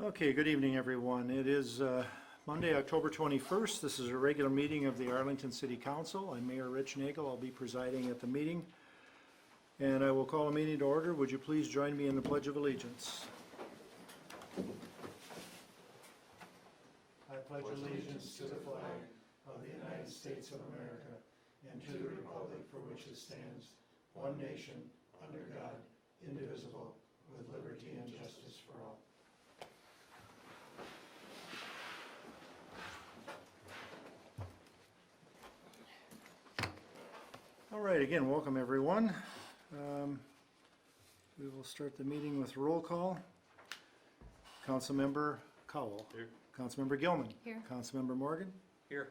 Okay, good evening, everyone. It is Monday, October 21st. This is a regular meeting of the Arlington City Council. I'm Mayor Rich Nagel. I'll be presiding at the meeting. And I will call a meeting to order. Would you please join me in the Pledge of Allegiance? I pledge allegiance to the flag of the United States of America and to the republic for which it stands, one nation, under God, indivisible, with liberty and justice for all. All right, again, welcome everyone. We will start the meeting with roll call. Councilmember Cowell. Here. Councilmember Gilman. Here. Councilmember Morgan. Here.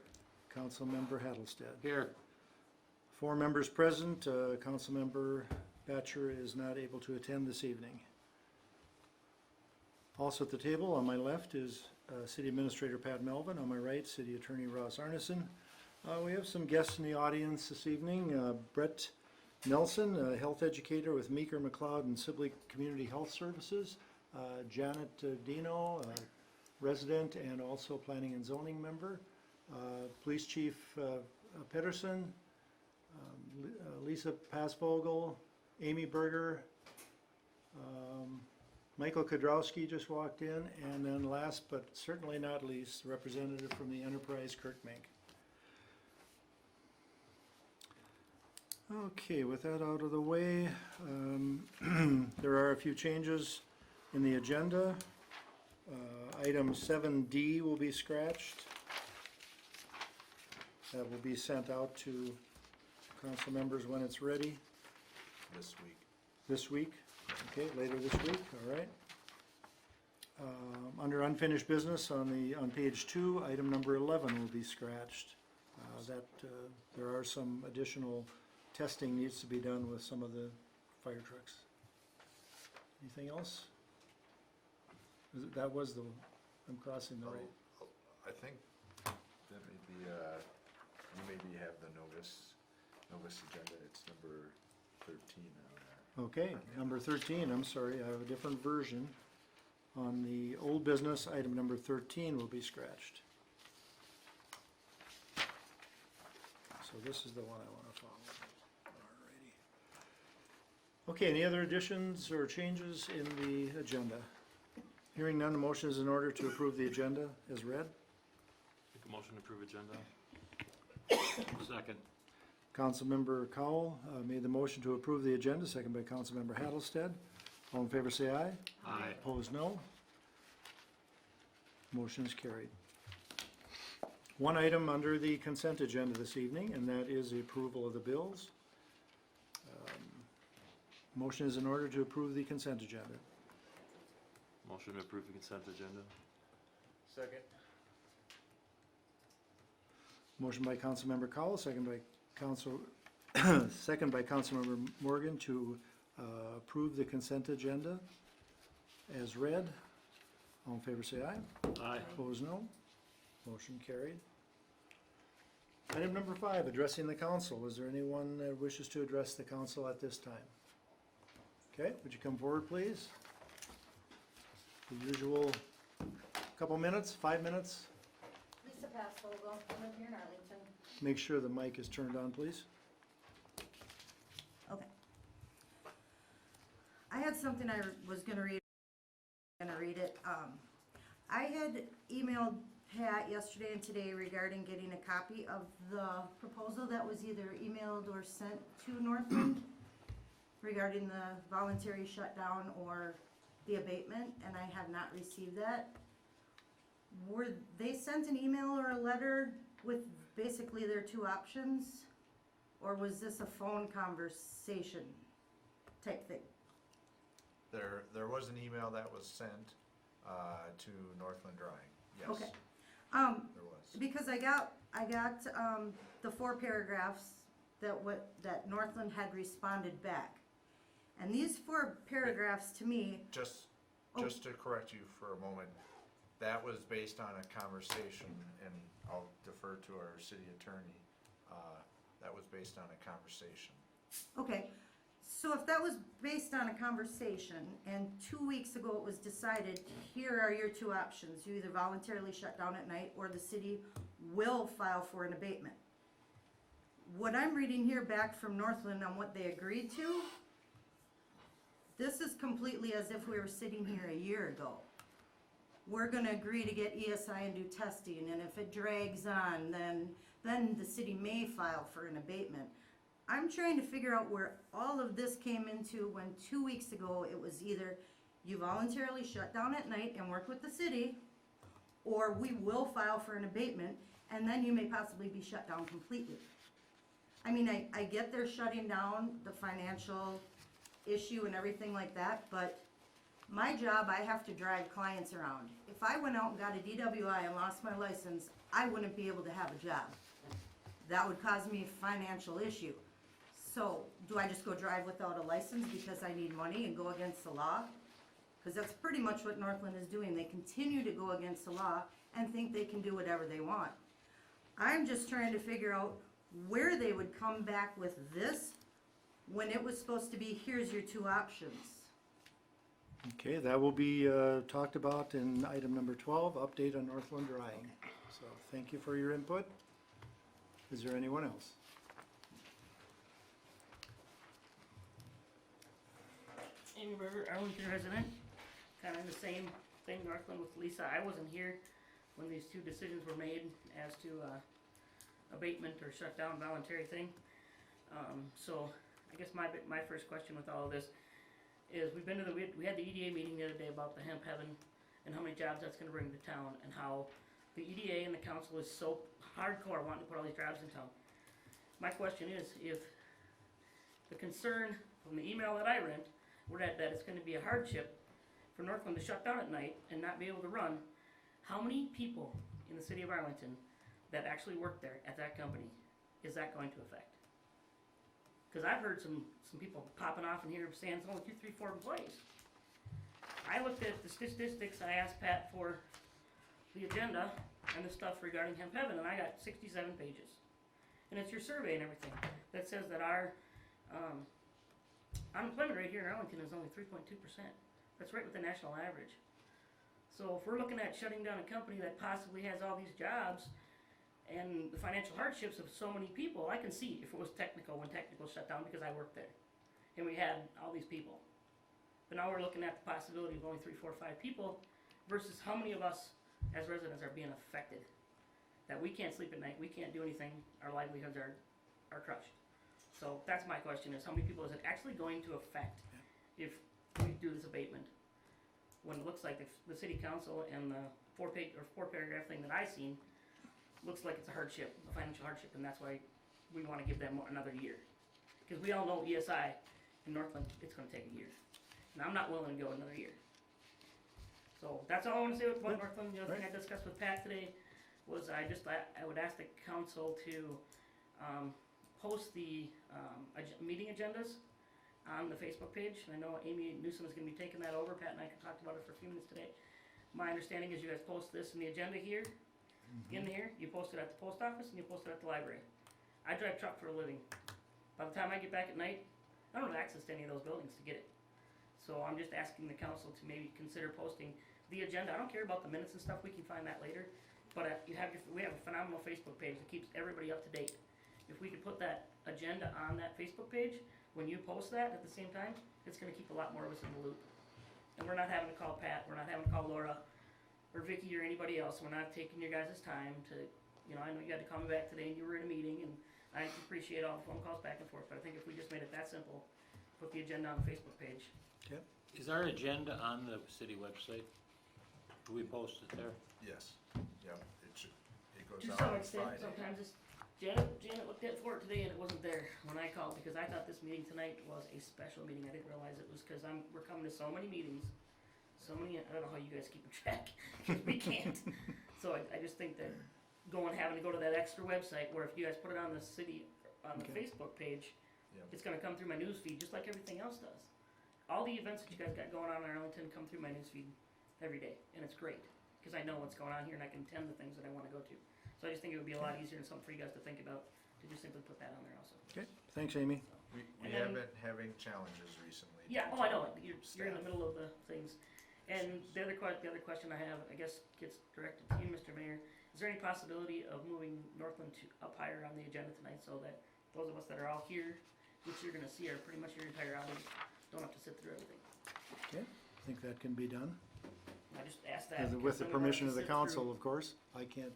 Councilmember Hattlestead. Here. 4 members present. Councilmember Batcher is not able to attend this evening. Also at the table on my left is City Administrator Pat Melvin. On my right, City Attorney Ross Arneson. We have some guests in the audience this evening. Brett Nelson, a health educator with Meeker, McLeod, and Sibley Community Health Services. Janet Dino, resident and also planning and zoning member. Police Chief Pedersen, Lisa Passvogel, Amy Berger, Michael Kodrowski just walked in, and then last but certainly not least, the representative from the Enterprise, Kirk Mink. Okay, with that out of the way, there are a few changes in the agenda. Item 7D will be scratched. That will be sent out to council members when it's ready. This week. This week, okay, later this week, all right. Under unfinished business on page 2, item number 11 will be scratched. There are some additional testing needs to be done with some of the fire trucks. Anything else? That was I'm crossing the right. I think that maybe, you maybe have the notice agenda, it's number 13 on there. Okay, number 13, I'm sorry, I have a different version. On the old business, item number 13 will be scratched. So this is the one I want to follow. Alrighty. Okay, any other additions or changes in the agenda? Hearing none, the motion is in order to approve the agenda as read. Make a motion to approve agenda. Second. Councilmember Cowell made the motion to approve the agenda, second by Councilmember Hattlestead. All in favor say aye. Aye. Opposed, no. Motion is carried. One item under the consent agenda this evening, and that is the approval of the bills. Motion is in order to approve the consent agenda. Motion to approve the consent agenda. Second. Motion by Councilmember Cowell, second by Councilmember Morgan to approve the consent agenda as read. All in favor say aye. Aye. Opposed, no. Motion carried. Item number 5, addressing the council. Is there anyone that wishes to address the council at this time? Okay, would you come forward, please? The usual couple minutes, 5 minutes. Lisa Passvogel, I live here in Arlington. Make sure the mic is turned on, please. Okay. I had something I was gonna read it. I had emailed Pat yesterday and today regarding getting a copy of the proposal that was either emailed or sent to Northland regarding the voluntary shutdown or the abatement, and I have not received that. Were they sent an email or a letter with basically their 2 options? Or was this a phone conversation type thing? There was an email that was sent to Northland Drawing, yes. Okay. There was. Because I got the 4 paragraphs that Northland had responded back. And these 4 paragraphs to me. Just Oh. to correct you for a moment, that was based on a conversation, and I'll defer to our city attorney. That was based on a conversation. Okay, So if that was based on a conversation, and 2 weeks ago it was decided, here are your two options, you either voluntarily shut down at night, or the city will file for an abatement. What I'm reading here back from Northland on what they agreed to, this is completely as if we were sitting here a year ago. We're gonna agree to get ESI and do testing, and if it drags on, then the city may file for an abatement. I'm trying to figure out where all of this came into when 2 weeks ago it was either you voluntarily shut down at night and work with the city, or we will file for an abatement, and then you may possibly be shut down completely. I mean, I get they're shutting down the financial issue and everything like that, but my job, I have to drive clients around. If I went out and got a DWI and lost my license, I wouldn't be able to have a job. That would cause me a financial issue. So, do I just go drive without a license because I need money and go against the law? Because that's pretty much what Northland is doing. They continue to go against the law and think they can do whatever they want. I'm just trying to figure out where they would come back with this when it was supposed to be, here's your two options. Okay, that will be talked about in item number 12, update on Northland drying. So thank you for your input. Is there anyone else? Amy Berger, Arlington resident, kind of the same thing, Northland with Lisa. I wasn't here when these two decisions were made as to abatement or shutdown voluntary thing. So I guess my first question with all of this is we had the EDA meeting the other day about the hemp heaven and how many jobs that's going to bring to town, and how the EDA and the council is so hardcore wanting to put all these jobs in town. My question is, if the concern from the email that I read were that it's going to be a hardship for Northland to shut down at night and not be able to run, how many people in the city of Arlington that actually work there at that company is that going to affect? Because I've heard some people popping off in here saying it's only 2, 3, 4 employees. I looked at the statistics. I asked Pat for the agenda and the stuff regarding hemp heaven, and I got 67 pages. And it's your survey and everything that says that our unemployment rate here in Arlington is only 3.2%. That's right with the national average. So if we're looking at shutting down a company that possibly has all these jobs and the financial hardships of so many people, I can see if it was technical when technical shut down, because I worked there and we had all these people. But now we're looking at the possibility of only 3, 4, 5 people versus how many of us as residents are being affected. That we can't sleep at night, we can't do anything, our livelihoods are crushed. So that's my question, is how many people is it actually going to affect if we do this abatement? When it looks like the city council and the 4-paragraph thing that I seen looks like it's a hardship, a financial hardship, and that's why we want to give them another year. Because we all know ESI in Northland, it's going to take a year. And I'm not willing to go another year. So that's all I want to say with Northland. The other thing I discussed with Pat today was I would ask the council to post the meeting agendas on the Facebook page. I know Amy Newsom is going to be taking that over. Pat and I talked about it for a few minutes today. My understanding is you guys post this in the agenda here, in here. You post it at the post office and you post it at the library. I drive truck for a living. By the time I get back at night, I don't have access to any of those buildings to get it. So I'm just asking the council to maybe consider posting the agenda. I don't care about the minutes and stuff. We can find that later. But we have a phenomenal Facebook page that keeps everybody up to date. If we could put that agenda on that Facebook page, when you post that at the same time, it's going to keep a lot more of us in the loop. And we're not having to call Pat, we're not having to call Laura, or Vicky, or anybody else. We're not taking your guys' time to, I know you had to call me back today and you were in a meeting, and I appreciate all the phone calls back and forth, but I think if we just made it that simple, put the agenda on the Facebook page. Okay. Is our agenda on the city website? Do we post it there? Yes, yeah, it goes To out some on extent, Friday. sometimes it's, Janet looked at for it today and it wasn't there when I called, because I thought this meeting tonight was a special meeting. I didn't realize it was because we're coming to so many meetings, so many, I don't know how you guys keep track, because we can't. So I just think that having to go to that extra website, where if you guys put it on the city, on the Okay. Facebook page, Yeah. it's gonna come through my news feed, just like everything else does. All the events that you guys got going on in Arlington come through my news feed every day, and it's great, because I know what's going on here and I can attend the things that I wanna go to. So I just think it would be a lot easier and something for you guys to think about, to just simply put that on there also. Okay, thanks, Amy. We And have then- been having challenges recently. Yeah, oh, I know, you're in the Staff. middle of the things. And the other question I have, I guess gets directed to you, Mr. Mayor. Is there any possibility of moving Northland up higher on the agenda tonight so that those of us that are all here, which you're gonna see are pretty much your entire audience, don't have to sit through everything? Okay, I think that can be done. I just asked that. With the because then we don't have permission to of the sit through- council, of course. I can't.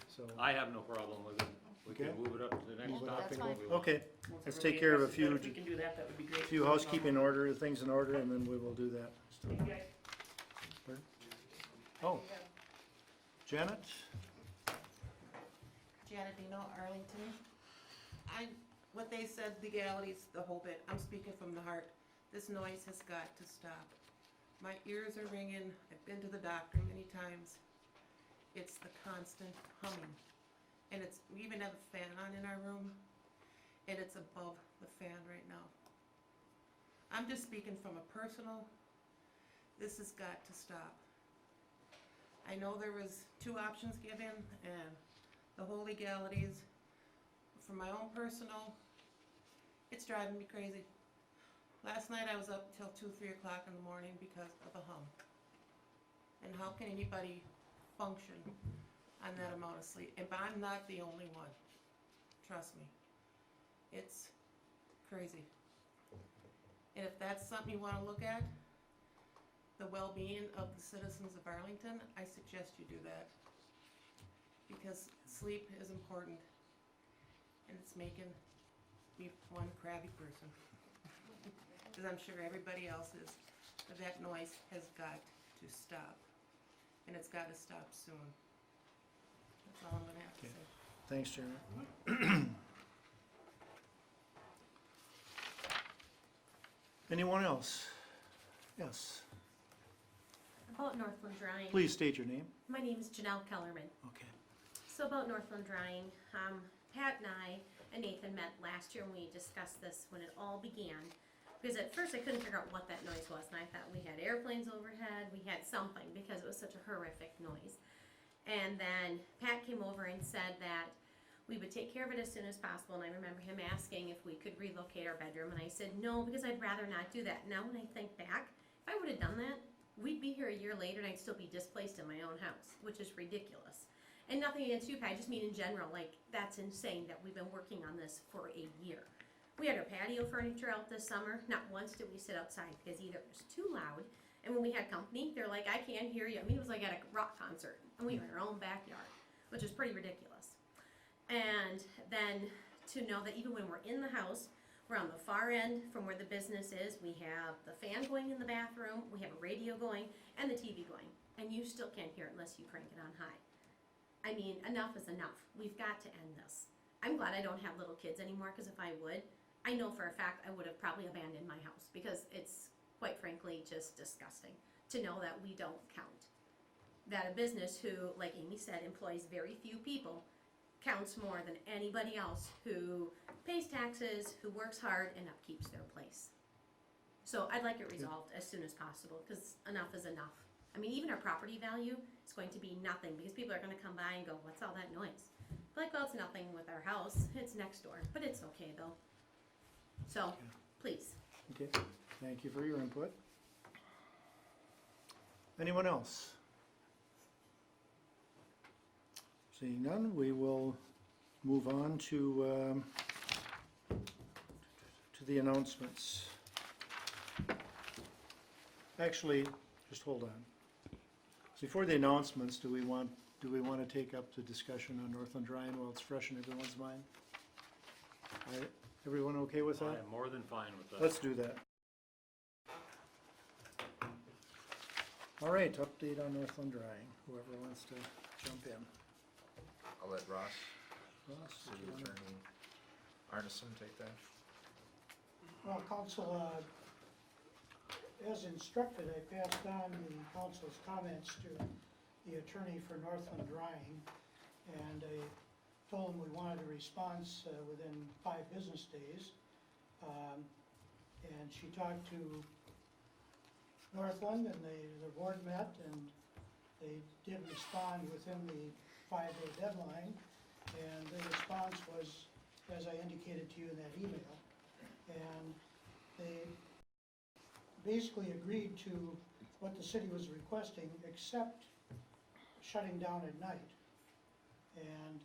So, I have no problem with it. We can Okay. move it up to the next Move it up, topic. that's if we want. okay, Once let's everybody take care of a addresses that, few- If we can do that, that would be great. a few housekeeping order, things in order, and then we will do that. Thank you, guys. Oh, Janet? Janet Dino, Arlington. What they said, legalities, the whole bit, I'm speaking from the heart. This noise has got to stop. My ears are ringing, I've been to the doctor many times. It's the constant humming. And we even have a fan on in our room, and it's above the fan right now. I'm just speaking from a personal, this has got to stop. I know there was 2 options given, and the whole legalities, for my own personal, it's driving me crazy. Last night I was up till 2, 3 o'clock in the morning because of the hum. And how can anybody function on that amount of sleep? And I'm not the only one, trust me. It's crazy. And if that's something you wanna look at, the well-being of the citizens of Arlington, I suggest you do that. Because sleep is important, and it's making me one crabby person. Because I'm sure everybody else is, but that noise has got to stop, and it's got to stop soon. That's all I'm gonna have to Okay. say. Thanks, Janet. Anyone else? Yes, About Northland Drying. please state your name. My name is Janelle Kellerman. Okay. So about Northland Drying, Pat and I and Nathan met last year and we discussed this when it all began. Because at first I couldn't figure out what that noise was, and I thought we had airplanes overhead, we had something, because it was such a horrific noise. And then Pat came over and said that we would take care of it as soon as possible, and I remember him asking if we could relocate our bedroom, and I said no, because I'd rather not do that. Now when I think back, if I would have done that, we'd be here a year later and I'd still be displaced in my own house, which is ridiculous. And nothing against you, Pat, I just mean in general, like, that's insane that we've been working on this for a year. We had our patio furniture out this summer. Not once did we sit outside because either it was too loud, and when we had company, they're like, I can't hear you. I mean, it was like at a rock concert, and we were in our own backyard, which is pretty ridiculous. And then to know that even when we're in the house, we're on the far end from where the business is, we have the fan going in the bathroom, we have a radio going, and the TV going, and you still can't hear it unless you crank it on high. I mean, enough is enough. We've got to end this. I'm glad I don't have little kids anymore, because if I would, I know for a fact I would have probably abandoned my house, because it's, quite frankly, just disgusting to know that we don't count. That a business who, like Amy said, employs very few people, counts more than anybody else who pays taxes, who works hard, and upkeeps their place. So I'd like it resolved as soon as possible, because enough is enough. I mean, even our property value is going to be nothing, because people are gonna come by and go, what's all that noise? Like, well, it's nothing with our house, it's next door, but it's okay though. So, please. Okay, thank you for your input. Anyone else? Seeing none, we will move on to the announcements. Actually, just hold on. Before the announcements, do we want to take up the discussion on Northland Ryan while it's fresh in everyone's mind? Everyone okay with I that? am more than fine with that. Let's do that. All right, update on Northland Drying, whoever wants to jump in. I'll let Ross, Ross, City do you wanna- Attorney Arneson, take that. Well, council, as instructed, I passed on the council's comments to the attorney for Northland Drying, and I told him we wanted a response within 5 business days. And she talked to Northland, and the board met, and they did respond within the 5-day deadline, and the response was as I indicated to you in that email. And they basically agreed to what the city was requesting, except shutting down at night. And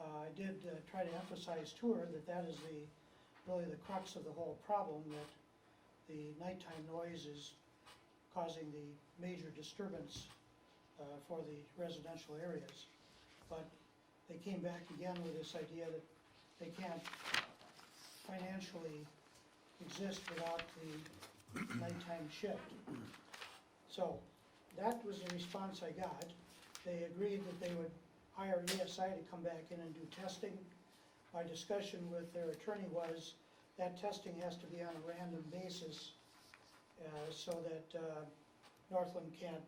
I did try to emphasize to her that that is really the crux of the whole problem, that the nighttime noise is causing the major disturbance for the residential areas. But they came back again with this idea that they can't financially exist without the nighttime shift. So that was the response I got. They agreed that they would hire ESI to come back in and do testing. My discussion with their attorney was that testing has to be on a random basis so that Northland can't,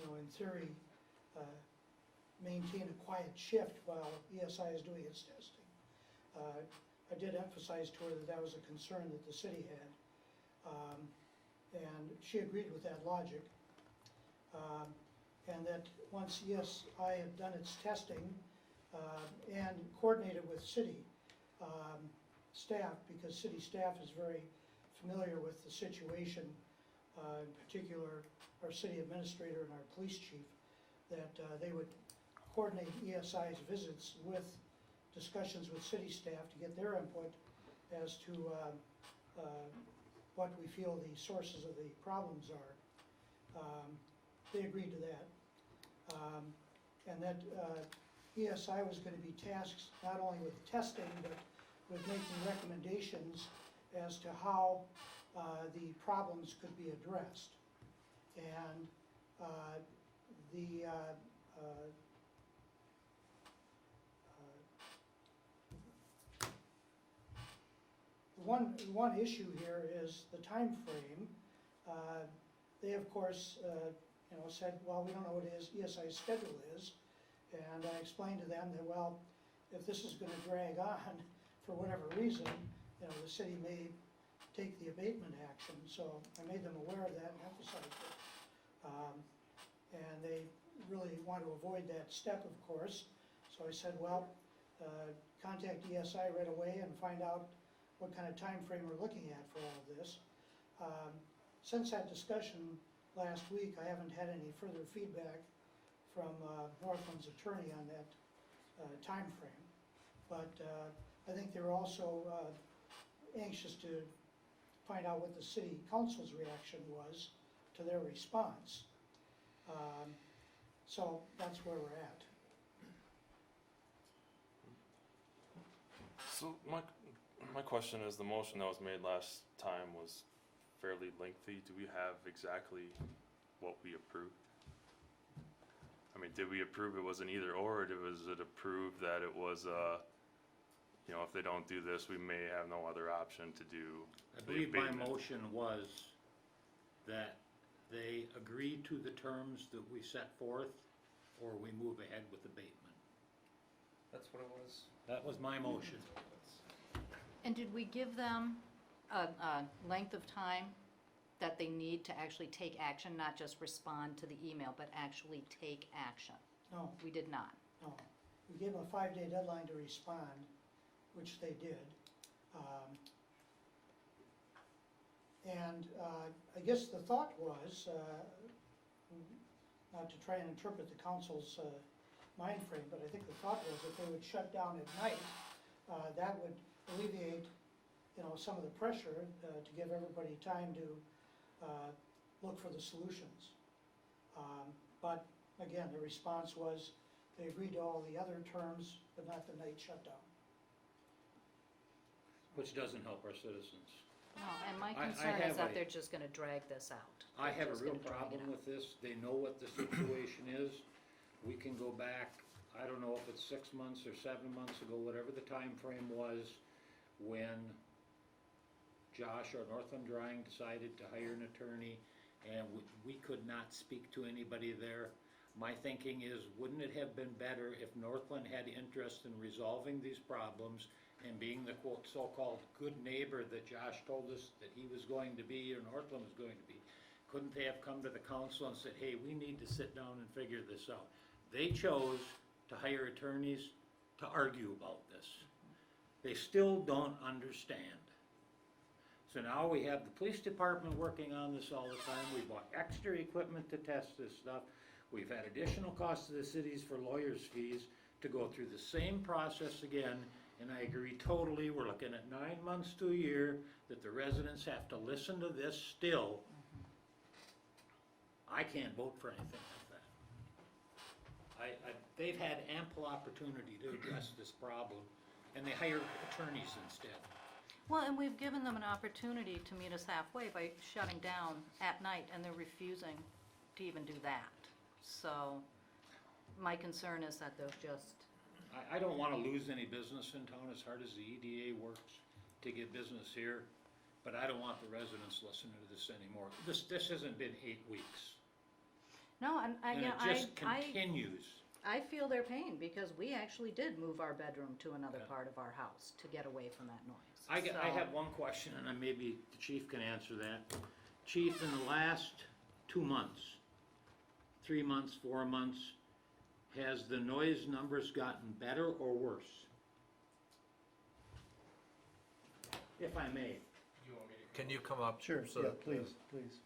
in theory, maintain a quiet shift while ESI is doing its testing. I did emphasize to her that that was a concern that the city had, and she agreed with that logic. And that once ESI had done its testing and coordinated with city staff, because city staff is very familiar with the situation, in particular our city administrator and our police chief, that they would coordinate ESI's visits with discussions with city staff to get their input as to what we feel the sources of the problems are. They agreed to that. And that ESI was going to be tasked not only with testing, but with making recommendations as to how the problems could be addressed. And one issue here is the time frame. They, of course, said, well, we don't know what ESI's schedule is. And I explained to them that, well, if this is going to drag on for whatever reason, the city may take the abatement action. So I made them aware of that and emphasized it. And they really want to avoid that step, of course. So I said, well, contact ESI right away and find out what kind of time frame we're looking at for all of this. Since that discussion last week, I haven't had any further feedback from Northland's attorney on that time frame. But I think they're also anxious to find out what the city council's reaction was to their response. So that's where we're at. So my question is, the motion that was made last time was fairly lengthy. Do we have exactly what we approved? I mean, did we approve it was an either or was it approved that it was if they don't do this, we may have no other option to do I the believe my abatement? motion was that they agree to the terms that we set forth, or we move ahead with abatement. That's what it was. That was my motion. And did we give them a length of time that they need to actually take action, not just respond to the email, but actually take action? No, We did not. no. We gave them a 5-day deadline to respond, which they did. I guess the thought was, not to try and interpret the council's mind frame, but I think the thought was if they would shut down at night, that would alleviate, some of the pressure to give everybody time to look for the solutions. But again, the response was they agreed to all the other terms, but not the night shutdown. Which doesn't help our citizens. No, and my I concern have is that a- they're just gonna drag this out. I They're have a just real gonna drag it problem out. with this. They know what the situation is. We can go back, I don't know if it's 6 months or 7 months ago, whatever the time frame was, when Josh or Northland Drying decided to hire an attorney, and we could not speak to anybody there. My thinking is, wouldn't it have been better if Northland had interest in resolving these problems and being the quote so-called good neighbor that Josh told us that he was going to be, or Northland was going to be? Couldn't they have come to the council and said, hey, we need to sit down and figure this out? They chose to hire attorneys to argue about this. They still don't understand. So now we have the police department working on this all the time. We bought extra equipment to test this stuff. We've had additional costs to the cities for lawyers' fees to go through the same process again. And I agree totally, we're looking at 9 months to a year that the residents have to listen to this still. I can't vote for anything like that. They've had ample opportunity to address this problem, and they hire attorneys instead. Well, and we've given them an opportunity to meet us halfway by shutting down at night, and they're refusing to even do that. So, my concern is that they'll just, I don't wanna lose any business in town as hard as the EDA works to get business here, but I don't want the residents listening to this anymore. This hasn't been 8 weeks, no, and and it just I continues. feel their pain, because we actually did move our bedroom to another part of our house to get away from that noise. I So- have one question, and then maybe the chief can answer that. Chief, in the last 2 months, 3 months, 4 months, has the noise numbers gotten better or worse? If I may. Can you come up? Sure, so yeah, that- please, please.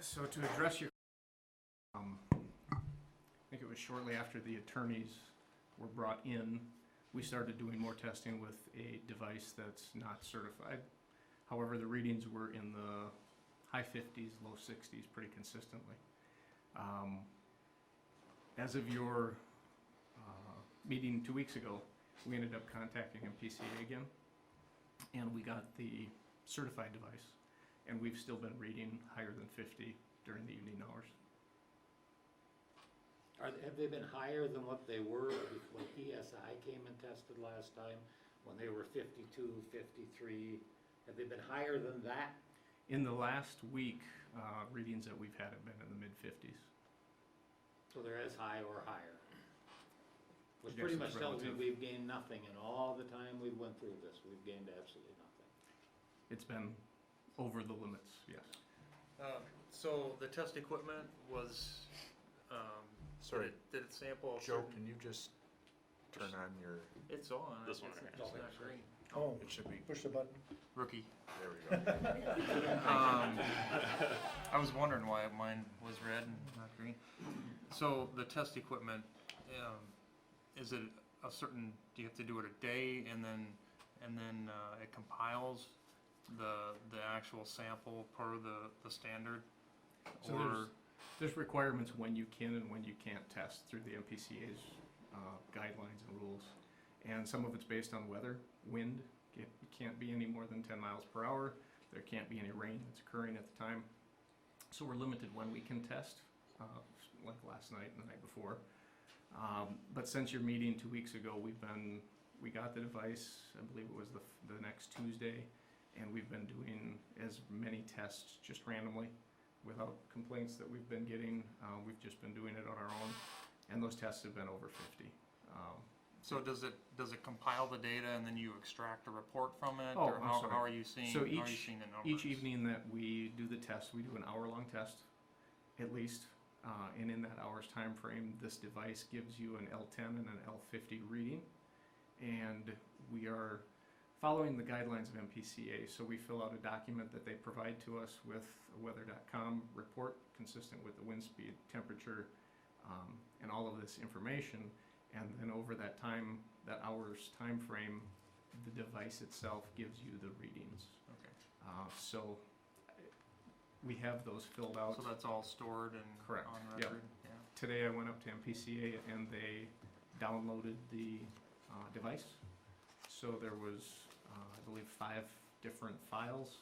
So to address your, I think it was shortly after the attorneys were brought in, we started doing more testing with a device that's not certified. However, the readings were in the high 50s, low 60s pretty consistently. As of your meeting 2 weeks ago, we ended up contacting MPCA again, and we got the certified device, and we've still been reading higher than 50 during the evening hours. Have they been higher than what they were when ESI came and tested last time? When they were 52, 53? Have they been higher than that? In the last week, readings that we've had have been in the mid-50s. So they're as high or higher? Which Yes, pretty it's much tells me relative. we've gained nothing in all the time we've went through this. We've gained absolutely nothing. It's been over the limits, yes. So the test equipment was, Sorry, did it sample? Joe, can you just turn on your, It's on. This one It's right just here. not green. Oh, it should be, push the button. Rookie. there we go. I was wondering why mine was red and not green. So the test equipment, is it a certain, do you have to do it a day and then it compiles the actual sample per the standard? So there's requirements when you can and when you can't test through the MPCA's guidelines and rules. And some of it's based on weather, wind. It can't be any more than 10 miles per hour. There can't be any rain that's occurring at the time. So we're limited when we can test, like last night and the night before. But since your meeting 2 weeks ago, we got the device, I believe it was the next Tuesday, and we've been doing as many tests just randomly without complaints that we've been getting. We've just been doing it on our own, and those tests have been over 50. So does it compile the data and then you extract a report from it? Oh, Or I'm sorry. how are you seeing, So how are you seeing the numbers? each evening that we do the test, we do an hour-long test, at least. And in that hour's time frame, this device gives you an L10 and an L50 reading. And we are following the guidelines of MPCA. So we fill out a document that they provide to us with a weather.com report consistent with the wind speed, temperature, and all of this information. And then over that time, that hour's time frame, the device itself gives you the readings. Okay. So we have those filled out. So that's all stored and Correct, on yep. record? Yeah. Today I went up to MPCA and they downloaded the device. So there was, I believe, 5 different files,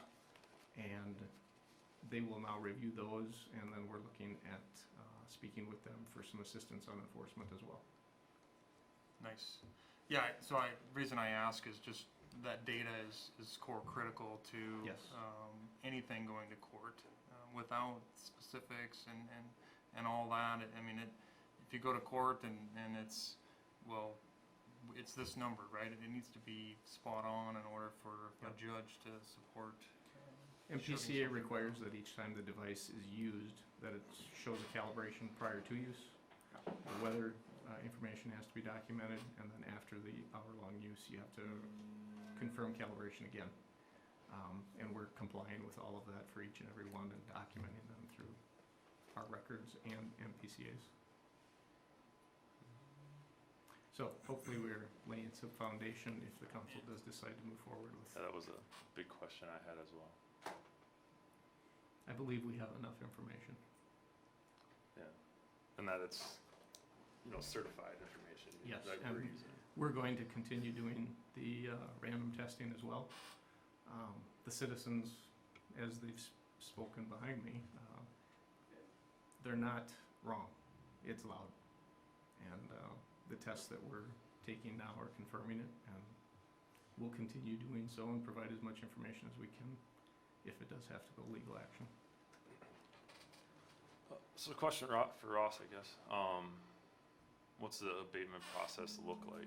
and they will now review those, and then we're looking at speaking with them for some assistance on enforcement as well. Nice. Yeah, so reason I ask is just that data is core critical to Yes. anything going to court. Without specifics and all that, I mean, if you go to court and it's, well, it's this number, right? It needs to be spot on in order for a judge to support. MPCA requires that each time the device is used, that it shows a calibration prior to use. The weather information has to be documented, and then after the hour-long use, you have to confirm calibration again. And we're complying with all of that for each and every one and documenting them through our records and MPCA's. So hopefully we're laying some foundation if the council does decide to move forward with. That was a big question I had as well. I believe we have enough information. Yeah, and that it's, certified information. Yes, that and we're using. we're going to continue doing the random testing as well. The citizens, as they've spoken behind me, they're not wrong. It's loud. And the tests that we're taking now are confirming it, and we'll continue doing so and provide as much information as we can if it does have to go legal action. So a question for Ross, I guess. What's the abatement process look like?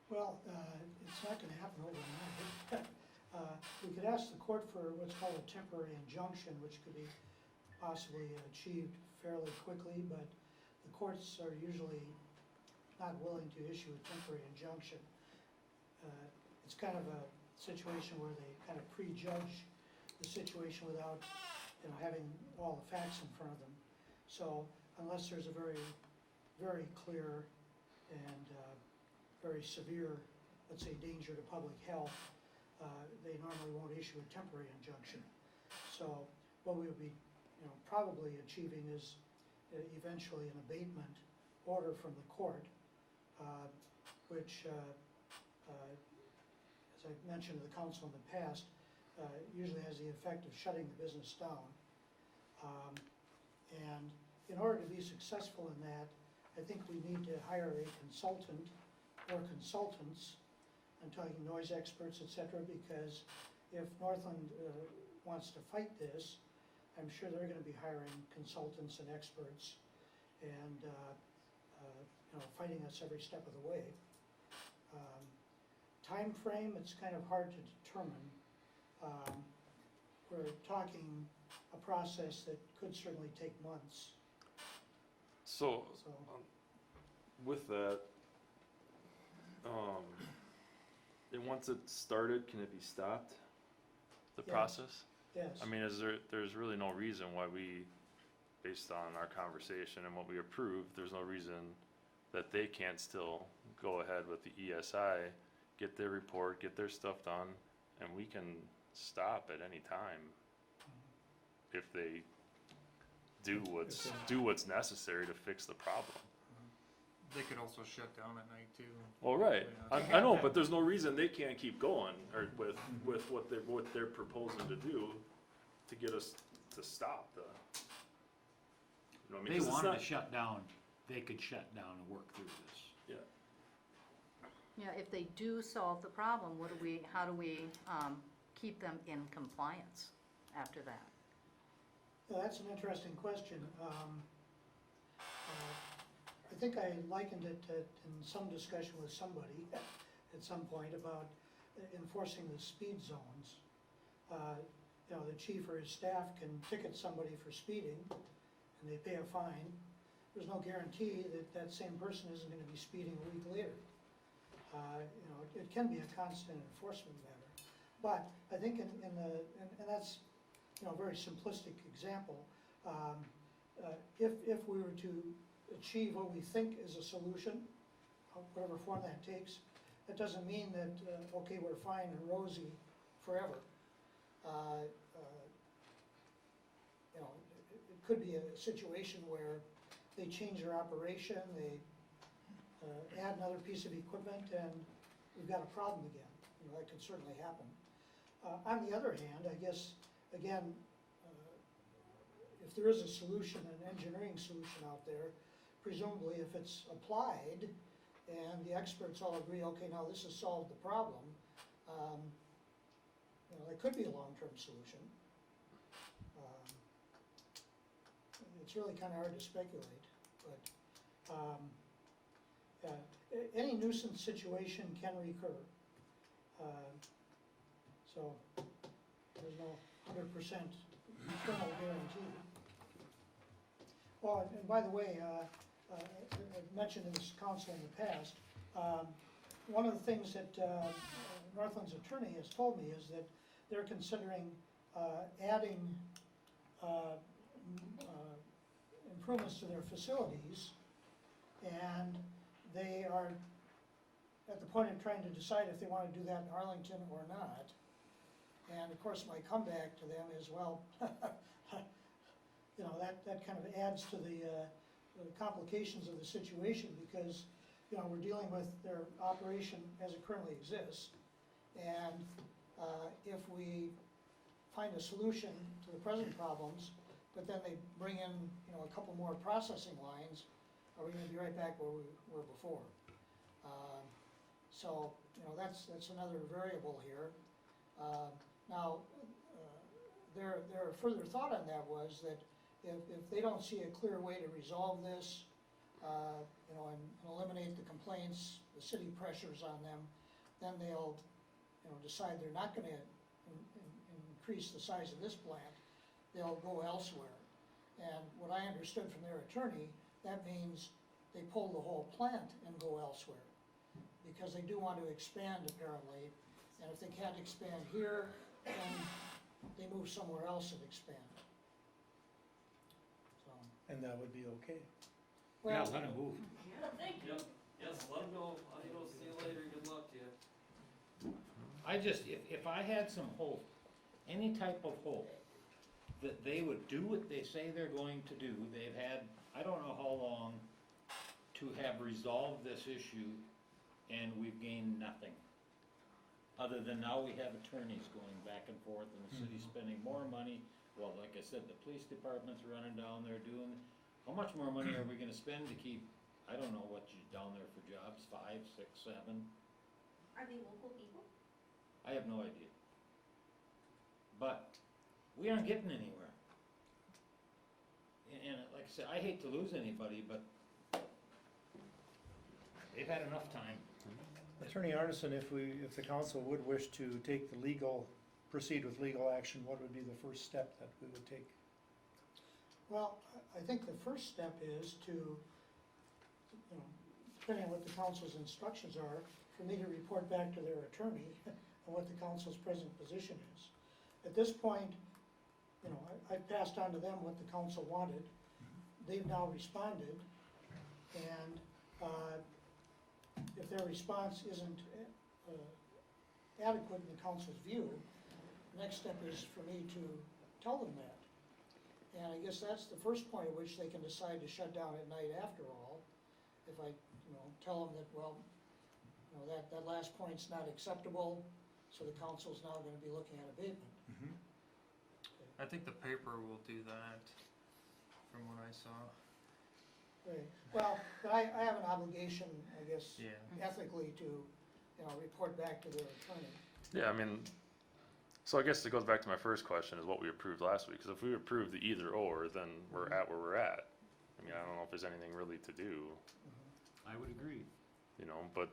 Well, it's not gonna happen overnight. We could ask the court for what's called a temporary injunction, which could be possibly achieved fairly quickly, but the courts are usually not willing to issue a temporary injunction. It's kind of a situation where they kind of prejudge the situation without, having all the facts in front of them. So unless there's a very, very clear and very severe, let's say, danger to public health, they normally won't issue a temporary injunction. So what we would be, probably achieving is eventually an abatement order from the court, which, as I've mentioned to the council in the past, usually has the effect of shutting the business down. And in order to be successful in that, I think we need to hire a consultant or consultants. I'm talking noise experts, et cetera, because if Northland wants to fight this, I'm sure they're gonna be hiring consultants and experts and, fighting us every step of the way. Time frame, it's kind of hard to determine. We're talking a process that could certainly take months. So, So, with that, and once it's started, can it be stopped? The Yes. process? yes. I mean, there's really no reason why we, based on our conversation and what we approved, there's no reason that they can't still go ahead with the ESI, get their report, get their stuff done, and we can stop at any time if they do what's necessary to fix the problem. They could also shut down at night too. Well, right, Yeah. I know, but there's no reason they can't keep going, or with what they're proposing to do to get us to stop the, you know what I mean? They 'Cause it's wanted not- to shut down, they could shut down and work through this. Yeah, if they do solve the problem, how do we keep them in compliance after that? Well, that's an interesting question. I think I likened it in some discussion with somebody at some point about enforcing the speed zones. The chief or his staff can ticket somebody for speeding and they pay a fine. There's no guarantee that that same person isn't gonna be speeding a week later. It can be a constant enforcement matter. But I think and that's, a very simplistic example. If we were to achieve what we think is a solution, whatever form that takes, that doesn't mean that, okay, we're fine and rosy forever. It could be a situation where they change their operation, they add another piece of equipment, and we've got a problem again. That could certainly happen. On the other hand, I guess, again, if there is a solution, an engineering solution out there, presumably if it's applied and the experts all agree, okay, now this has solved the problem, it could be a long-term solution. It's really kind of hard to speculate, but any nuisance situation can recur. So there's no 100% eternal guarantee. Oh, and by the way, I've mentioned in this council in the past, one of the things that Northland's attorney has told me is that they're considering adding improvements to their facilities, and they are at the point of trying to decide if they want to do that in Arlington or not. And of course, my comeback to them is, well, you know, that kind of adds to the complications of the situation, because, you know, we're dealing with their operation as it currently exists. And if we find a solution to the present problems, but then they bring in, you know, a couple more processing lines, are we gonna be right back where we were before? So, you know, that's another variable here. Now, their further thought on that was that if they don't see a clear way to resolve this, you know, and eliminate the complaints, the city pressures on them, then they'll, you know, decide they're not gonna increase the size of this plant, they'll go elsewhere. And what I understood from their attorney, that means they pull the whole plant and go elsewhere, because they do want to expand apparently, and if they can't expand here, then they move somewhere else and expand. So, And that would be okay. Yeah, well, let him move. Thank you. Yep, yes, let them go, adios, see you later, good luck to you. I just, if I had some hope, any type of hope, that they would do what they say they're going to do, they've had, I don't know how long, to have resolved this issue, and we've gained nothing. Other than now we have attorneys going back and forth, and the city's spending more money. Well, like I said, the police department's running down there doing, how much more money are we gonna spend to keep, I don't know what you down there for jobs, 5, 6, 7? Are they local people? I have no idea. But we aren't getting anywhere. And like I said, I hate to lose anybody, but they've had enough time. Attorney Arneson, if the council would wish to proceed with legal action, what would be the first step that we would take? well, I think the first step is to, you know, depending on what the council's instructions are, for me to report back to their attorney on what the council's present position is. At this point, you know, I've passed on to them what the council wanted. They've now responded, and if their response isn't adequate in the council's view, the next step is for me to tell them that. And I guess that's the first point at which they can decide to shut down at night after all. If I, you know, tell them that, well, you know, that last point's not acceptable, so the council's now gonna be looking at abatement. I think the paper will do that, from what I saw. Right, well, but I have an obligation, I guess, Yeah. ethically to, you know, report back to their attorney. Yeah, I mean, so I guess it goes back to my first question, is what we approved last week, because if we approved the either or, then we're at where we're at. I mean, I don't know if there's anything really to do, I would agree. you know, but,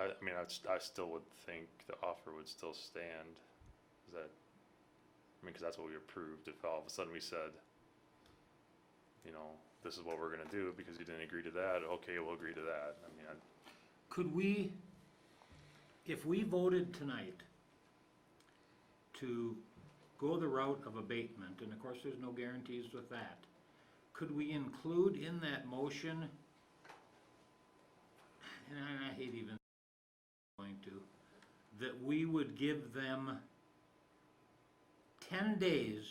I mean, I still would think the offer would still stand. Is that, I mean, cause that's what we approved. If all of a sudden we said, you know, this is what we're gonna do because you didn't agree to that, okay, we'll agree to that. I mean, Could we, if we voted tonight to go the route of abatement, and of course there's no guarantees with that, could we include in that motion, and I hate even going to, that we would give them 10 days,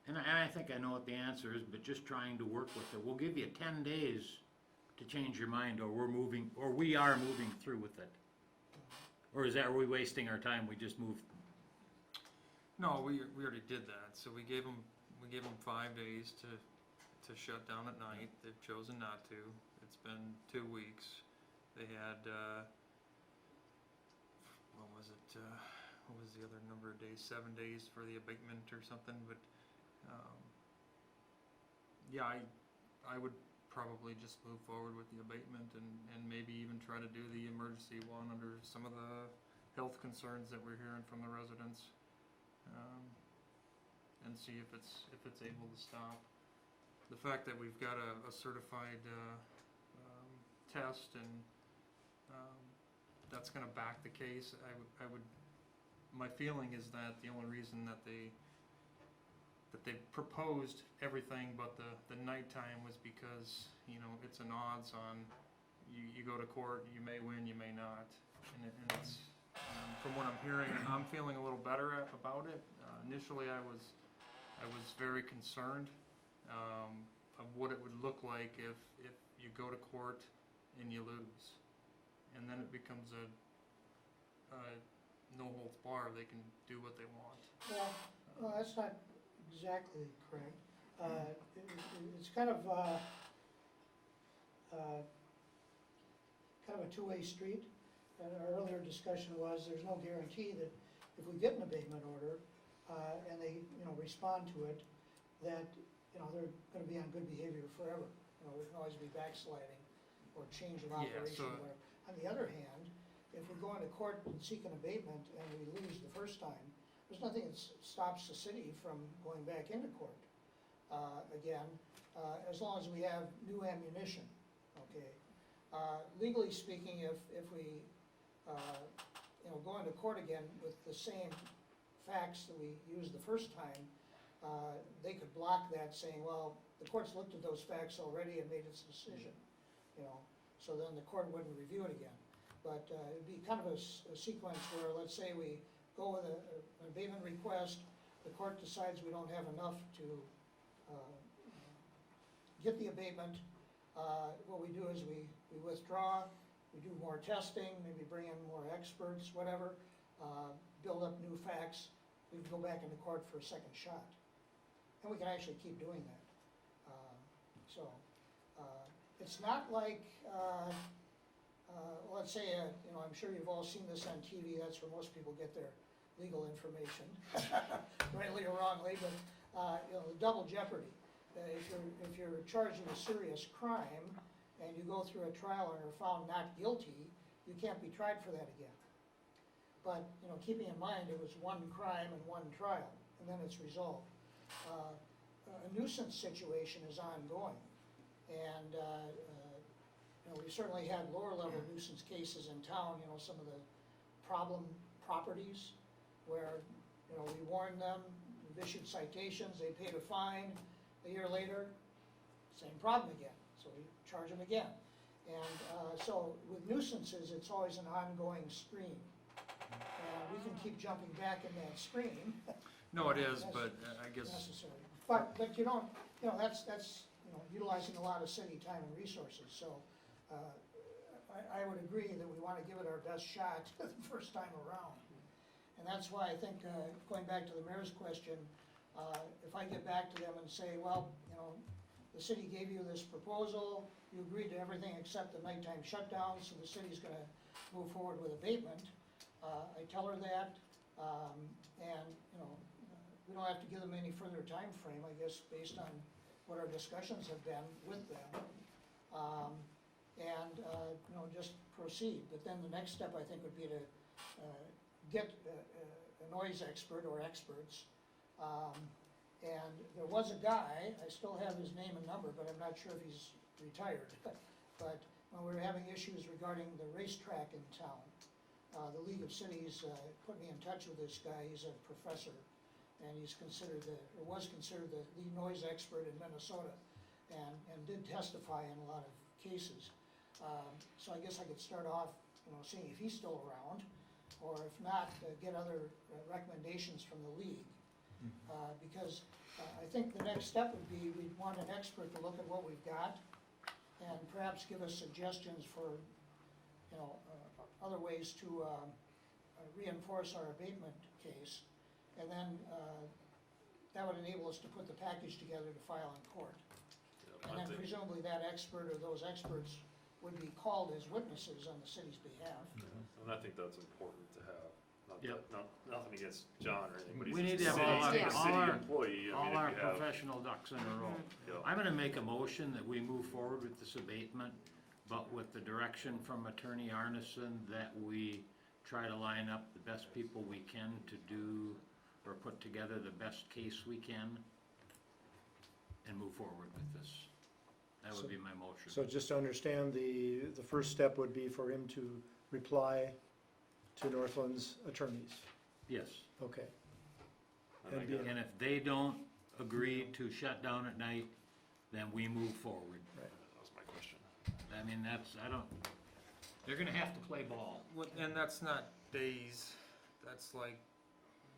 and I think I know what the answer is, but just trying to work with it, we'll give you 10 days to change your mind, or we are moving through with it. Or are we wasting our time, we just moved? No, we already did that, so we gave them 5 days to shut down at night. They've chosen not to. It's been 2 weeks. They had, what was it, what was the other number of days, 7 days for the abatement or something, but, yeah, I would probably just move forward with the abatement and maybe even try to do the emergency one under some of the health concerns that we're hearing from the residents. and see if it's able to stop. The fact that we've got a certified test and that's gonna back the case, I would, my feeling is that the only reason that they proposed everything but the nighttime was because, you know, it's an odds on, you go to court, you may win, you may not. And it's, from what I'm hearing, I'm feeling a little better about it. Initially, I was very concerned of what it would look like if you go to court and you lose. And then it becomes a no holds bar, they can do what they want. Well, that's not exactly correct. It's kind of a two-way street. And our earlier discussion was there's no guarantee that if we get an abatement order and they, you know, respond to it, that, you know, they're going to be on good behavior forever. You know, there can always be backsliding or change of operation. Or whatever. On the other hand, if we go into court and seek an abatement and we lose the first time, there's nothing that stops the city from going back into court again, as long as we have new ammunition, okay? Legally speaking, if we, you know, go into court again with the same facts that we used the first time, they could block that saying, well, the court's looked at those facts already and made its decision, you know, so then the court wouldn't review it again. But it'd be kind of a sequence where, let's say we go with an abatement request, the court decides we don't have enough to get the abatement. What we do is we withdraw, we do more testing, maybe bring in more experts, whatever, build up new facts, we can go back into court for a second shot. And we can actually keep doing that. It's not like, let's say, you know, I'm sure you've all seen this on TV, that's where most people get their legal information, rightly or wrongly, but, you know, double jeopardy. If you're charged with a serious crime and you go through a trial and are found not guilty, you can't be tried for that again. But, you know, keeping in mind it was one crime and one trial, and then it's resolved. A nuisance situation is ongoing, and you know, we certainly had lower level nuisance cases in town, you know, some of the problem properties where, you know, we warned them, we've issued citations, they paid a fine, a year later, same problem again, so we charge them again. And so with nuisances, it's always an ongoing stream. And we can keep jumping back in that stream. No, it is, but I guess. Necessary. But you don't, you know, that's, you know, utilizing a lot of city time and resources, so I would agree that we want to give it our best shot the first time around. And that's why I think, going back to the mayor's question, if I get back to them and say, well, you know, the city gave you this proposal, you agreed to everything except the nighttime shutdown, so the city's gonna move forward with abatement. I tell her that, and, you know, we don't have to give them any further time frame, I guess, based on what our discussions have been with them. You know, just proceed. But then the next step, I think, would be to get a noise expert or experts. And there was a guy, I still have his name and number, but I'm not sure if he's retired. But when we were having issues regarding the racetrack in town, the League of Cities put me in touch with this guy. He's a professor, and he's considered or was considered the lead noise expert in Minnesota, and did testify in a lot of cases. So I guess I could start off, you know, seeing if he's still around, or if not, get other recommendations from the league. Because I think the next step would be we'd want an expert to look at what we've got and perhaps give us suggestions for, you know, other ways to reinforce our abatement case. And then that would enable us to put the package together to file in court. And then presumably that expert or those experts would be called as witnesses on the city's behalf. And I think that's important to have. Nothing against John or anything, but he's We need to a have city, all our employee. I all mean, our if you have, professional ducks in a row. Yep. I'm gonna make a motion that we move forward with this abatement, but with the direction from Attorney Arneson that we try to line up the best people we can to do or put together the best case we can and move forward with this. That would be my motion. So just to understand, the first step would be for him to reply to Northland's attorneys. Yes. Okay. And I guess- And if they don't agree to shut down at night, then we move forward. That was my question. I mean, they're gonna have to play ball. And that's not days, that's like,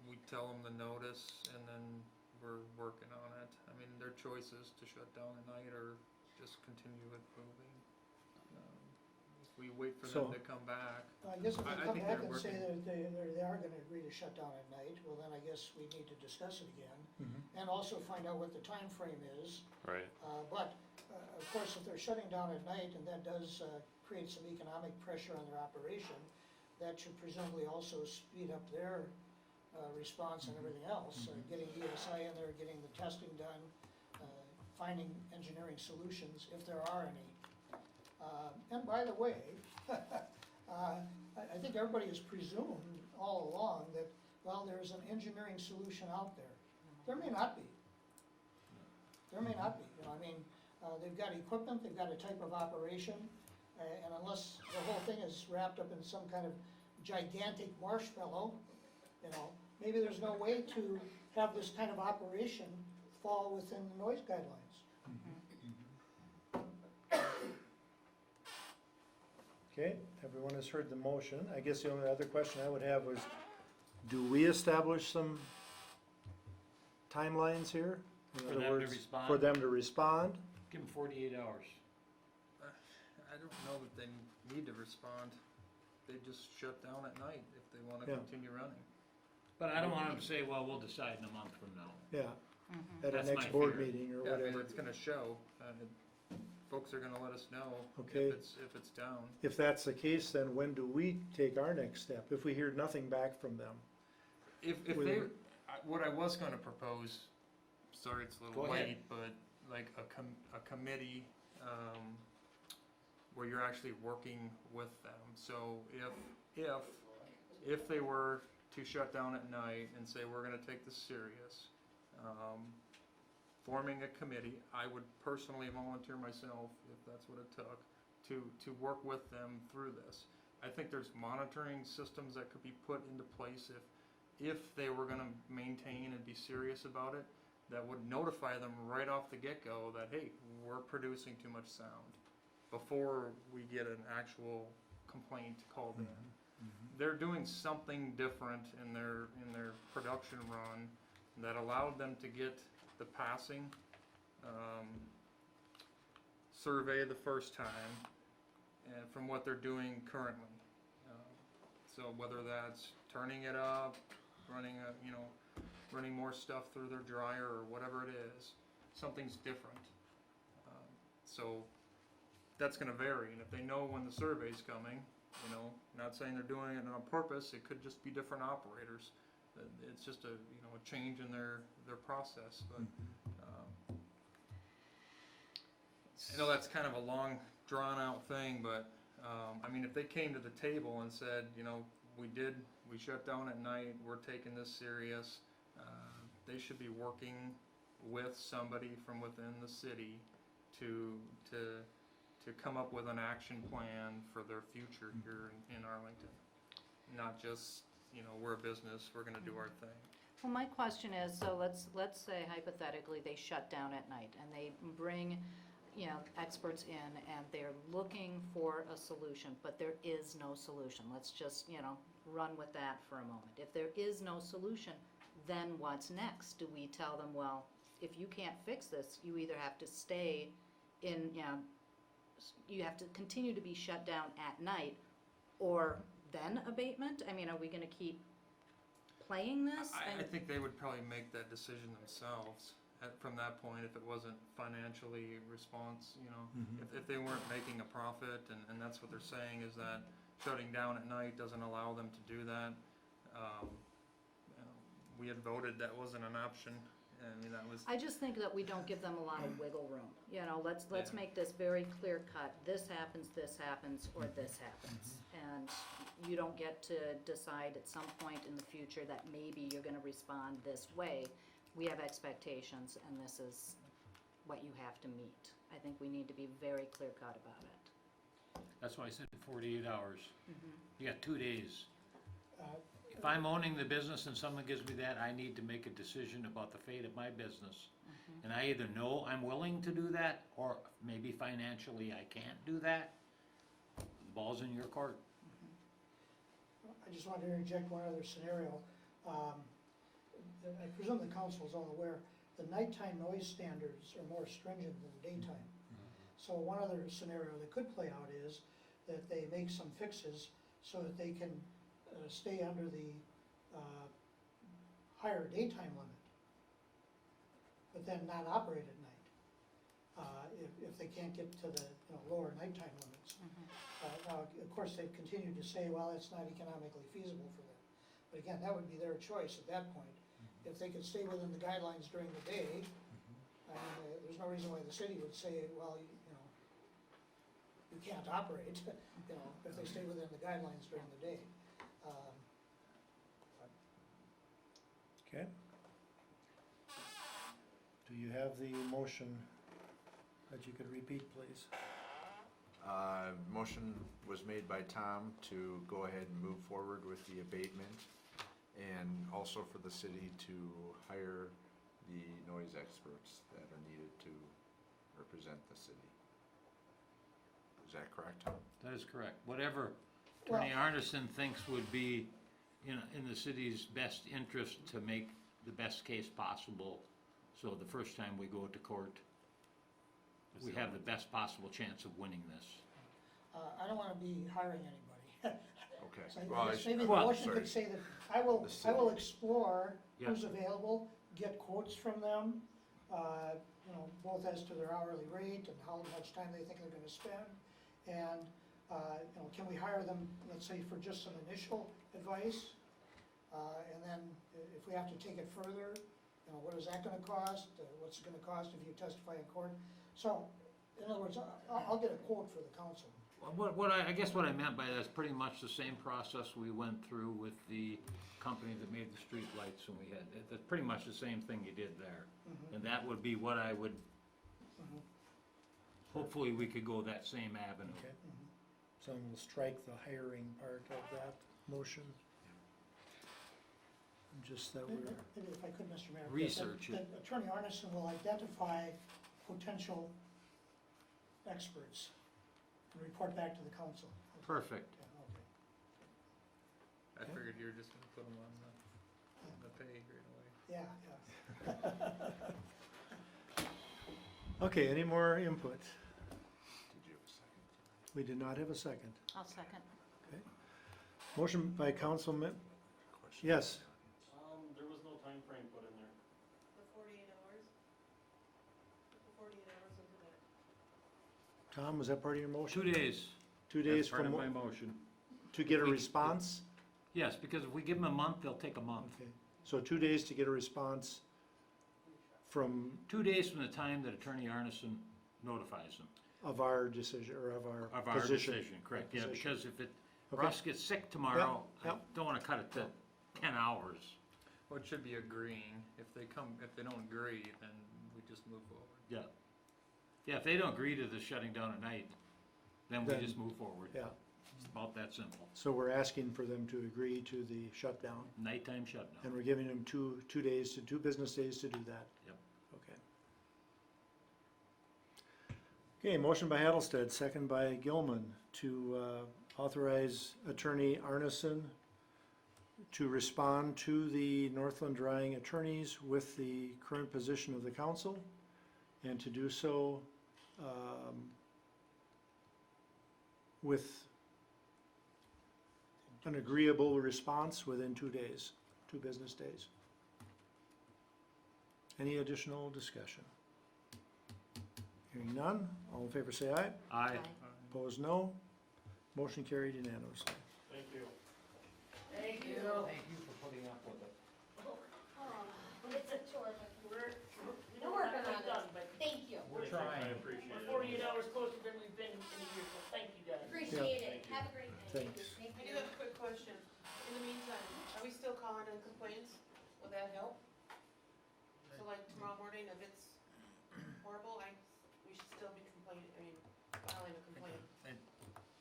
we tell them the notice and then we're working on it. I mean, their choices to shut down at night or just continue it moving. If we wait for them So- to come back, I guess if I they come think back they're and say working. that they are gonna agree to shut down at night, well, then I guess we need to discuss it again. And also find out what the time frame is. Right. But, of course, if they're shutting down at night, and that does create some economic pressure on their operation, that should presumably also speed up their response and everything else. Getting ESI in there, getting the testing done, finding engineering solutions, if there are any. And by the way, I think everybody has presumed all along that, well, there's an engineering solution out there. There may not be. There may not be, you know, I mean, they've got equipment, they've got a type of operation, and unless the whole thing is wrapped up in some kind of gigantic marshmallow, you know, maybe there's no way to have this kind of operation fall within the noise guidelines. Okay, everyone has heard the motion. I guess the only other question I would have was, do we establish some timelines here? In For other them to words, respond? For them to respond? Give them 48 hours. I don't know that they need to respond. They just shut down at night if they wanna Yeah. continue running. But I don't want them to say, well, we'll decide in a month from now. Yeah, at our That's next my board fear. meeting or Yeah, I mean, whatever. it's gonna show, folks are gonna let us know Okay. if it's down. If that's the case, then when do we take our next step, if we hear nothing back from them? If With- they, what I was gonna propose, sorry it's a little Go ahead. late, but like a committee, where you're actually working with them. So if they were to shut down at night and say, we're gonna take this serious, forming a committee, I would personally volunteer myself, if that's what it took, to work with them through this. I think there's monitoring systems that could be put into place if they were gonna maintain and be serious about it, that would notify them right off the get-go that, hey, we're producing too much sound, before we get an actual complaint called in. They're doing something different in their production run that allowed them to get the passing survey the first time, and from what they're doing currently. So whether that's turning it up, running more stuff through their dryer or whatever it is, something's different. So that's gonna vary, and if they know when the survey's coming, not saying they're doing it on purpose, it could just be different operators. It's just a change in their process, but, I know that's kind of a long, drawn-out thing, but, I mean, if they came to the table and said, we shut down at night, we're taking this serious, they should be working with somebody from within the city to come up with an action plan for their future here in Arlington. Not just, we're a business, we're gonna do our thing. Well, my question is, so let's say hypothetically, they shut down at night and they bring, experts in and they're looking for a solution, but there is no solution. Let's just, run with that for a moment. If there is no solution, then what's next? Do we tell them, well, if you can't fix this, you either have to stay in, you have to continue to be shut down at night, or then abatement? I mean, are we gonna keep playing this? I think they would probably make that decision themselves from that point, if it wasn't financially if they weren't making a profit, and that's what they're saying, is that shutting down at night doesn't allow them to do that. We had voted that wasn't an option I mean, that was, I just think that we don't give them a lot of wiggle room, you know, let's Yeah. make this very clear cut, this happens, or this happens. And you don't get to decide at some point in the future that maybe you're gonna respond this way. We have expectations and this is what you have to meet. I think we need to be very clear cut about it. That's why I said 48 hours. You got 2 days. Uh, If I'm owning the business and someone gives me that, I need to make a decision about the fate of my business. And I either know I'm willing to do that, or maybe financially I can't do that. The ball's in your court. I just wanted to interject one other scenario. I presume the council is all aware, the nighttime noise standards are more stringent than the daytime. So one other scenario that could play out is that they make some fixes so that they can stay under the higher daytime limit, but then not operate at night, if they can't get to the lower nighttime limits. Now, of course, they've continued to say, well, it's not economically feasible for them. But again, that would be their choice at that point. If they could stay within the guidelines during the day, I mean, there's no reason why the city would say, well, you can't operate, if they stay within the guidelines during the day. Okay. Do you have the motion that you could repeat, please? Motion was made by Tom to go ahead and move forward with the abatement, and also for the city to hire the noise experts that are needed to represent the city. Is that correct, Tom? That is correct. Whatever Attorney Arneson thinks would be in the city's best interest to make the best case possible, so the first time we go to court, we have the best possible chance of winning this. I don't wanna be hiring anybody. Okay. So Well, I guess maybe the well, motion sorry. could say that I will explore Yeah. who's available, get quotes from them, both as to their hourly rate and how much time they think they're gonna spend. And, can we hire them, let's say, for just some initial advice? And then if we have to take it further, what is that gonna cost? What's it gonna cost if you testify in court? So, in other words, I'll get a quote for the council. I guess what I meant by that is pretty much the same process we went through with the company that made the street lights, and we had, that's pretty much the same thing you did there. And that would be what I would, hopefully we could go that same avenue. Okay. So we'll strike the hiring part of that motion. Just that we're, Maybe if I could, Mr. Mayor. Research it. that Attorney Arneson will identify potential experts and report back to the council. Perfect. Yeah, okay. I figured you were just gonna put them on the pay right away. Yeah. okay, any more input? Did you have a second? We did not have a second. I'll second. Motion by Councilman, Question? yes, There was no time frame put in there. The 48 hours? Put the 48 hours into that. Tom, was that part of your motion? 2 days. 2 days That's part of from, my motion. to get a We- response? Yes, because if we give them a month, they'll take a month. Okay, so 2 days to get a response from, 2 days from the time that Attorney Arneson notifies them of our decision, or of our of our position. decision, correct? Yeah, Position. because if Okay. Russ gets sick tomorrow, Yeah, I don't wanna cut it to 10 hours. Well, it should be agreeing. If they don't agree, then we just move forward. Yeah. Yeah, if they don't agree to the shutting down at night, then we Then- just move forward. Yeah, It's about that simple. so we're asking for them to agree to the shutdown, Nighttime shutdown. and we're giving them two business days to do that. Yep. Okay. Okay, motion by Hattlestead, second by Gilman, to authorize Attorney Arneson to respond to the Northland Drying attorneys with the current position of the council, and to do so with an agreeable response within 2 days, 2 business days. Any additional discussion? Hearing none, all in favor say aye. Aye. Opposed, no. Motion carried unanimously. Thank you. Thank you. Thank you for putting up with it. It's a chore, but we're Appreciate it. Have a great night. Thanks. Thank I you. do have a quick question. In the meantime, are we still calling in complaints? Will that help? So like tomorrow morning, if it's horrible, we should still be filing a complaint.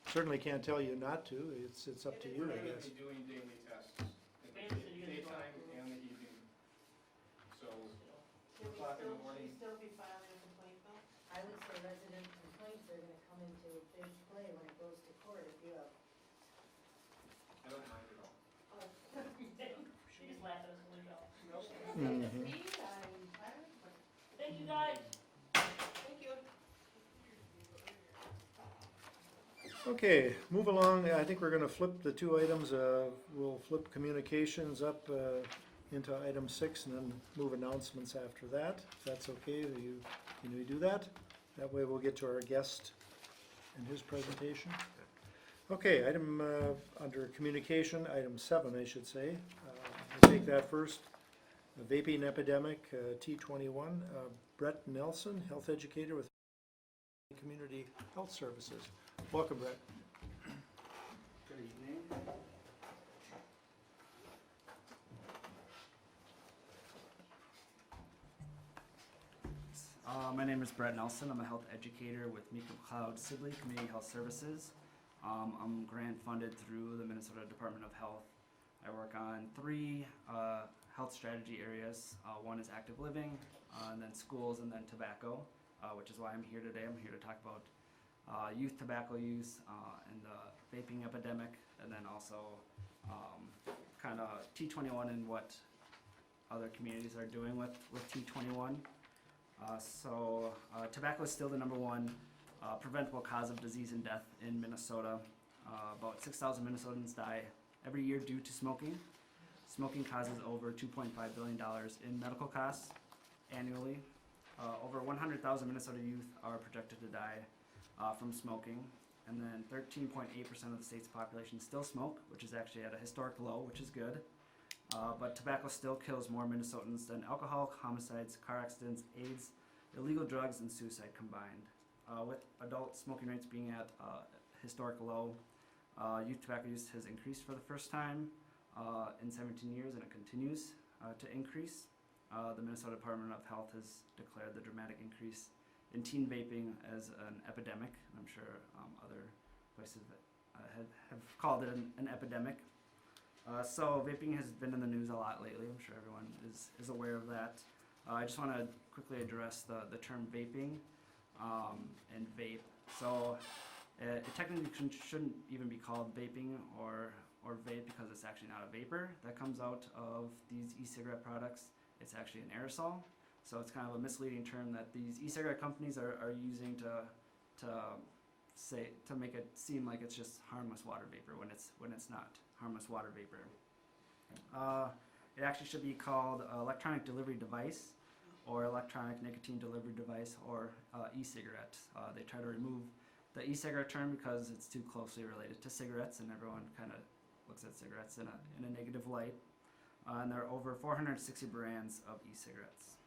Certainly can't tell you not to, it's up to you, We're I gonna guess. be doing daily tests in Man, the so you guys daytime and the evening. So, Should o'clock in the we morning. still be filing a complaint though? I would say resident complaints are gonna come into big play when it goes to court if you have. I don't mind at all. She just laughed at us when we go. Mhm. Thank you, guys. Thank you. Okay, move along, I think we're gonna flip the two items, we'll flip communications up, into item 6 and then move announcements after that, if that's okay, can we do that? That way we'll get to our guest and his presentation. Okay, item, under communication, item 7, I should say, we'll take that first. The vaping epidemic, T21, Brett Nelson, health educator with Community Health Services. Welcome, Brett. Good evening. My name is Brett Nelson. I'm a health educator with Meekum Cloud Sibley Community Health Services. I'm grant funded through the Minnesota Department of Health. I work on 3 health strategy areas. One is active living, and then schools, and then tobacco, which is why I'm here today. I'm here to talk about youth tobacco use and the vaping epidemic, and then also kind of T21 and what other communities are doing with T21. Tobacco is still the #1 preventable cause of disease and death in Minnesota. About 6,000 Minnesotans die every year due to smoking. Smoking causes over $2.5 billion in medical costs annually. Over 100,000 Minnesota youth are projected to die from smoking, and then 13.8% of the state's population still smoke, which is actually at a historic low, which is good. But tobacco still kills more Minnesotans than alcohol, homicides, car accidents, AIDS, illegal drugs, and suicide combined. With adult smoking rates being at a historic low, youth tobacco use has increased for the first time in 17 years, and it continues to increase. The Minnesota Department of Health has declared the dramatic increase in teen vaping as an epidemic, and I'm sure other places have called it an epidemic. So vaping has been in the news a lot lately. I'm sure everyone is aware of that. I just want to quickly address the term vaping and vape. So it technically shouldn't even be called vaping or vape because it's actually not a vapor that comes out of these e-cigarette products. It's actually an aerosol. So it's kind of a misleading term that these e-cigarette companies are using to make it seem like it's just harmless water vapor when it's not harmless water vapor. It actually should be called electronic delivery device or electronic nicotine delivery device or e-cigarette. They try to remove the e-cigarette term because it's too closely related to cigarettes, and everyone kind of looks at cigarettes in a negative light. And there are over 460 brands of e-cigarettes.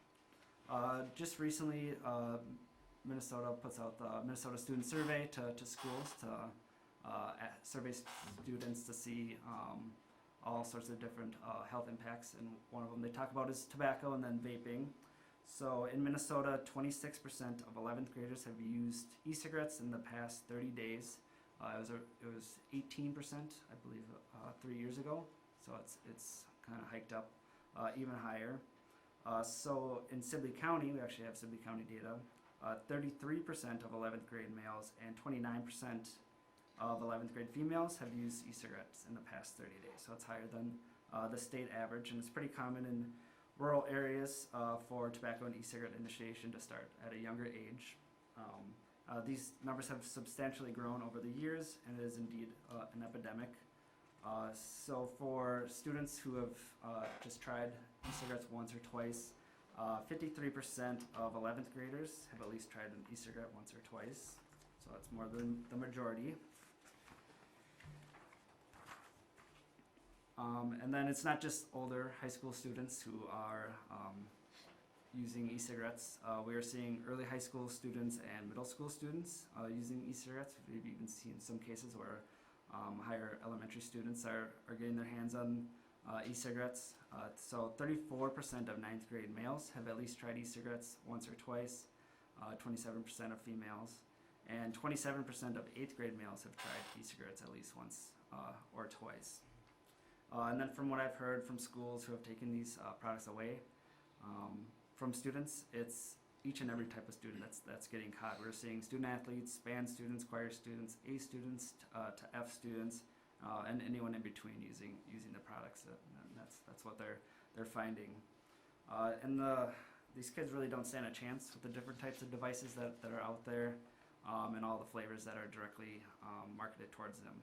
Just recently, Minnesota puts out the Minnesota Student Survey to schools to survey students to see all sorts of different health impacts, and one of them they talk about is tobacco and then vaping. So in Minnesota, 26% of 11th graders have used e-cigarettes in the past 30 days. It was 18%, I believe, 3 years ago. So it's kind of hiked up even higher. So in Sibley County, we actually have Sibley County data. 33% of 11th grade males and 29% of 11th grade females have used e-cigarettes in the past 30 days. So it's higher than the state average, and it's pretty common in rural areas for tobacco and e-cigarette initiation to start at a younger age. These numbers have substantially grown over the years, and it is indeed an epidemic. So for students who have just tried e-cigarettes once or twice, 53% of 11th graders have at least tried an e-cigarette once or twice. So that's more than the majority. And then it's not just older high school students who are using e-cigarettes. We are seeing early high school students and middle school students using e-cigarettes. We've even seen some cases where higher elementary students are getting their hands on e-cigarettes. So 34% of 9th grade males have at least tried e-cigarettes once or twice, 27% of females, and 27% of 8th grade males have tried e-cigarettes at least once or twice. And then from what I've heard from schools who have taken these products away from students, it's each and every type of student that's getting caught. We're seeing student athletes, band students, choir students, A students to F students, and anyone in between using the products. And that's what they're finding. And these kids really don't stand a chance with the different types of devices that are out there, and all the flavors that are directly marketed towards them.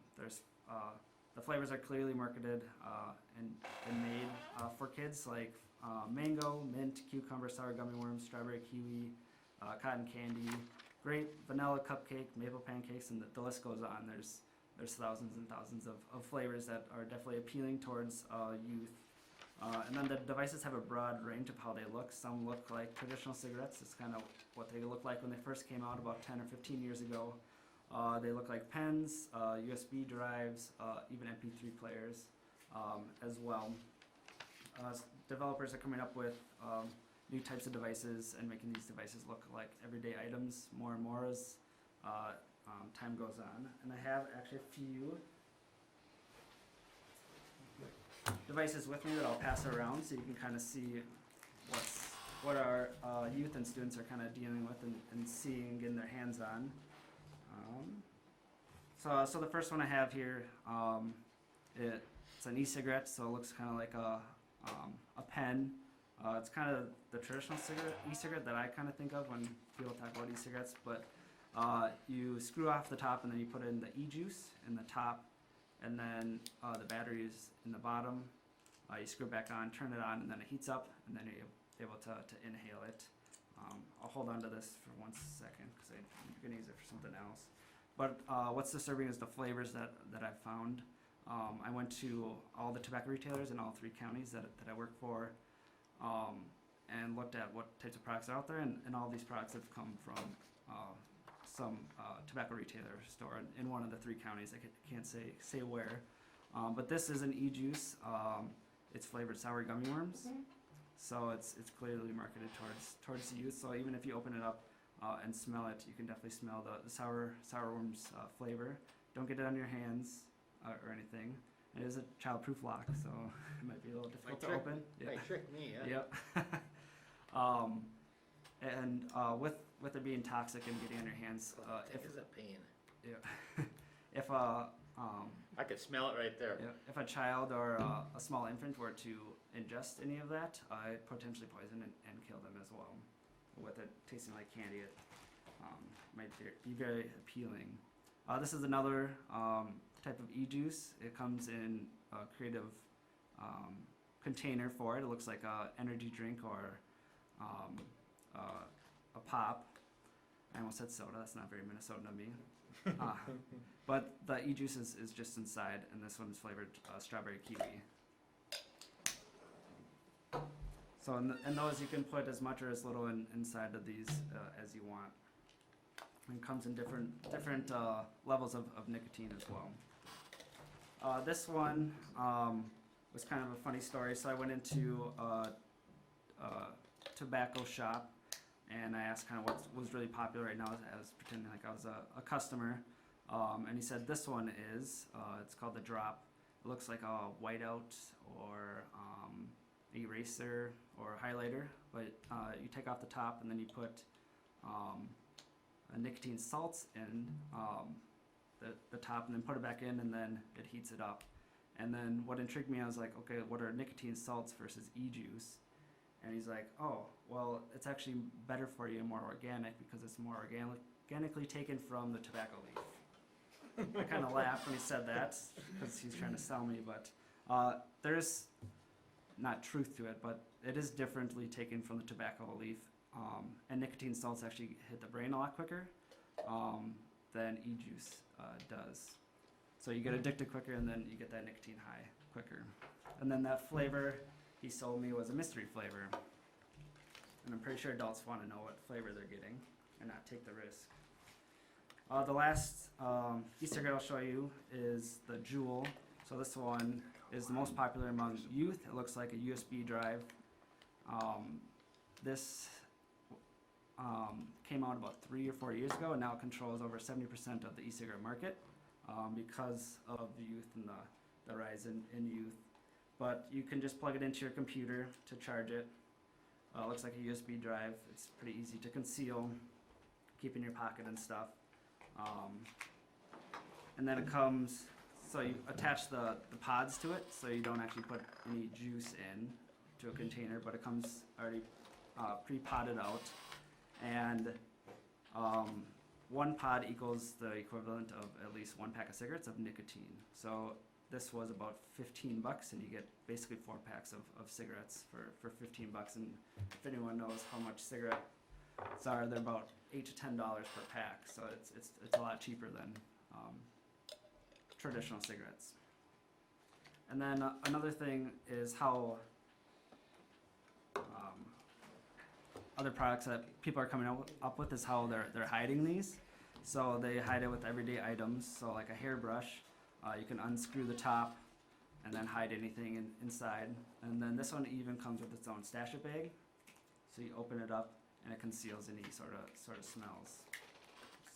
The flavors are clearly marketed and made for kids, like mango, mint, cucumber, sour gummy worms, strawberry kiwi, cotton candy, grape, vanilla cupcake, maple pancakes, and the list goes on. There's thousands and thousands of flavors that are definitely appealing towards youth. And then the devices have a broad range of how they look. Some look like traditional cigarettes. It's kind of what they looked like when they first came out about 10 or 15 years ago. They look like pens, USB drives, even MP3 players as well. Developers are coming up with new types of devices and making these devices look like everyday items more and more as time goes on. And I have actually a few devices with me that I'll pass around so you can kind of see what our youth and students are kind of dealing with and seeing, getting their hands on. So the first one I have here, it's an e-cigarette, so it looks kind of like a pen. It's kind of the traditional e-cigarette that I kind of think of when people talk about e-cigarettes, but you screw off the top and then you put in the e-juice in the top, and then the battery is in the bottom. You screw it back on, turn it on, and then it heats up, and then you're able to inhale it. I'll hold on to this for 1 second because I'm going to use it for something else. But what's disturbing is the flavors that I've found. I went to all the tobacco retailers in all 3 counties that I work for, and looked at what types of products are out there, and all these products have come from some tobacco retailer store in one of the 3 counties. I can't say where. But this is an e-juice. It's flavored sour gummy worms. So it's clearly marketed towards the youth. So even if you open it up and smell it, you can definitely smell the sour worms flavor. Don't get it on your hands or anything. It is a child-proof lock, so it might be a little difficult to open. Might trick me, yeah. Yep. And with it being toxic and getting on your hands, It's a pain. yeah, if I could smell it right there. yeah, if a child or a small infant were to ingest any of that, it potentially poison and kill them as well. With it tasting like candy, it might be very appealing. This is another type of e-juice. It comes in a creative container for it. It looks like a energy drink or a pop. I almost said soda. That's not very Minnesotan of me. But the e-juice is just inside, and this one is flavored strawberry kiwi. So in those you can put as much or as little inside of these as you want. And it comes in different levels of nicotine as well. This one was kind of a funny story. So I went into a tobacco shop, and I asked kind of what was really popular right now. I was pretending like I was a customer. And he said this one is, it's called the Drop. It looks like a whiteout or eraser or highlighter, but you take off the top and then you put nicotine salts in the top and then put it back in, and then it heats it up. And then what intrigued me, I was like, okay, what are nicotine salts versus e-juice? And he's like, oh, well, it's actually better for you and more organic because it's more organically taken from the tobacco leaf. I kind of laughed when he said that because he's trying to sell me, but there's not truth to it, but it is differently taken from the tobacco leaf. And nicotine salts actually hit the brain a lot quicker than e-juice does. So you get addicted quicker, and then you get that nicotine high quicker. And then that flavor he sold me was a mystery flavor. and I'm pretty sure adults want to know what flavor they're getting and not take the risk. The last e-cigarette I'll show you is the Juul. So this one is the most popular among youth. It looks like a USB drive. This came out about 3 or 4 years ago, and now it controls over 70% of the e-cigarette market because of the youth and the rise in youth. But you can just plug it into your computer to charge it. It looks like a USB drive. It's pretty easy to conceal, keep in your pocket and stuff. And then it comes, so you attach the pods to it, so you don't actually put any juice in to a container, but it comes already pre-potted out. And one pod equals the equivalent of at least 1 pack of cigarettes of nicotine. So this was about $15, and you get basically 4 packs of cigarettes for $15. And if anyone knows how much cigarettes are, they're about $8 to $10 per pack. So it's a lot cheaper than traditional cigarettes. And then another thing is how other products that people are coming up with is how they're hiding these. So they hide it with everyday items. So like a hairbrush, you can unscrew the top and then hide anything inside. And then this one even comes with its own stash-it bag. So you open it up and it conceals any sort of smells.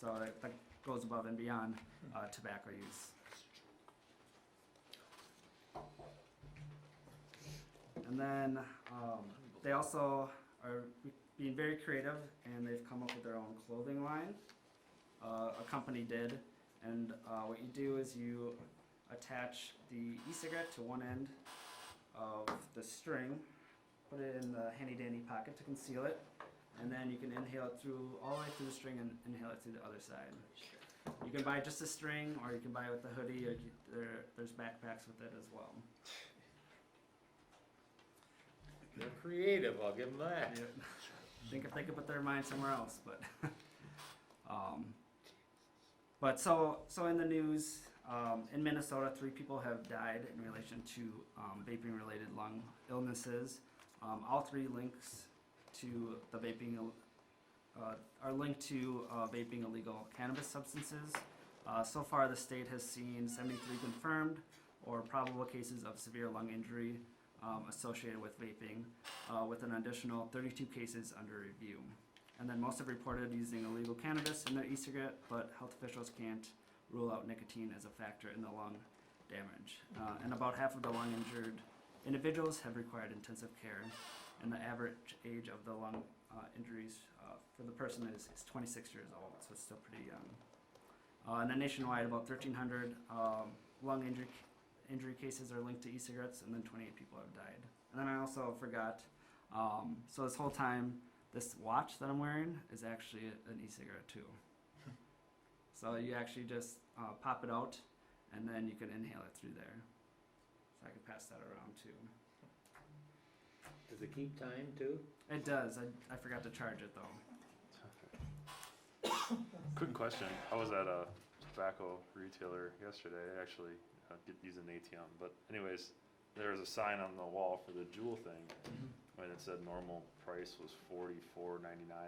So that goes above and beyond tobacco use. And then they also are being very creative, and they've come up with their own clothing line. A company did, and what you do is you attach the e-cigarette to one end of the string, put it in the handy-dandy pocket to conceal it, and then you can inhale it all the way through the string and inhale it through the other side. You can buy just a string, or you can buy it with the hoodie, or there's backpacks with it as well. They're creative, I'll give them that. Yeah. Think if they could put their mind somewhere else, but so in the news, in Minnesota, 3 people have died in relation to vaping-related lung illnesses. All 3 links to the vaping are linked to vaping illegal cannabis substances. So far, the state has seen 73 confirmed or probable cases of severe lung injury associated with vaping, with an additional 32 cases under review. And then most have reported using illegal cannabis in their e-cigarette, but health officials can't rule out nicotine as a factor in the lung damage. And about half of the lung injured individuals have required intensive care, and the average age of the lung injuries for the person is 26 years old, so it's still pretty young. And then nationwide, about 1,300 lung injury cases are linked to e-cigarettes, and then 28 people have died. And then I also forgot, so this whole time, this watch that I'm wearing is actually an e-cigarette too. So you actually just pop it out, and then you can inhale it through there. So I can pass that around too. Does it keep time too? It does. I forgot to charge it though. Quick question. I was at a tobacco retailer yesterday, actually, using an ATM. But anyways, there was a sign on the wall for the Juul thing, and it said normal price was $44.99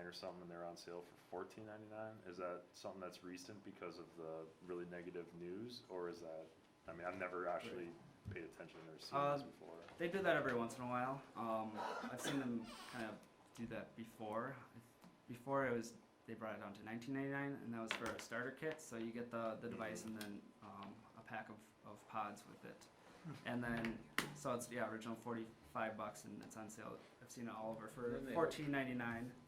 or something, and they're on sale for $14.99. Is that something that's recent because of the really negative news, or is that? I mean, I've never actually paid attention or seen this before. They do that every once in a while. I've seen them kind of do that before. Before they brought it down to $19.99, and that was for a starter kit. So you get the device and then a pack of pods with it. And then, so it's original $45, and it's on sale. I've seen it all over for $14.99.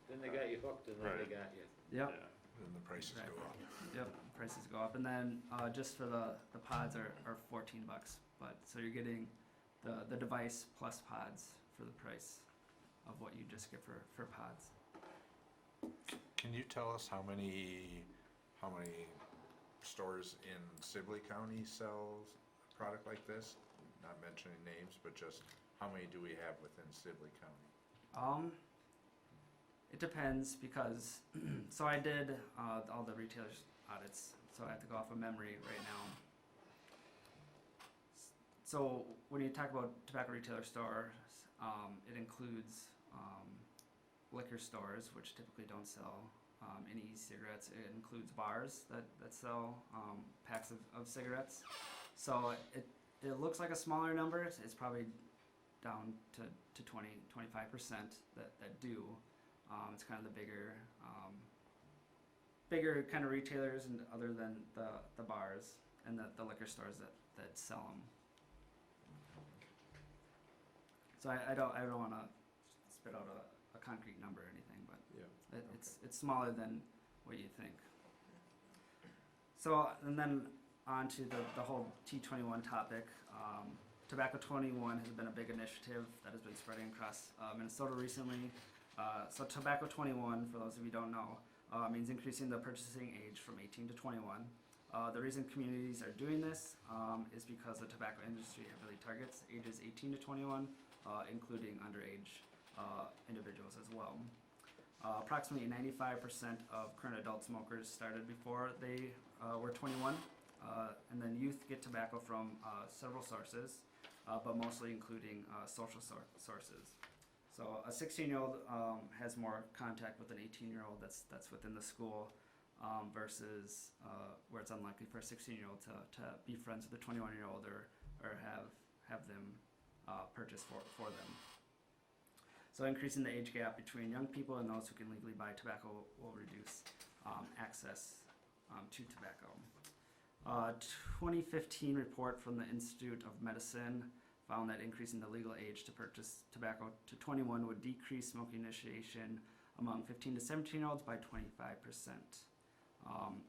Then they got you hooked, and then they got you. Yep. Yeah. Then the prices go up. Yep, prices go up, and then just for the pods are $14. But so you're getting the device plus pods for the price of what you just get for pods. Can you tell us how many stores in Sibley County sells a product like this? Not mentioning names, but just how many do we have within Sibley County? It depends because so I did all the retailers audits, so I have to go off of memory right now. So when you talk about tobacco retailer stores, it includes liquor stores, which typically don't sell any e-cigarettes. It includes bars that sell packs of cigarettes. So it looks like a smaller number. It's probably down to 20-25% that do. It's kind of the bigger kind of retailers, and other than the bars and the liquor stores that sell them. So I don't want to spit out a concrete number or anything, but Yeah. it's smaller than what you think. So, and then on to the whole T21 topic. Tobacco 21 has been a big initiative that has been spreading across Minnesota recently. So Tobacco 21, for those of you who don't know, means increasing the purchasing age from 18 to 21. The reason communities are doing this is because the tobacco industry heavily targets ages 18 to 21, including underage individuals as well. Approximately 95% of current adult smokers started before they were 21, and then youth get tobacco from several sources, but mostly including social sources. So a 16-year-old has more contact with an 18-year-old that's within the school, versus where it's unlikely for a 16-year-old to be friends with a 21-year-old or have them purchase for them. So increasing the age gap between young people and those who can legally buy tobacco will reduce access to tobacco. 2015 report from the Institute of Medicine found that increasing the legal age to purchase tobacco to 21 would decrease smoking initiation among 15 to 17-year-olds by 25%.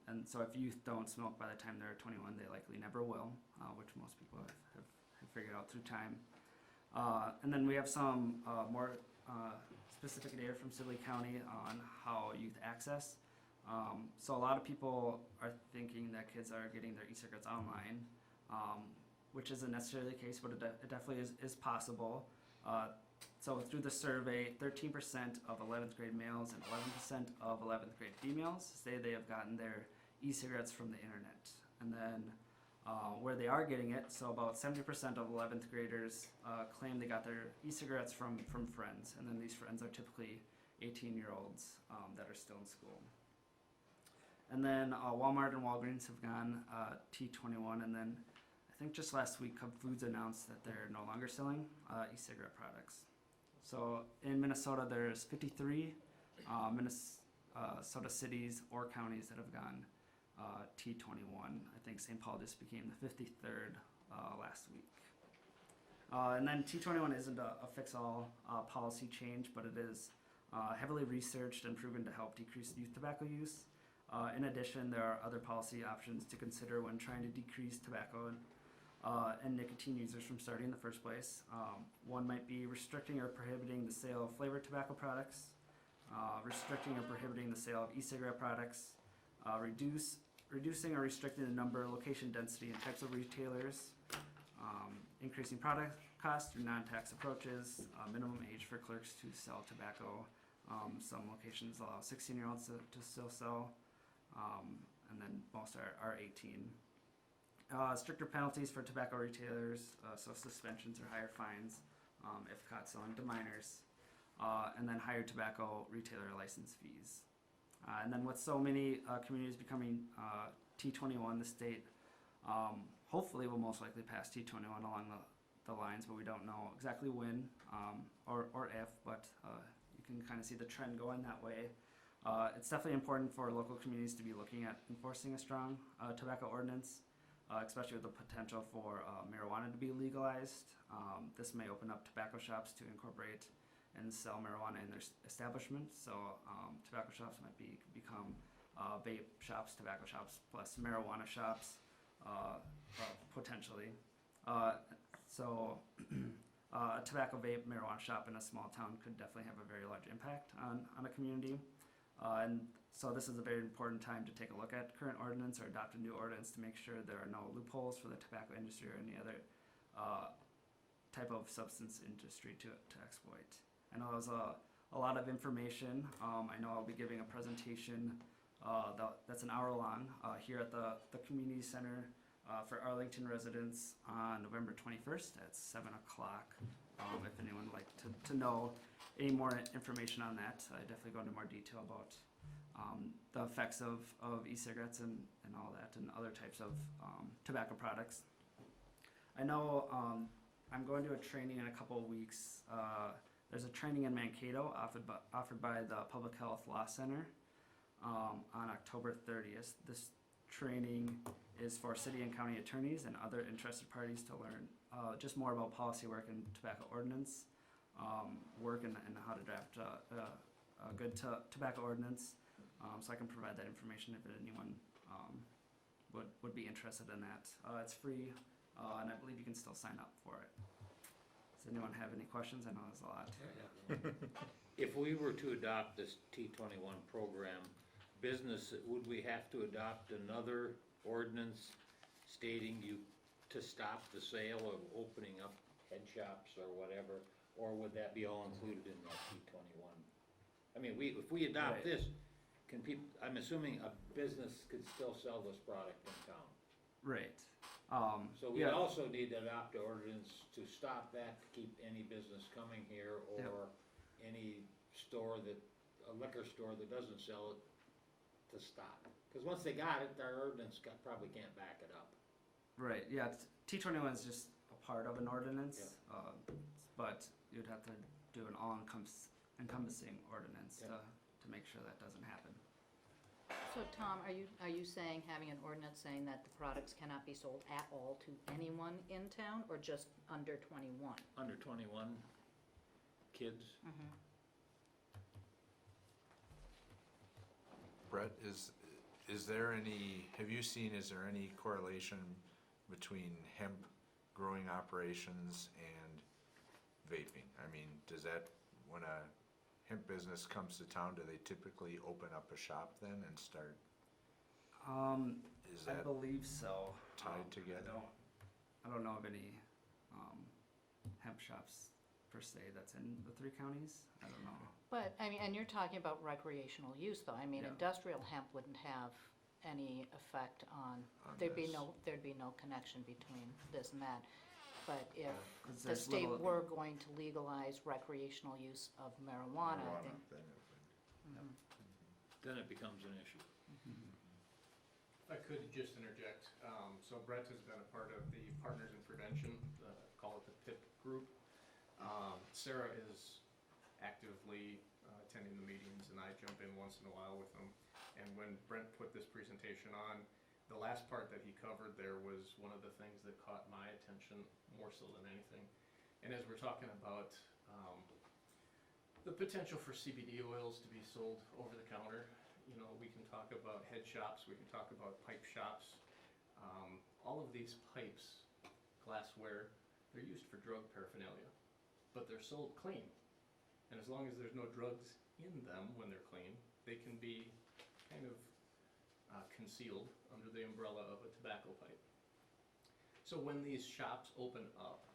And so if youth don't smoke by the time they're 21, they likely never will, which most people have figured out through time. And then we have some more specific data from Civic County on how youth access. So a lot of people are thinking that kids are getting their e-cigarettes online, which isn't necessarily the case, but it definitely is possible. So through the survey, 13% of 11th grade males and 11% of 11th grade females say they have gotten their e-cigarettes from the internet. And then where they are getting it, so about 70% of 11th graders claim they got their e-cigarettes from friends. And then these friends are typically 18-year-olds that are still in school. And then Walmart and Walgreens have gone T21, and then I think just last week Cub Foods announced that they're no longer selling e-cigarette products. So in Minnesota, there's 53 Minnesota cities or counties that have gone T21. I think St. Paul just became the 53rd last week. And then T21 isn't a fix-all policy change, but it is heavily researched and proven to help decrease youth tobacco use. In addition, there are other policy options to consider when trying to decrease tobacco and nicotine users from starting in the first place. One might be restricting or prohibiting the sale of flavored tobacco products, restricting or prohibiting the sale of e-cigarette products, reducing or restricting the number, location density, and types of retailers, increasing product costs through non-tax approaches, minimum age for clerks to sell tobacco. Some locations allow 16-year-olds to still sell, and then most are 18. Stricter penalties for tobacco retailers, so suspensions or higher fines if caught selling to minors, and then higher tobacco retailer license fees. And then with so many communities becoming T21, the state hopefully will most likely pass T21 along the lines, but we don't know exactly when or if, but you can kind of see the trend going that way. It's definitely important for local communities to be looking at enforcing a strong tobacco ordinance, especially with the potential for marijuana to be legalized. This may open up tobacco shops to incorporate and sell marijuana in their establishments. So tobacco shops might become vape shops, tobacco shops, plus marijuana shops, potentially. So a tobacco vape marijuana shop in a small town could definitely have a very large impact on a community. And so this is a very important time to take a look at current ordinance or adopt a new ordinance to make sure there are no loopholes for the tobacco industry or any other type of substance industry to exploit. I know that was a lot of information. I know I'll be giving a presentation that's an hour long here at the community center for Arlington residents on November 21st at 7 o'clock. If anyone would like to know any more information on that, I definitely go into more detail about the effects of e-cigarettes and all that, and other types of tobacco products. I know I'm going to a training in a couple of weeks. There's a training in Mankato offered by the Public Health Law Center on October 30th. This training is for city and county attorneys and other interested parties to learn just more about policy work and tobacco ordinance work, and how to draft a good tobacco ordinance. So I can provide that information if anyone would be interested in that. It's free, and I believe you can still sign up for it. Does anyone have any questions? I know there's a lot. If we were to adopt this T21 program, would we have to adopt another ordinance stating to stop the sale of opening up head shops or whatever, or would that be all included in that T21? I mean, if we adopt Right. this, I'm assuming a business could still sell this product in town. Right. So we yeah. also need to adopt an ordinance to stop that, to keep any business coming here, or any a liquor store that doesn't sell it, to stop. Because once they got it, our ordinance probably can't back it up. Right, yeah, T21 is just a part of an ordinance, but you'd have to do an all-encompassing ordinance to make sure that doesn't happen. So Tom, are you saying, having an ordinance saying that the products cannot be sold at all to anyone in town, or just under 21? Under 21 kids? Mm-hmm. Brett, is there any correlation between hemp growing operations and vaping? I mean, when a hemp business comes to town, do they typically open up a shop then and start? Is I that believe so. tied together? I don't know of any hemp shops per se that's in the 3 counties. I don't know. But, I mean, and you're talking about recreational use, though. I mean, Yeah. industrial hemp wouldn't have any effect on, there'd be no connection between this and that. But if 'Cause the there's state little- were going to legalize recreational use of marijuana, I think. then it would- Mhm. Then it becomes an issue. If I could just interject, so Brett has been a part of the Partners in Prevention, call it the PIP group. Sarah is actively attending the meetings, and I jump in once in a while with them. And when Brent put this presentation on, the last part that he covered there was one of the things that caught my attention more so than anything. And as we're talking about the potential for CBD oils to be sold over the counter, you know, we can talk about head shops, we can talk about pipe shops. All of these pipes, glassware, they're used for drug paraphernalia, but they're sold clean. And as long as there's no drugs in them when they're clean, they can be kind of concealed under the umbrella of a tobacco pipe. So when these shops open up,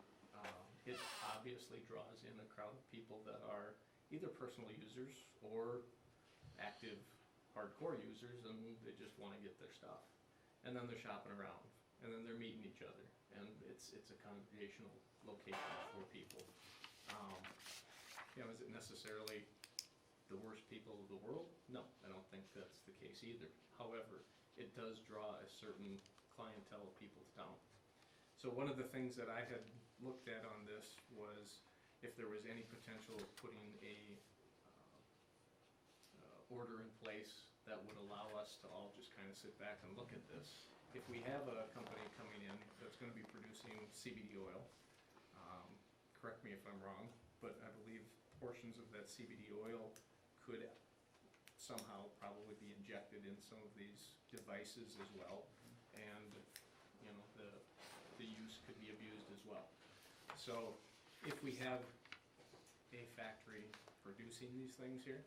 it obviously draws in a crowd of people that are either personal users or active hardcore users, and they just want to get their stuff. And then they're shopping around, and then they're meeting each other, and it's a congregational location for people. You know, is it necessarily the worst people of the world? No, I don't think that's the case either. However, it does draw a certain clientele of people to town. So one of the things that I had looked at on this was if there was any potential of putting a order in place that would allow us to all just kind of sit back and look at this. If we have a company coming in that's going to be producing CBD oil, correct me if I'm wrong, but I believe portions of that CBD oil could somehow probably be injected in some of these devices as well, and you know, the use could be abused as well. So if we have a factory producing these things here,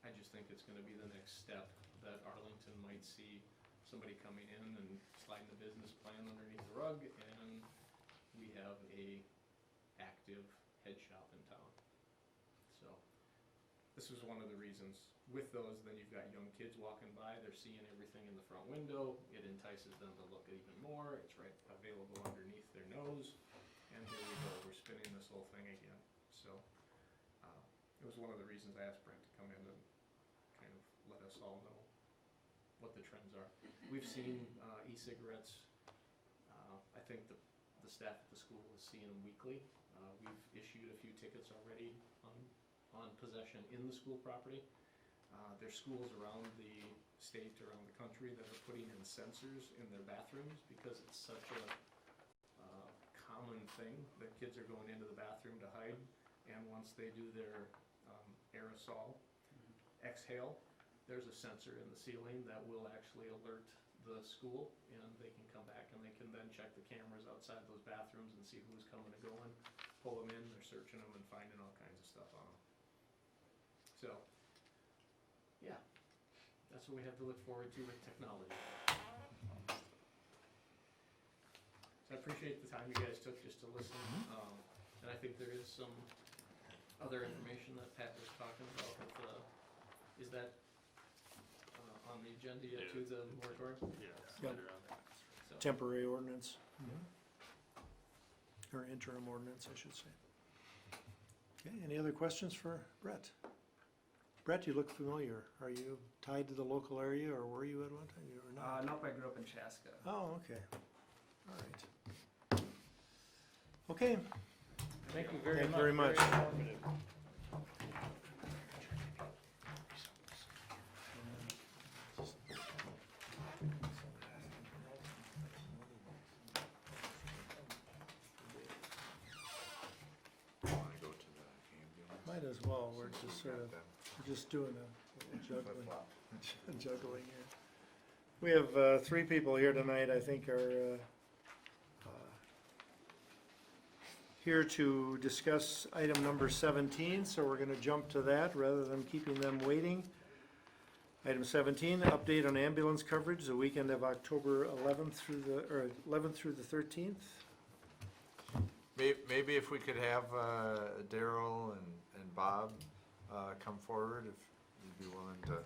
I just think it's going to be the next step that Arlington might see somebody coming in and sliding the business plan underneath the rug, and we have a active head shop in town. So this was one of the reasons with those, then you've got young kids walking by, they're seeing everything in the front window, it entices them to look even more, it's right available underneath their nose, and here we go, we're spinning this whole thing again. So, it was one of the reasons I asked Brent to come in and kind of let us all know what the trends are. We've seen e-cigarettes, I think the staff at the school is seeing them weekly. We've issued a few tickets already on possession in the school property. There's schools around the state, around the country that are putting in sensors in their bathrooms because it's such a common thing that kids are going into the bathroom to hide, and once they do their aerosol exhale, there's a sensor in the ceiling that will actually alert the school, and they can come back and they can then check the cameras outside those bathrooms and see who's coming and going, pull them in, they're searching them and finding all kinds of stuff on them. So, yeah, that's what we have to look forward to with technology. So I appreciate the time you guys took just to listen, and I think there is some other information that Pat was talking about with is that on the agenda yet to the moratorium? Yeah, it's Yep. later on. So, Temporary ordinance. Or interim ordinance, I should say. Okay, any other questions for Brett? Brett, you look familiar. Are you tied to the local area, or were you at one time? You were not? Nope, I grew up in Chaska. Oh, okay. All right. Okay, Thank you very thank much. you very much. informative. Want to go to the ambulance? Might as well, we're just sort of, Got them. we're just doing a juggling, Flip-flop. juggling here. We have three people here tonight, I think are here to discuss item number 17, so we're gonna jump to that rather than keeping them waiting. Item 17, update on ambulance coverage, the weekend of October 11th through the 13th. Maybe if we could have Daryl and Bob come forward, if you'd be willing to.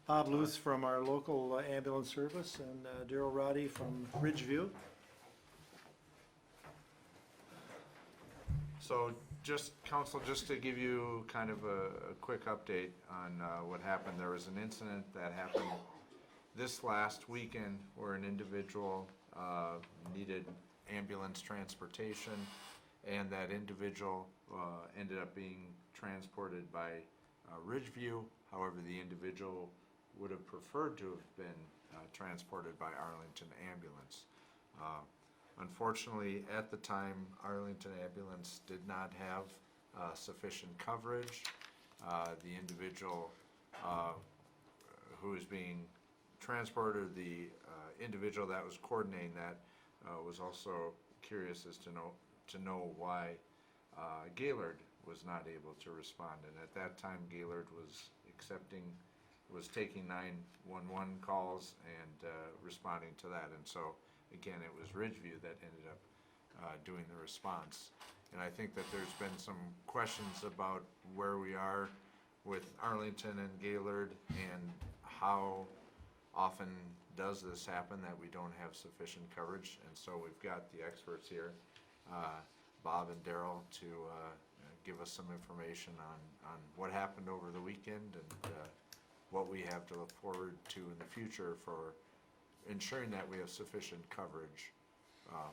Bob Luth from our local ambulance service and Daryl Roddy from Ridgeview. So just, council, just to give you kind of a quick update on what happened, there was an incident that happened this last weekend where an individual needed ambulance transportation, and that individual ended up being transported by Ridgeview. However, the individual would have preferred to have been transported by Arlington Ambulance. Unfortunately, at the time, Arlington Ambulance did not have sufficient coverage. The individual who is being transported, the individual that was coordinating that, was also curious as to know why Gaylord was not able to respond. And at that time, Gaylord was taking 911 calls and responding to that. And so, again, it was Ridgeview that ended up doing the response. And I think that there's been some questions about where we are with Arlington and Gaylord and how often does this happen that we don't have sufficient coverage. And so we've got the experts here, Bob and Daryl, to give us some information on what happened over the weekend and what we have to look forward to in the future for ensuring that we have sufficient coverage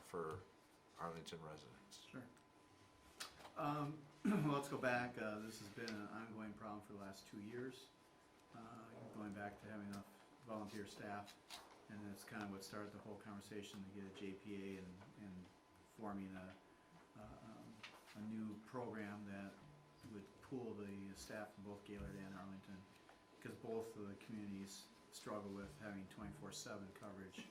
for Arlington residents. Sure. Well, let's go back. This has been an ongoing problem for the last 2 years, going back to having enough volunteer staff, and that's kind of what started the whole conversation to get a JPA and forming a new program that would pool the staff from both Gaylord and Arlington, because both of the communities struggle with having 24/7 coverage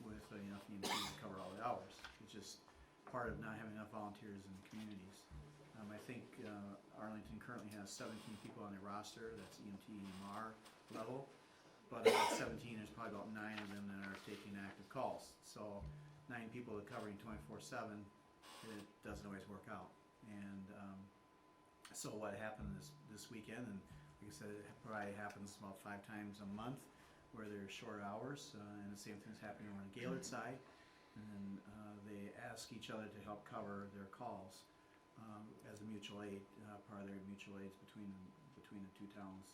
with enough EMTs to cover all the hours. It's just part of not having enough volunteers in the communities. I think Arlington currently has 17 people on their roster, that's EMT and EMR level, but of that 17, there's probably about 9 of them that are taking active calls. So 9 people that are covering 24/7, it doesn't always work out. And So what happened this weekend, and like I said, it probably happens about 5 times a month, where there's short hours, and the same thing's happening on the Gaylord side. And then they ask each other to help cover their calls as a mutual aid, part of their mutual aids between the two towns.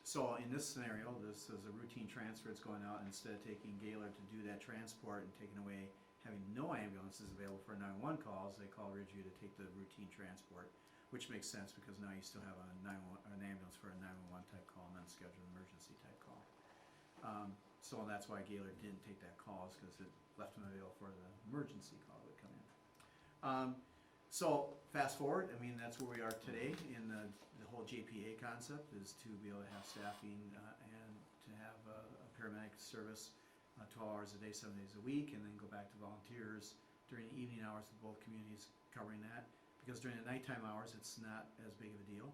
So in this scenario, this is a routine transfer that's going out, and instead of taking Gaylord to do that transport and taking away, having no ambulances available for 911 calls, they call Ridgeview to take the routine transport, which makes sense because now you still have an ambulance for a 911 type call and then schedule an emergency type call. So that's why Gaylord didn't take that call, is because it left them available for the emergency call that would come in. So fast forward, I mean, that's where we are today in the whole JPA concept, is to be able to have staffing and to have a paramedic service 12 hours a day, 7 days a week, and then go back to volunteers during the evening hours of both communities covering that. Because during the nighttime hours, it's not as big of a deal.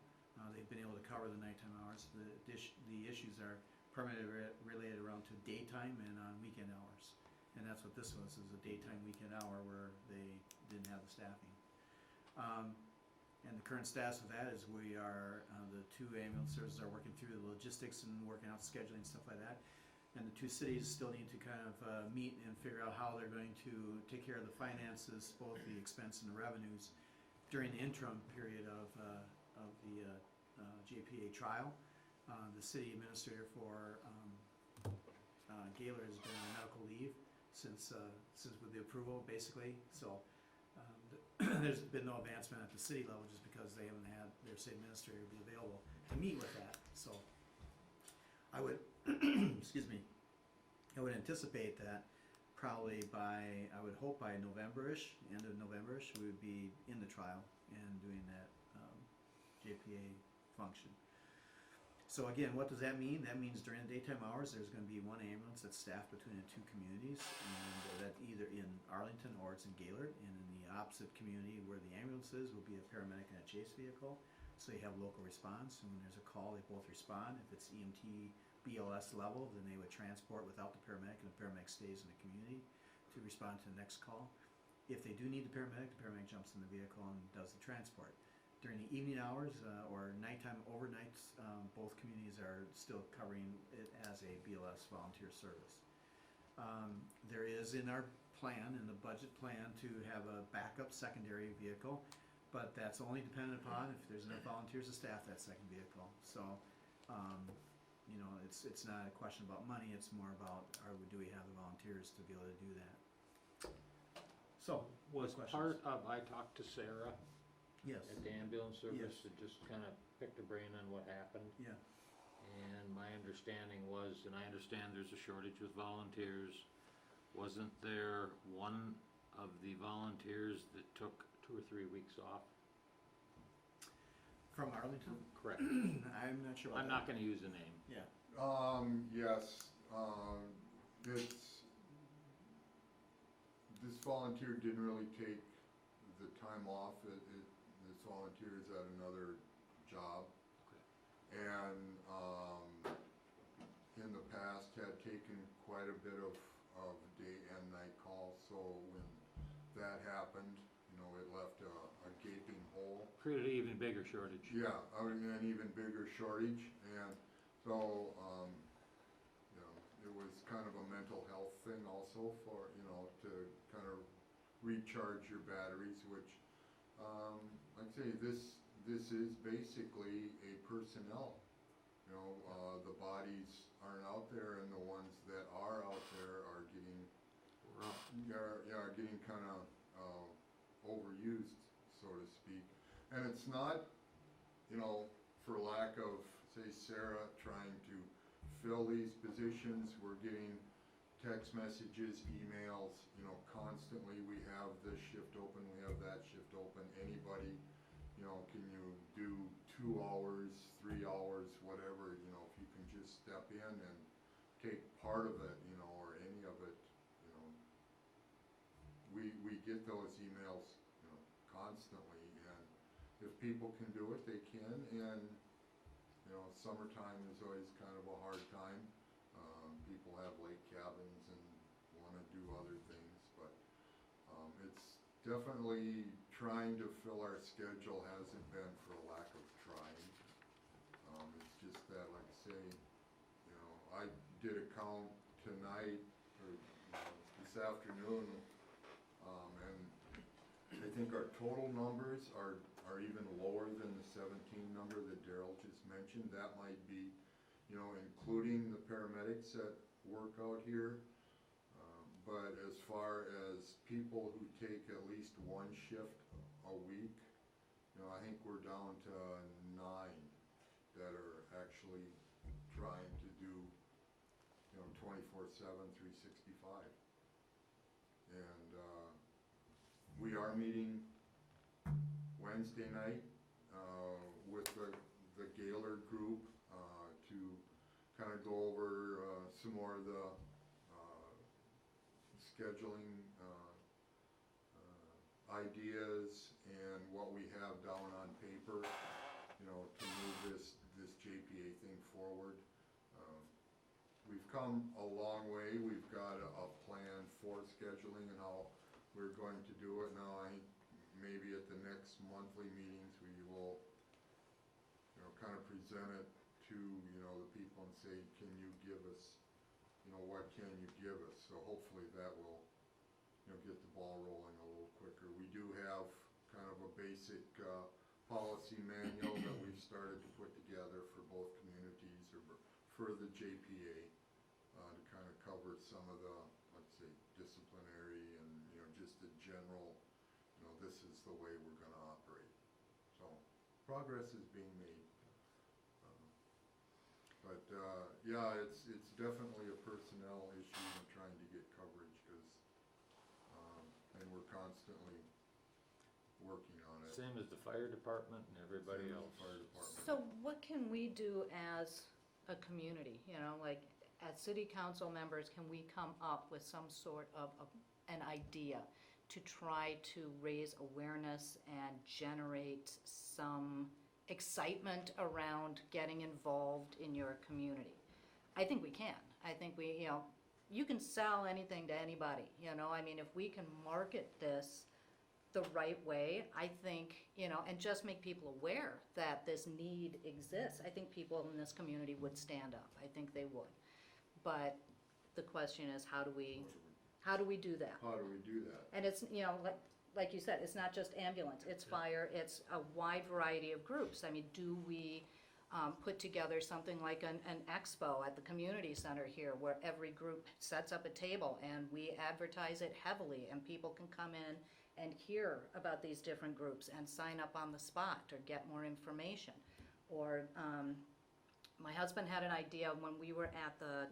They've been able to cover the nighttime hours. The issues are permanently related around to daytime and on weekend hours. And that's what this was, is a daytime weekend hour where they didn't have the staffing. And the current status of that is we are, the 2 ambulance services are working through the logistics and working out scheduling and stuff like that. And the 2 cities still need to kind of meet and figure out how they're going to take care of the finances, both the expense and the revenues, during the interim period of the JPA trial. The city administrator for Gaylord has been on medical leave since with the approval, basically. So there's been no advancement at the city level just because they haven't had their city administrator be available to meet with that. So I would, excuse me, I would anticipate that probably I would hope by November-ish, end of November-ish, we would be in the trial and doing that JPA function. So again, what does that mean? That means during the daytime hours, there's going to be 1 ambulance that's staffed between the 2 communities, and that's either in Arlington or it's in Gaylord. And in the opposite community where the ambulance is will be a paramedic and a chase vehicle. So you have local response, and when there's a call, they both respond. If it's EMT BLS level, then they would transport without the paramedic, and the paramedic stays in the community to respond to the next call. If they do need the paramedic jumps in the vehicle and does the transport. During the evening hours or nighttime overnights, both communities are still covering it as a BLS volunteer service. There is in our plan, in the budget plan, to have a backup secondary vehicle, but that's only dependent upon if there's enough volunteers to staff that second vehicle. So, you know, it's not a question about money, it's more about do we have the volunteers to be able to do that. So, Was part of, I talked to Sarah yes. at the ambulance service Yes. to just kind of pick the brain on what happened. Yeah. And my understanding was, and I understand there's a shortage with volunteers, wasn't there one of the volunteers that took 2 or 3 weeks off? From Arlington? Correct. I'm not sure. I'm not gonna use a name. Yeah. Yes, this volunteer didn't really take the time off. This volunteer is at another job. Okay. And, in the past had taken quite a bit of day and night calls, so when that happened, you know, it left a gaping hole. Created an even bigger shortage. Yeah, an even bigger shortage, and so, you know, it was kind of a mental health thing also for, you know, to kind of recharge your batteries, which, like I say, this is basically a personnel. You know, the bodies aren't out there, and the ones that are out there are getting, are getting kind of overused, so to speak. And it's not, you know, for lack of, say, Sarah trying to fill these positions. We're getting text messages, emails, you know, constantly. We have this shift open, we have that shift open. Anybody, you know, can you do 2 hours, 3 hours, whatever, you know, if you can just step in and take part of it, you know, or any of it, you know. We get those emails, you know, constantly, and if people can do it, they can. And you know, summertime is always kind of a hard time. People have lake cabins and want to do other things, but it's definitely trying to fill our schedule hasn't been for a lack of trying. It's just that, like I say, you know, I did a count tonight, or this afternoon, and I think our total numbers are even lower than the 17 number that Daryl just mentioned. That might be, you know, including the paramedics that work out here. But as far as people who take at least one shift a week, you know, I think we're down to 9 that are actually trying to do, you know, 24/7, 365. And we are meeting Wednesday night with the Gaylord group to kind of go over some more of the scheduling ideas and what we have down on paper, you know, to move this JPA thing forward. We've come a long way. We've got a plan for scheduling and how we're going to do it. Now, I think maybe at the next monthly meetings, we will, you know, kind of present it to, you know, the people and say, can you give us, you know, what can you give us? So hopefully that will, you know, get the ball rolling a little quicker. We do have kind of a basic policy manual that we've started to put together for both communities, or for the JPA, to kind of cover some of the, let's say, disciplinary and, you know, just the general, you know, this is the way we're gonna operate. So progress is being made. But yeah, it's definitely a personnel issue and trying to get coverage, because, and we're constantly working on it. Same as the fire department and everybody Same as else. the fire department. So what can we do as a community, you know, like as city council members, can we come up with some sort of an idea to try to raise awareness and generate some excitement around getting involved in your community? I think we can. I think we, you know, you can sell anything to anybody, you know, I mean, if we can market this the right way, I think, you know, and just make people aware that this need exists, I think people in this community would stand up. I think they would. But the question is, how do we do that? How do we do that? And it's, you know, like you said, it's not just ambulance, it's fire, it's a wide variety of groups. I mean, do we put together something like an expo at the community center here, where every group sets up a table and we advertise it heavily, and people can come in and hear about these different groups and sign up on the spot or get more information? Or my husband had an idea when we were at the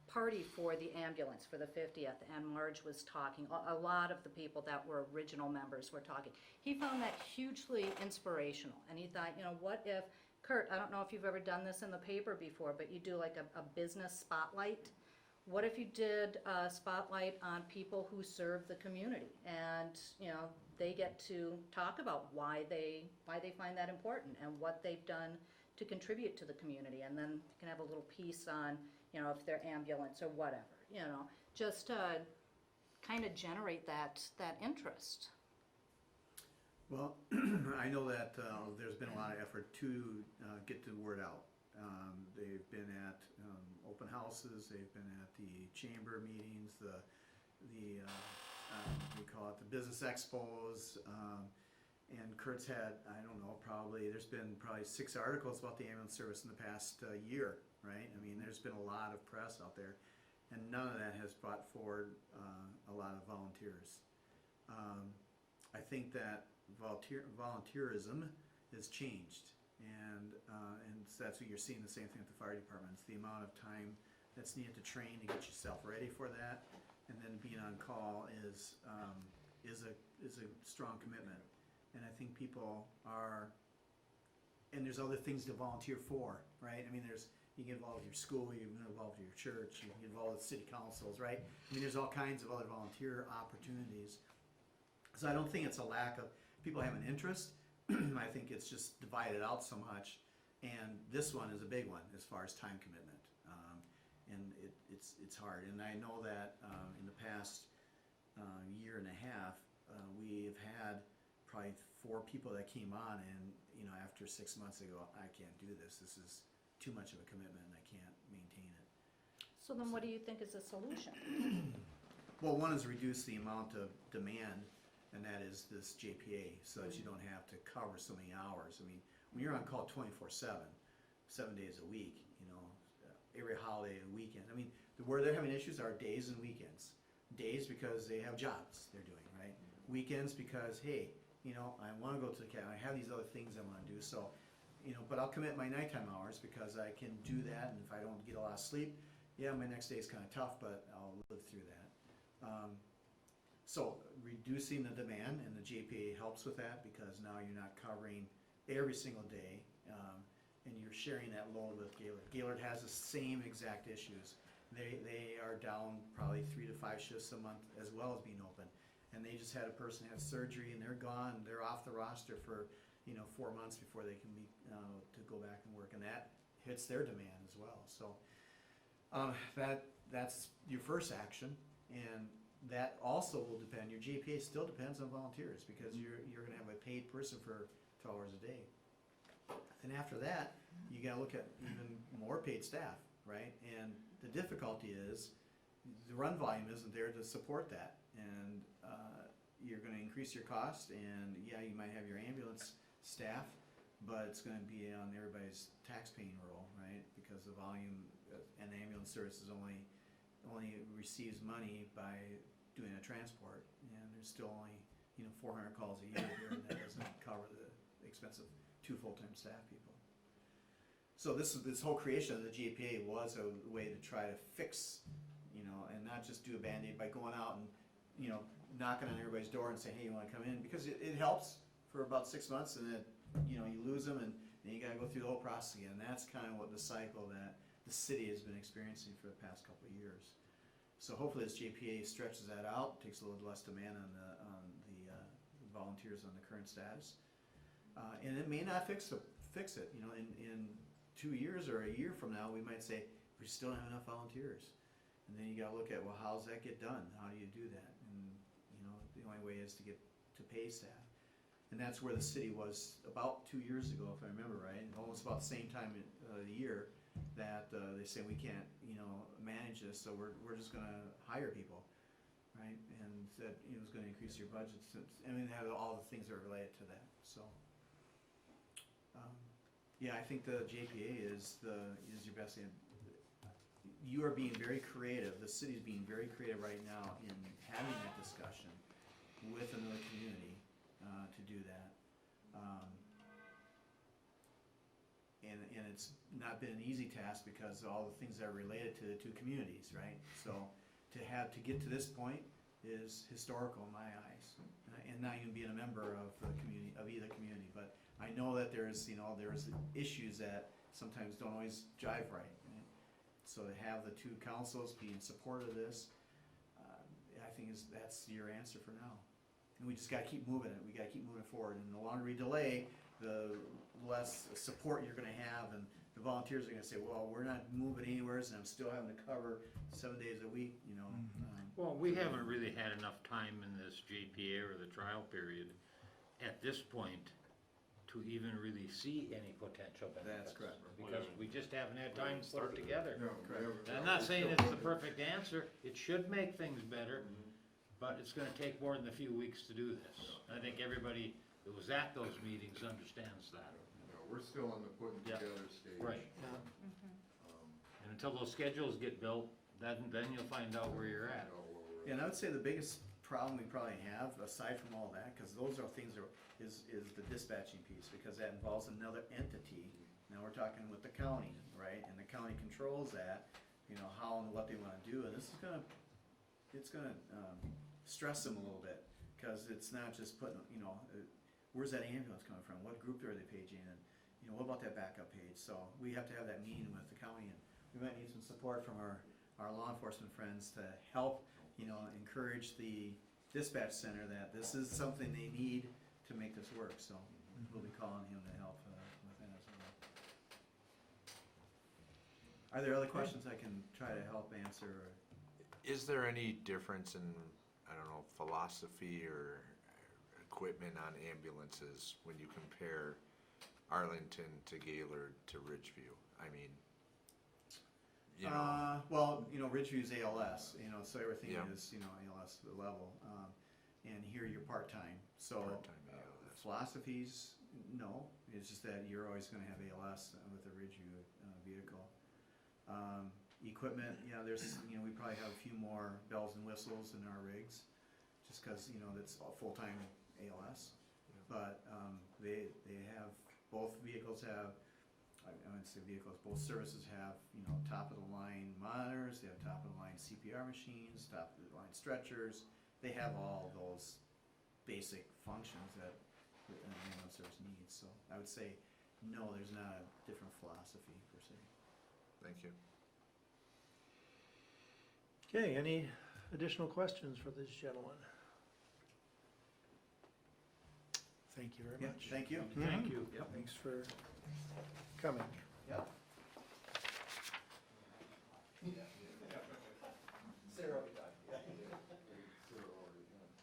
party for the ambulance for the 50th, and Marge was talking, a lot of the people that were original members were talking. He found that hugely inspirational, and he thought, you know, what if, Kurt, I don't know if you've ever done this in the paper before, but you do like a business spotlight. What if you did a spotlight on people who serve the community, and, you know, they get to talk about why they find that important and what they've done to contribute to the community, and then you can have a little piece on, you know, if they're ambulance or whatever, you know, just to kind of generate that interest. Well, I know that there's been a lot of effort to get the word out. They've been at open houses, they've been at the chamber meetings, we call it the business expos, and Kurt's had, I don't know, there's been probably 6 articles about the ambulance service in the past year, right? I mean, there's been a lot of press out there, and none of that has brought forward a lot of volunteers. I think that volunteerism has changed, and that's what you're seeing, the same thing with the fire departments. The amount of time that's needed to train to get yourself ready for that, and then being on call is a strong commitment. And I think people are, and there's other things to volunteer for, right? I mean, you get involved with your school, you get involved with your church, you get involved with city councils, right? I mean, there's all kinds of other volunteer opportunities. So I don't think it's a lack of people having interest. I think it's just divided out so much, and this one is a big one as far as time commitment, and it's hard. And I know that in the past year and a half, we've had probably 4 people that came on and, you know, after 6 months they go, I can't do this. This is too much of a commitment and I can't maintain it. So then what do you think is the solution? Well, one is reduce the amount of demand, and that is this JPA, so that you don't have to cover so many hours. I mean, when you're on call 24/7, 7 days a week, you know, every holiday and weekend. I mean, where they're having issues are days and weekends. Days because they have jobs they're doing, right? Weekends because, hey, you know, I want to go to the cabin. I have these other things I want to do, so, you know, but I'll commit my nighttime hours because I can do that, and if I don't get a lot of sleep, yeah, my next day is kind of tough, but I'll live through that. So reducing the demand, and the JPA helps with that because now you're not covering every single day, and you're sharing that load with Gaylord. Gaylord has the same exact issues. They are down probably 3 to 5 shifts a month as well as being open, and they just had a person have surgery and they're gone. They're off the roster for 4 months before they can be to go back and work, and that hits their demand as well. So that's your first action, and that also will depend. Your JPA still depends on volunteers because you're going to have a paid person for 12 hours a day. And after that, you got to look at even more paid staff, right? And the difficulty is the run volume isn't there to support that, and you're going to increase your cost. And yeah, you might have your ambulance staff, but it's going to be on everybody's tax-paying roll, right? Because the volume and ambulance services only receives money by doing a transport, and there's still only 400 calls a year here, and that doesn't cover the expense of 2 full-time staff people. So this whole creation of the JPA was a way to try to fix, and not just do a Band-Aid by going out and knocking on everybody's door and saying, hey, you want to come in, because it helps for about 6 months, and then you lose them, and then you got to go through the whole process again. And that's kind of what the cycle that the city has been experiencing for the past couple of years. So hopefully this JPA stretches that out, takes a little less demand on the volunteers on the current status, and it may not fix it. In 2 years or a year from now, we might say we still don't have enough volunteers, and then you got to look at, well, how does that get done? How do you do that? And the only way is to get to pay staff, and that's where the city was about 2 years ago, if I remember right, almost about the same time of the year. That they say we can't, manage this, so we're just going to hire people, right? And that it was going to increase your budgets. I mean, have all the things that are related to that. So, yeah, I think the JPA is your best. You are being very creative. The city's being very creative right now in having that discussion with another community to do that. And it's not been an easy task because all the things that are related to the 2 communities, right? So to get to this point is historical in my eyes, and not even being a member of the community, of either community. But I know that there's issues that sometimes don't always jive right? So to have the 2 councils be in support of this, I think that's your answer for now. And we just got to keep moving it. We got to keep moving forward. And the longer we delay, the less support you're going to have, and the volunteers are going to say, well, we're not moving anywhere, and I'm still having to cover 7 days a week, Well, we haven't really had enough time in this JPA or the trial period at this point to even really see any potential benefits. That's correct. Because we just haven't had time to put it together. No, we haven't- And I'm not saying it's the perfect answer, it should make things better, but it's gonna take more than a few weeks to do this. I think everybody that was at those meetings understands that. We're still in the putting Yeah. together stage. Right. And until those schedules get built, then you'll find out where you're at. And I would say the biggest problem we probably have, aside from all that, because those are things is the dispatching piece, because that involves another entity. Now we're talking with the county, right? And the county controls that, how and what they want to do, and this is it's gonna stress them a little bit, because it's not just putting, where's that ambulance coming from? What group are they paging? And what about that backup page? So we have to have that meeting with the county, and we might need some support from our law enforcement friends to help, encourage the dispatch center that this is something they need to make this work. So we'll be calling him to help with that as well. Are there other questions I can try to help answer? Is there any difference in, I don't know, philosophy or equipment on ambulances when you compare Arlington to Gaylord to Ridgeview? I mean, you know, Well, Ridgeview's ALS, so everything Yeah. is, ALS level. And here you're part-time, so part-time ALS. philosophies, no, it's just that you're always gonna have ALS with a Ridgeview vehicle. Equipment, yeah, there's, we probably have a few more bells and whistles in our rigs, just cause, that's all full-time ALS. But, they have, both vehicles have, I wouldn't say vehicles, both services have, top-of-the-line monitors, they have top-of-the-line CPR machines, top-of-the-line stretchers. They have all those basic functions that an ambulance service needs, so I would say, no, there's not a different philosophy per se. Thank you. Okay, any additional questions for this gentleman? Thank you very Yeah, much. thank you. Thank you. Yep. Thanks for coming. Yep.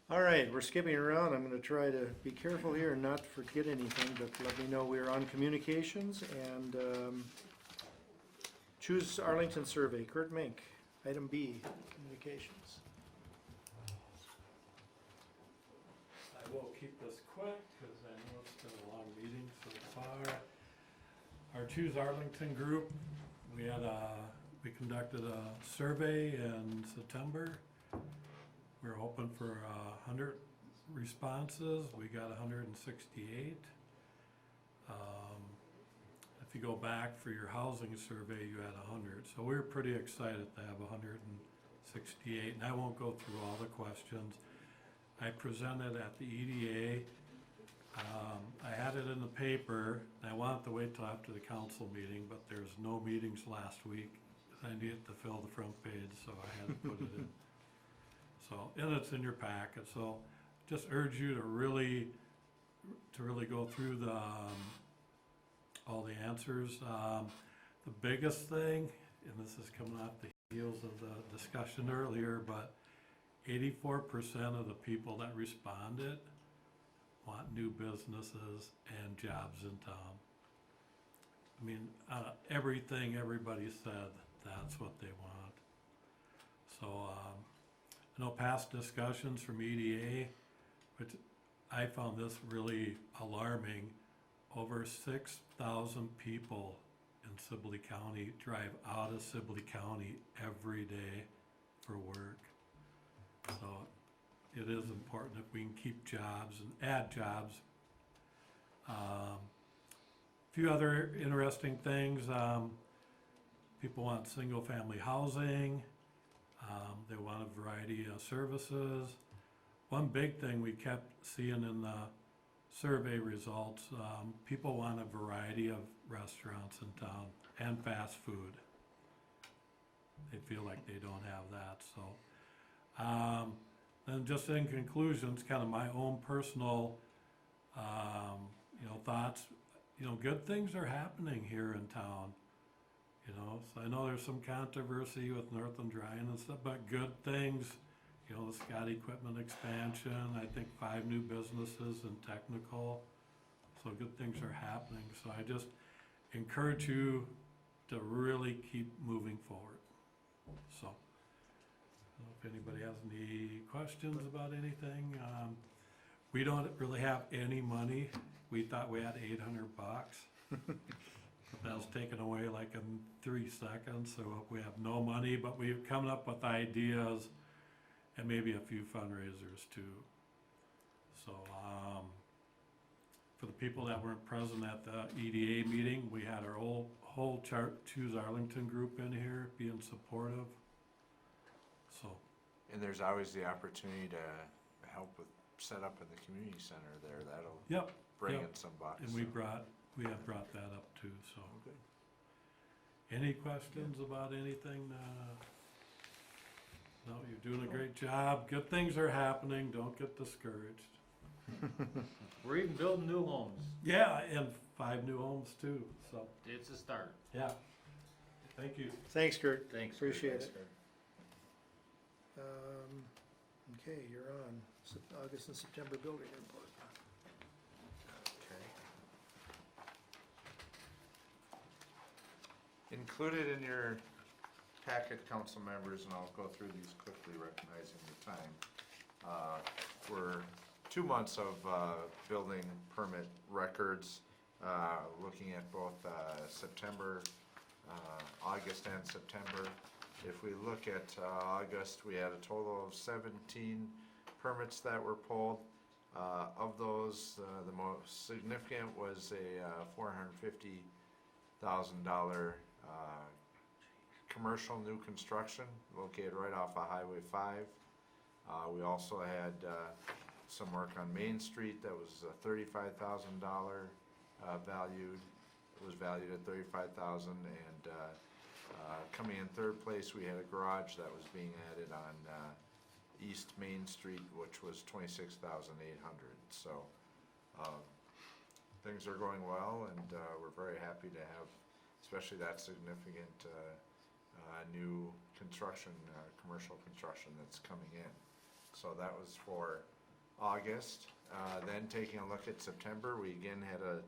All right, we're skipping around. I'm gonna try to be careful here and not forget anything, but let me know we're on communications and, choose Arlington survey. Kurt Mink, item B, communications. I will keep this quick, because I know it's been a long meeting so far. Our Choose Arlington group, we conducted a survey in September. We're hoping for 100 responses. We got 168. If you go back for your housing survey, you had 100. So we were pretty excited to have 168. And I won't go through all the questions. I presented at the EDA. I had it in the paper. I wanted to wait till after the council meeting, but there's no meetings last week. I needed to fill the front page, so I had to put it in. So, and it's in your packet, so just urge you to really go through all the answers. The biggest thing, and this is coming off the heels of the discussion earlier, but 84% of the people that responded want new businesses and jobs in town. I mean, everything everybody said, that's what they want. So, I know past discussions from EDA, which I found this really alarming. Over 6,000 people in Sibley County drive out of Sibley County every day for work. So it is important if we can keep jobs and add jobs. Few other interesting things. People want single-family housing. They want a variety of services. One big thing we kept seeing in the survey results, people want a variety of restaurants in town and fast food. They feel like they don't have that, so. Then just in conclusions, kind of my own personal, thoughts, good things are happening here in town. So I know there's some controversy with Northland Drying and stuff, but good things, the Scott Equipment expansion, I think 5 new businesses and technical, so good things are happening. So I just encourage you to really keep moving forward. So, I don't know if anybody has any questions about anything. We don't really have any money. We thought we had $800. That was taken away like in 3 seconds, so we have no money, but we're coming up with ideas and maybe a few fundraisers too. So, for the people that weren't present at the EDA meeting, we had our whole Choose Arlington group in here being supportive. So. And there's always the opportunity to help with setup in the community center there. That'll bring in some bucks. And we have brought that up too, so. Any questions about anything? No, you're doing a great job. Good things are happening. Don't get discouraged. We're even building new homes. Yeah, and 5 new homes too, so. It's a start. Yeah. Thank you. Thanks, Kurt. Thanks. Appreciate Thanks, it. Kurt. Okay, you're on. August and September building report. Okay. Included in your packet, council members, and I'll go through these quickly, recognizing the time, were 2 months of building permit records, looking at both September, August and September. If we look at August, we had a total of 17 permits that were pulled. Of those, the most significant was a $450,000 commercial new construction located right off of Highway 5. We also had some work on Main Street that was $35,000 valued. It was valued at $35,000, and coming in third place, we had a garage that was being added on East Main Street, which was $26,800. So things are going well, and we're very happy to have, especially that significant new construction, commercial construction that's coming in. So that was for August. Then taking a look at September, we again had a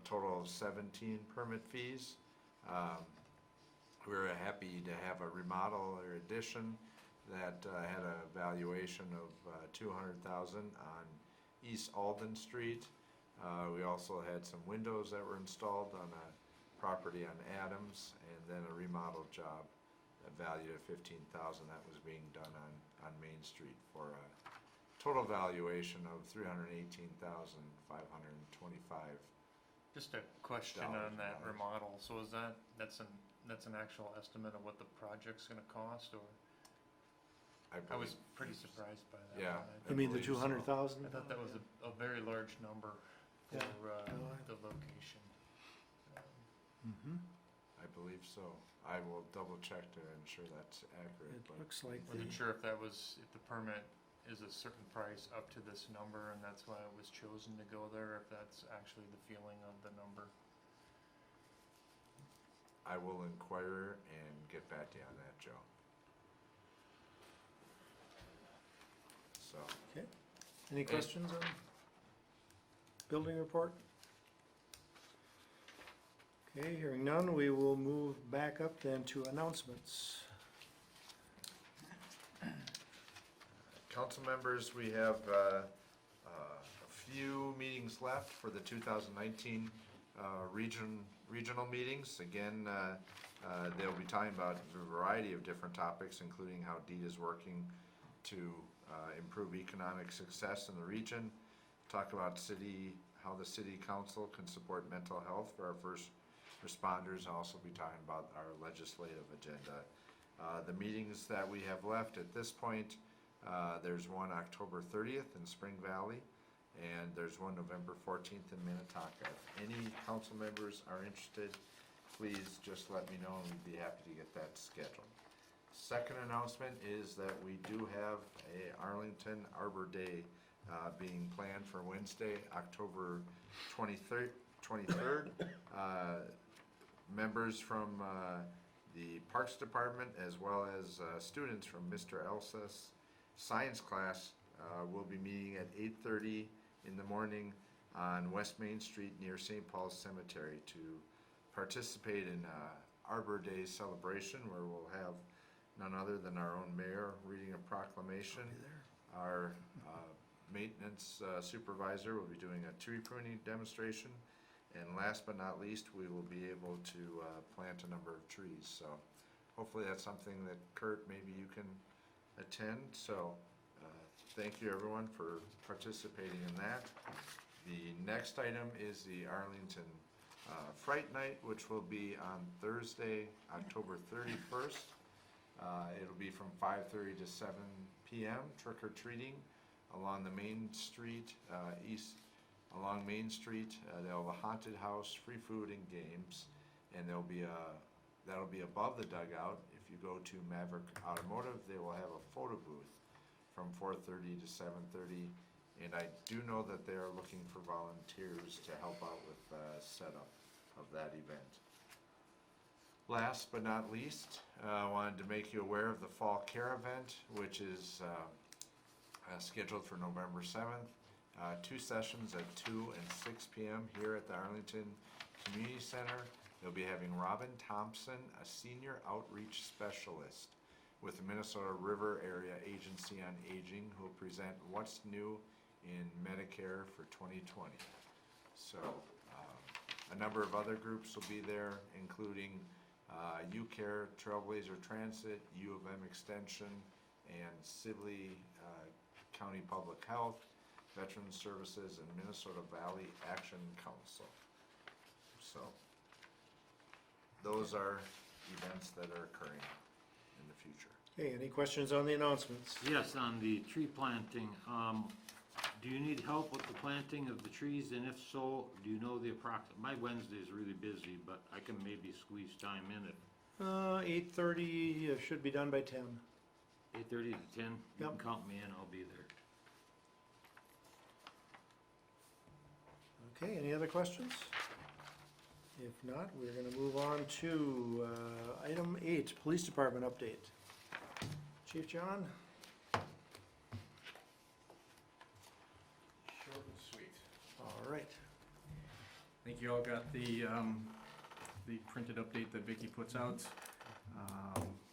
total of 17 permit fees. We were happy to have a remodel or addition that had a valuation of $200,000 on East Alden Street. We also had some windows that were installed on a property on Adams, and then a remodel job valued at $15,000 that was being done on Main Street for a total valuation of $318,525. Just a question on that remodel, so is that's an actual estimate of what the project's gonna cost, or? I was pretty surprised by that. Yeah. You mean the believe so. 200,000? I thought that was a very large number for Yeah. the location. Mm-hmm. I believe so. I will double check to ensure that's accurate. It but looks like Wasn't sure if that was, if the permit is a certain price up to this number, and that's why it was chosen to go there, if that's actually the feeling of the number. I will inquire and get back to you on that, Joe. So, Okay. Any questions on building report? Okay, hearing none, we will move back up then to announcements. council members, we have a few meetings left for the 2019 regional meetings. Again, they'll be talking about a variety of different topics, including how DEET is working to improve economic success in the region. Talk about how the city council can support mental health for our first responders. I'll also be talking about our legislative agenda. The meetings that we have left at this point, there's one October 30th in Spring Valley, and there's one November 14th in Minnetonka. If any council members are interested, please just let me know, and we'd be happy to get that scheduled. Second announcement is that we do have a Arlington Arbor Day being planned for Wednesday, October 23rd. Members from the Parks Department, as well as students from Mr. Elsa's science class, will be meeting at 8:30 in the morning on West Main Street near St. Paul's Cemetery to participate in Arbor Day celebration, where we'll have none other than our own mayor reading a proclamation. Our maintenance supervisor will be doing a tree pruning demonstration. And last but not least, we will be able to plant a number of trees. So hopefully that's something that Kurt, maybe you can attend. So thank you everyone for participating in that. The next item is the Arlington Fright Night, which will be on Thursday, October 31st. It'll be from 5:30 to 7 p.m. trick or treating along the Main Street Along Main Street. They'll have a haunted house, free food and games, and that'll be above the dugout. If you go to Maverick Automotive, they will have a photo booth from 4:30 to 7:30, and I do know that they are looking for volunteers to help out with setup of that event. Last but not least, I wanted to make you aware of the Fall Care event, which is scheduled for November 7th. 2 sessions at 2 and 6 p.m. here at the Arlington Community Center. They'll be having Robin Thompson, a senior outreach specialist with the Minnesota River Area Agency on Aging, who will present what's new in Medicare for 2020. So a number of other groups will be there, including UCare, Trailblazer Transit, U of M Extension, and Sibley County Public Health, Veterans Services, and Minnesota Valley Action Council. So those are events that are occurring in the future. Okay, any questions on the announcements? Yes, on the tree planting, do you need help with the planting of the trees, and if so, do you know the my Wednesday is really busy, but I can maybe squeeze time in at 8:30, should be done by 10. 8:30 to 10? You Yep. can count me in, I'll be there. Okay, any other questions? If not, we're gonna move on to item 8, Police Department update. Chief John? Short and sweet. All right. I think you all got the printed update that Vicky puts out.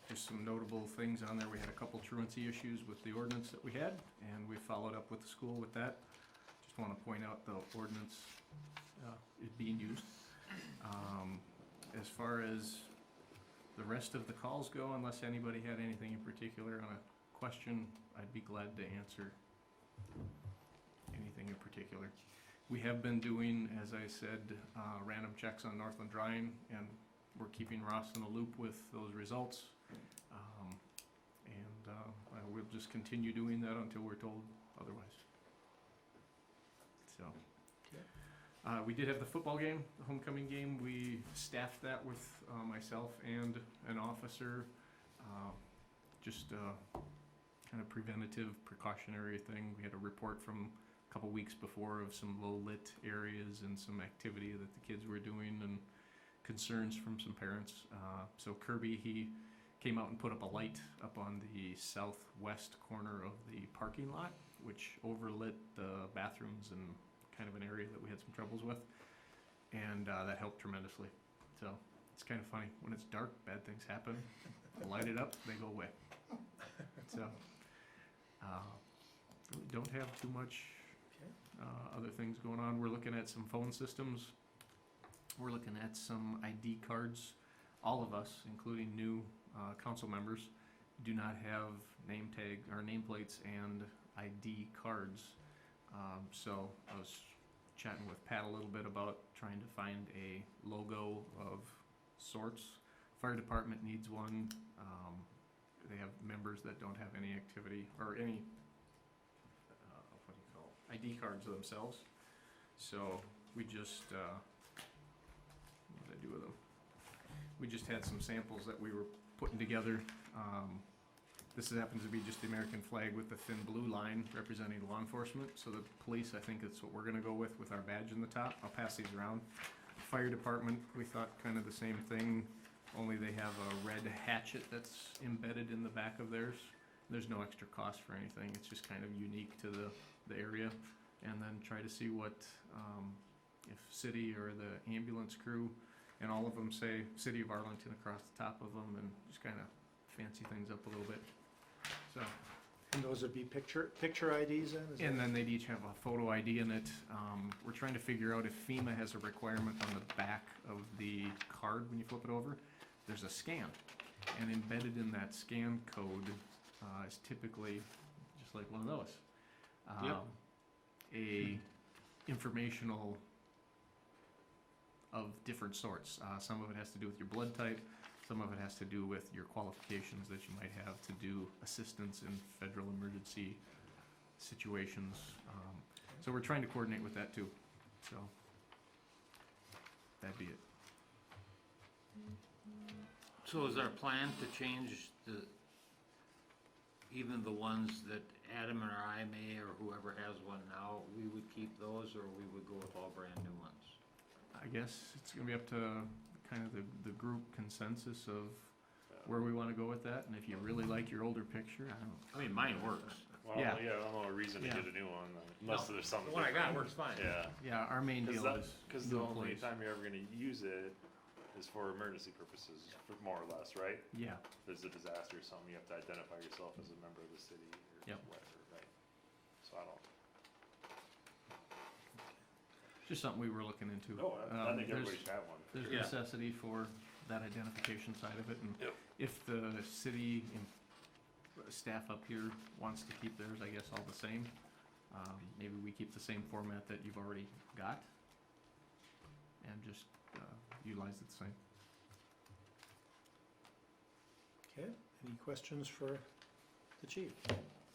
Just some notable things on there. We had a couple truancy issues with the ordinance that we had, and we followed up with the school with that. Just want to point out the ordinance is being used. As far as the rest of the calls go, unless anybody had anything in particular on a question, I'd be glad to answer anything in particular. We have been doing, as I said, random checks on Northland Drying, and we're keeping Ross in the loop with those results. We'll just continue doing that until we're told otherwise. So, we did have the football game, the homecoming game. We staffed that with myself and an officer. Just kind of preventative, precautionary thing. We had a report from a couple weeks before of some low-lit areas and some activity that the kids were doing and concerns from some parents. So Kirby, he came out and put up a light up on the southwest corner of the parking lot, which overlit the bathrooms and kind of an area that we had some troubles with. And that helped tremendously. So it's kind of funny. When it's dark, bad things happen. Light it up, they go away. So really don't have too much other things going on. We're looking at some phone systems. We're looking at some ID cards. All of us, including new council members, do not have name tag or nameplates and ID cards. So I was chatting with Pat a little bit about trying to find a logo of sorts. Fire department needs one. They have members that don't have any activity or any ID cards themselves. So we just what did I do with them? We just had some samples that we were putting together. This happens to be just the American flag with the thin blue line representing law enforcement. So the police, I think that's what we're gonna go with our badge in the top. I'll pass these around. Fire department, we thought kind of the same thing, only they have a red hatchet that's embedded in the back of theirs. There's no extra cost for anything. It's just kind of unique to the area. And then try to see what, if city or the ambulance crew, and all of them say City of Arlington across the top of them, and just kind of fancy things up a little bit. So. And those would be picture IDs then? And then they'd each have a photo ID in it. We're trying to figure out if FEMA has a requirement on the back of the card when you flip it over. There's a scan, and embedded in that scan code is typically just like one of those. A informational of different sorts. Some of it has to do with your blood type. Some of it has to do with your qualifications that you might have to do assistance in federal emergency situations. So we're trying to coordinate with that too. So that'd be it. So is our plan to change even the ones that Adam or I may, or whoever has one now, we would keep those, or we would go with all brand new ones? I guess it's gonna be up to kind of the group consensus of where we wanna go with that, and if you really like your older picture, I don't. I mean, mine works. Well, Yeah. yeah, I don't know a reason to Yeah. get a new one, unless No, there's something the one I got different. works fine. Yeah. Yeah, our main deal is Cause the new only employees. time you're ever gonna use it is for emergency purposes, more or less, right? Yeah, If there's a disaster or something, you have to identify yourself as a member of the city or Yep. whatever, right? So I don't, just something we were looking into. no, I think There's- everybody should have one. for There's sure. necessity for that identification side of it, and Yep. if the city staff up here wants to keep theirs, I guess, all the same, maybe we keep the same format that you've already got, and just utilize it the same. Okay, any questions for the chief?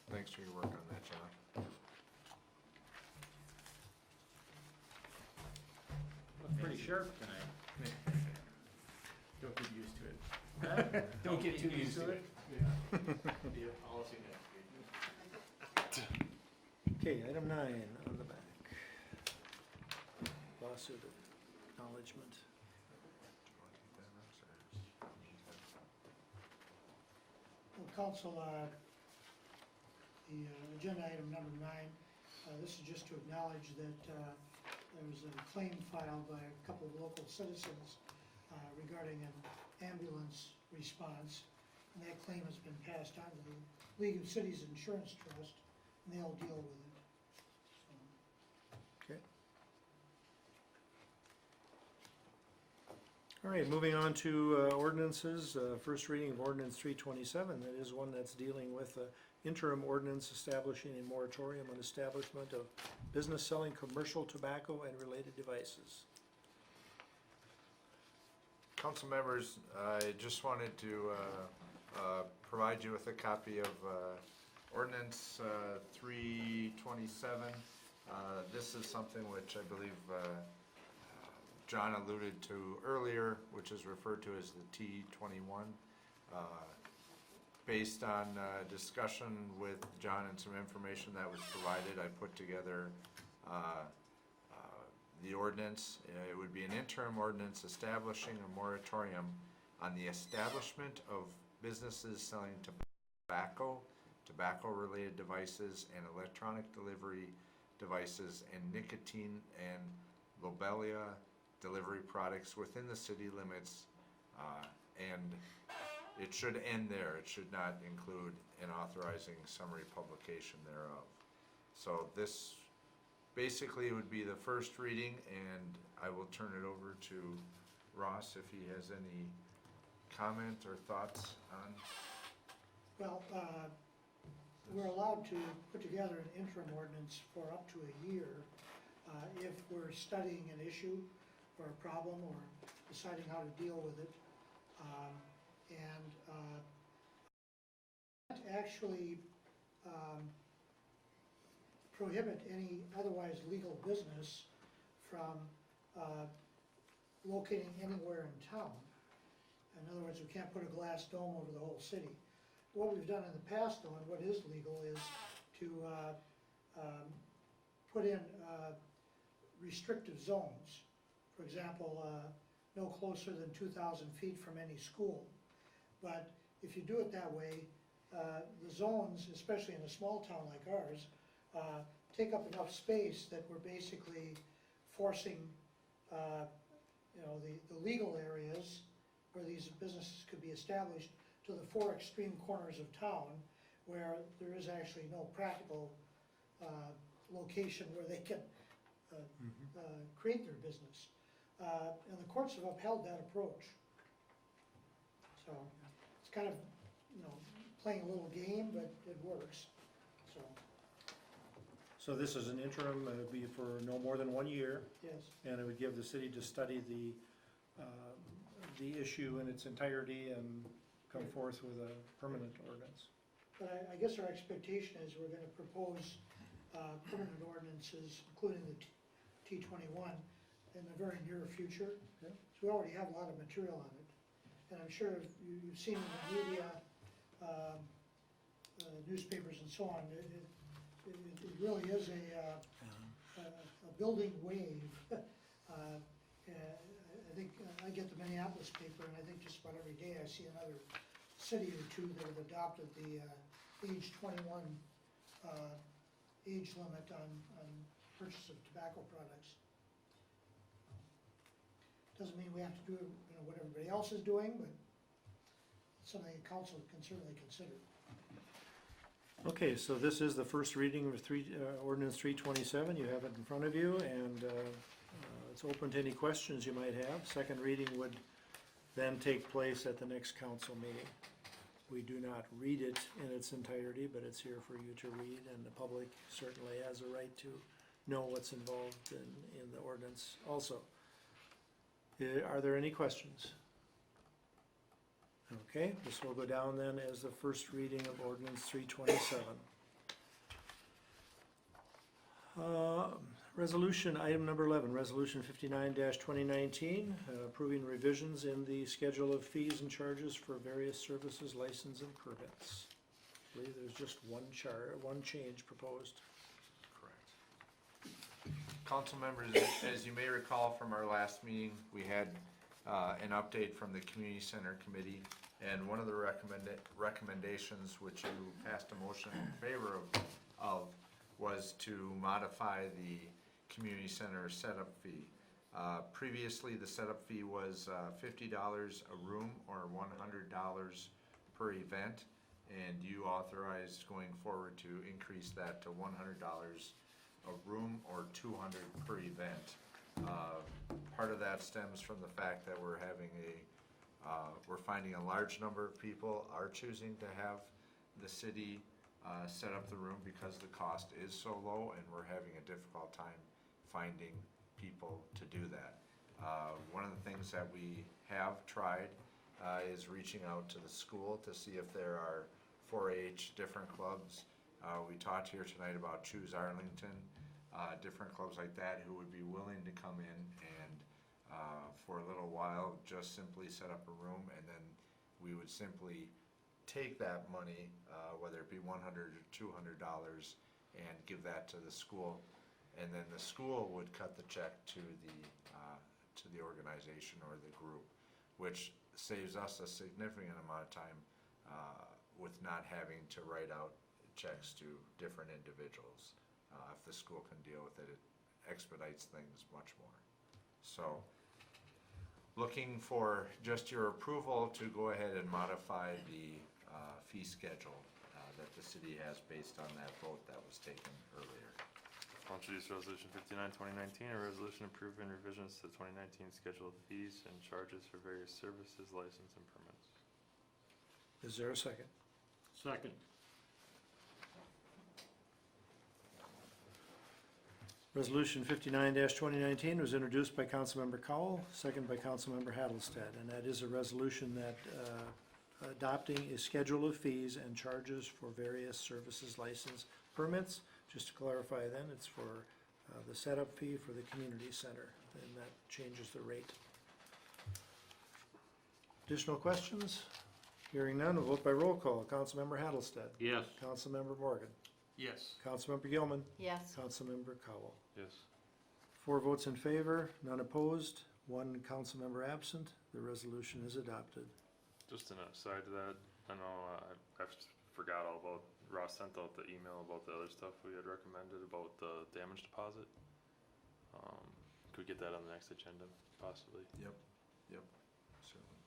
Thanks for your work on that, John. Look pretty sharp tonight. Don't get used to it. Don't get too used to it. Be a policy next week. Okay, item 9 on the back. Lawsuit acknowledgement. Well, council, the agenda item number 9, this is just to acknowledge that there was a claim filed by a couple of local citizens regarding an ambulance response, and that claim has been passed on to the League of Cities Insurance Trust, and they'll deal with it. Okay. All right, moving on to ordinances. First reading of ordinance 327. That is one that's dealing with interim ordinance establishing a moratorium on establishment of business selling commercial tobacco and related devices. Council members, I just wanted to provide you with a copy of ordinance 327. This is something which I believe John alluded to earlier, which is referred to as the T21. Based on discussion with John and some information that was provided, I put together the ordinance. It would be an interim ordinance establishing a moratorium on the establishment of businesses selling tobacco, tobacco-related devices, and electronic delivery devices, and nicotine and lobelia delivery products within the city limits, and it should end there. It should not include an authorizing summary publication thereof. So this basically would be the first reading, and I will turn it over to Ross if he has any comment or thoughts on. Well, we're allowed to put together an interim ordinance for up to a year if we're studying an issue or a problem or deciding how to deal with it. Actually prohibit any otherwise legal business from locating anywhere in town. In other words, we can't put a glass dome over the whole city. What we've done in the past, though, and what is legal, is to put in restrictive zones. For example, no closer than 2,000 feet from any school. But if you do it that way, the zones, especially in a small town like ours, take up enough space that we're basically forcing, the legal areas where these businesses could be established to the four extreme corners of town, where there is actually no practical location where they can create their business. And the courts have upheld that approach. So it's kind of, playing a little game, but it works, so. So this is an interim, it would be for no more than 1 year, Yes, and it would give the city to study the issue in its entirety and come forth with a permanent ordinance. but I guess our expectation is we're gonna propose permanent ordinances, including the T21, in the very near future. Yeah. So we already have a lot of material on it. And I'm sure you've seen in the media, newspapers and so on, it really is a building wave. I think I get the Minneapolis paper, and I think just about every day I see another city or two that have adopted the age 21 age limit on purchase of tobacco products. Doesn't mean we have to do, what everybody else is doing, but something the council can certainly consider. Okay, so this is the first reading of ordinance 327. You have it in front of you, and it's open to any questions you might have. Second reading would then take place at the next council meeting. We do not read it in its entirety, but it's here for you to read, and the public certainly has a right to know what's involved in the ordinance also. Are there any questions? Okay, this will go down then as the first reading of ordinance 327. Resolution, item number 11, resolution 59-2019, approving revisions in the schedule of fees and charges for various services, license, and permits. I believe there's just one change proposed. Correct. Council members, as you may recall from our last meeting, we had an update from the Community Center Committee, and one of the recommendations which you passed a motion in favor of was to modify the community center setup fee. Previously, the setup fee was $50 a room or $100 per event, and you authorized going forward to increase that to $100 a room or $200 per event. Part of that stems from the fact that we're finding a large number of people are choosing to have the city set up the room because the cost is so low, and we're having a difficult time finding people to do that. One of the things that we have tried is reaching out to the school to see if there are 4-H different clubs. We talked here tonight about Choose Arlington, different clubs like that who would be willing to come in and for a little while just simply set up a room, and then we would simply take that money, whether it be $100 or $200, and give that to the school, and then the school would cut the check to the organization or the group, which saves us a significant amount of time with not having to write out checks to different individuals. If the school can deal with it, it expedites things much more. So, looking for just your approval to go ahead and modify the fee schedule that the city has based on that vote that was taken earlier. I'll introduce resolution 59-2019, a resolution approving revisions to the 2019 schedule of fees and charges for various services, license, and permits. Is there a second? Second. Resolution 59-2019 was introduced by Councilmember Cowell, second by Councilmember Hattlestead, and that is a resolution that adopting a schedule of fees and charges for various services, license, permits. Just to clarify then, it's for the setup fee for the community center, and that changes the rate. Additional questions? Hearing none, we'll vote by roll call. Councilmember Hattlestead. Yes. Councilmember Morgan. Yes. Councilmember Gilman. Yes. Councilmember Cowell. Yes. 4 votes in favor, none opposed, 1 council member absent. The resolution is adopted. Just an aside to that, I know I forgot all about, Ross sent out the email about the other stuff we had recommended about the damage deposit. Could we get that on the next agenda, possibly? Yep, certainly.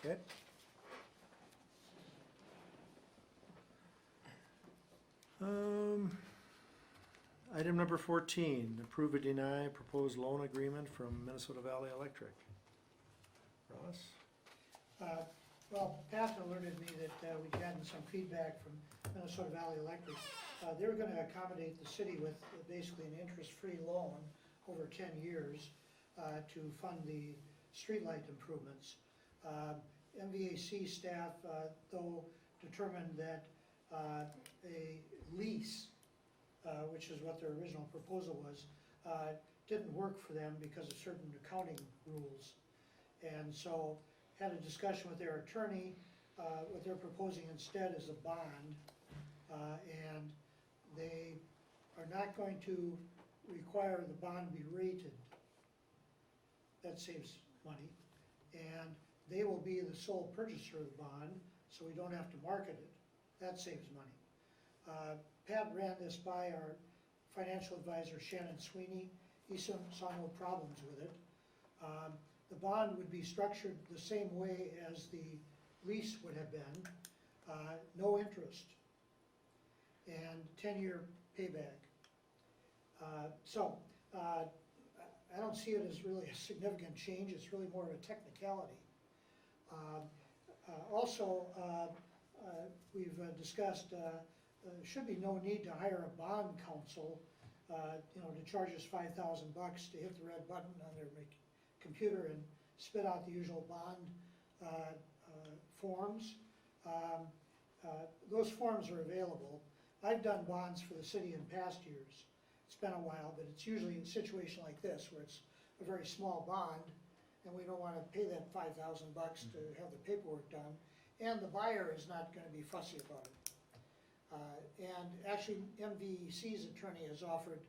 Okay. Item number 14, approve or deny proposed loan agreement from Minnesota Valley Electric. Ross? Well, Pat alerted me that we'd gotten some feedback from Minnesota Valley Electric. They were gonna accommodate the city with basically an interest-free loan over 10 years to fund the streetlight improvements. MVAC staff, though, determined that a lease, which is what their original proposal was, didn't work for them because of certain accounting rules. And so had a discussion with their attorney. What they're proposing instead is a bond, and they are not going to require the bond be rated. that saves money. And they will be the sole purchaser of the bond, so we don't have to market it, that saves money. Pat ran this by our financial advisor Shannon Sweeney, he saw no problems with it. The bond would be structured the same way as the lease would have been, no interest, and 10-year payback. I don't see it as really a significant change, it's really more of a technicality. Also, we've discussed, should be no need to hire a bond counsel, to charge us $5,000 to hit the red button on their computer and spit out the usual bond forms. Those forms are available. I've done bonds for the city in past years. It's been a while, but it's usually in a situation like this where it's a very small bond and we don't want to pay that $5,000 to have the paperwork done, and the buyer is not going to be fussy about it. And actually, MVC's attorney has offered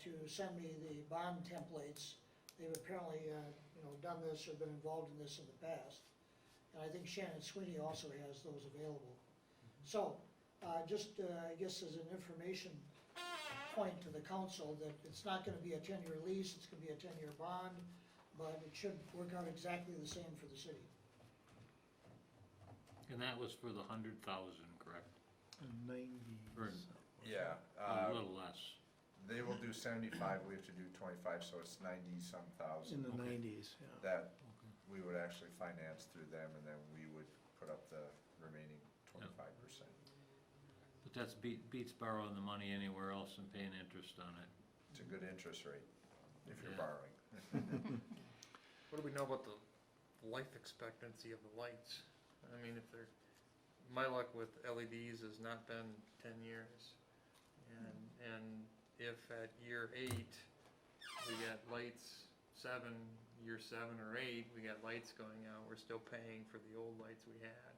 to send me the bond templates. They've apparently done this or been involved in this in the past. And I think Shannon Sweeney also has those available. So, I guess as an information point to the council that it's not gonna be a 10-year lease, it's gonna be a 10-year bond, but it should work out exactly the same for the city. And that was for the 100,000, correct? 90s. Or Yeah. a little less. They will do 75, we have to do 25, so it's 90-some thousand. In the 90s, yeah. That we would actually finance through them, and then we would put up the remaining 25%. But that's beats borrowing the money anywhere else and paying interest on it. It's a good interest rate if you're Yeah. borrowing. What do we know about the life expectancy of the lights? I mean, if they're, my luck with LEDs has not been 10 years. And if at year 8, we got lights, year 7 or 8, we got lights going out, we're still paying for the old lights we had.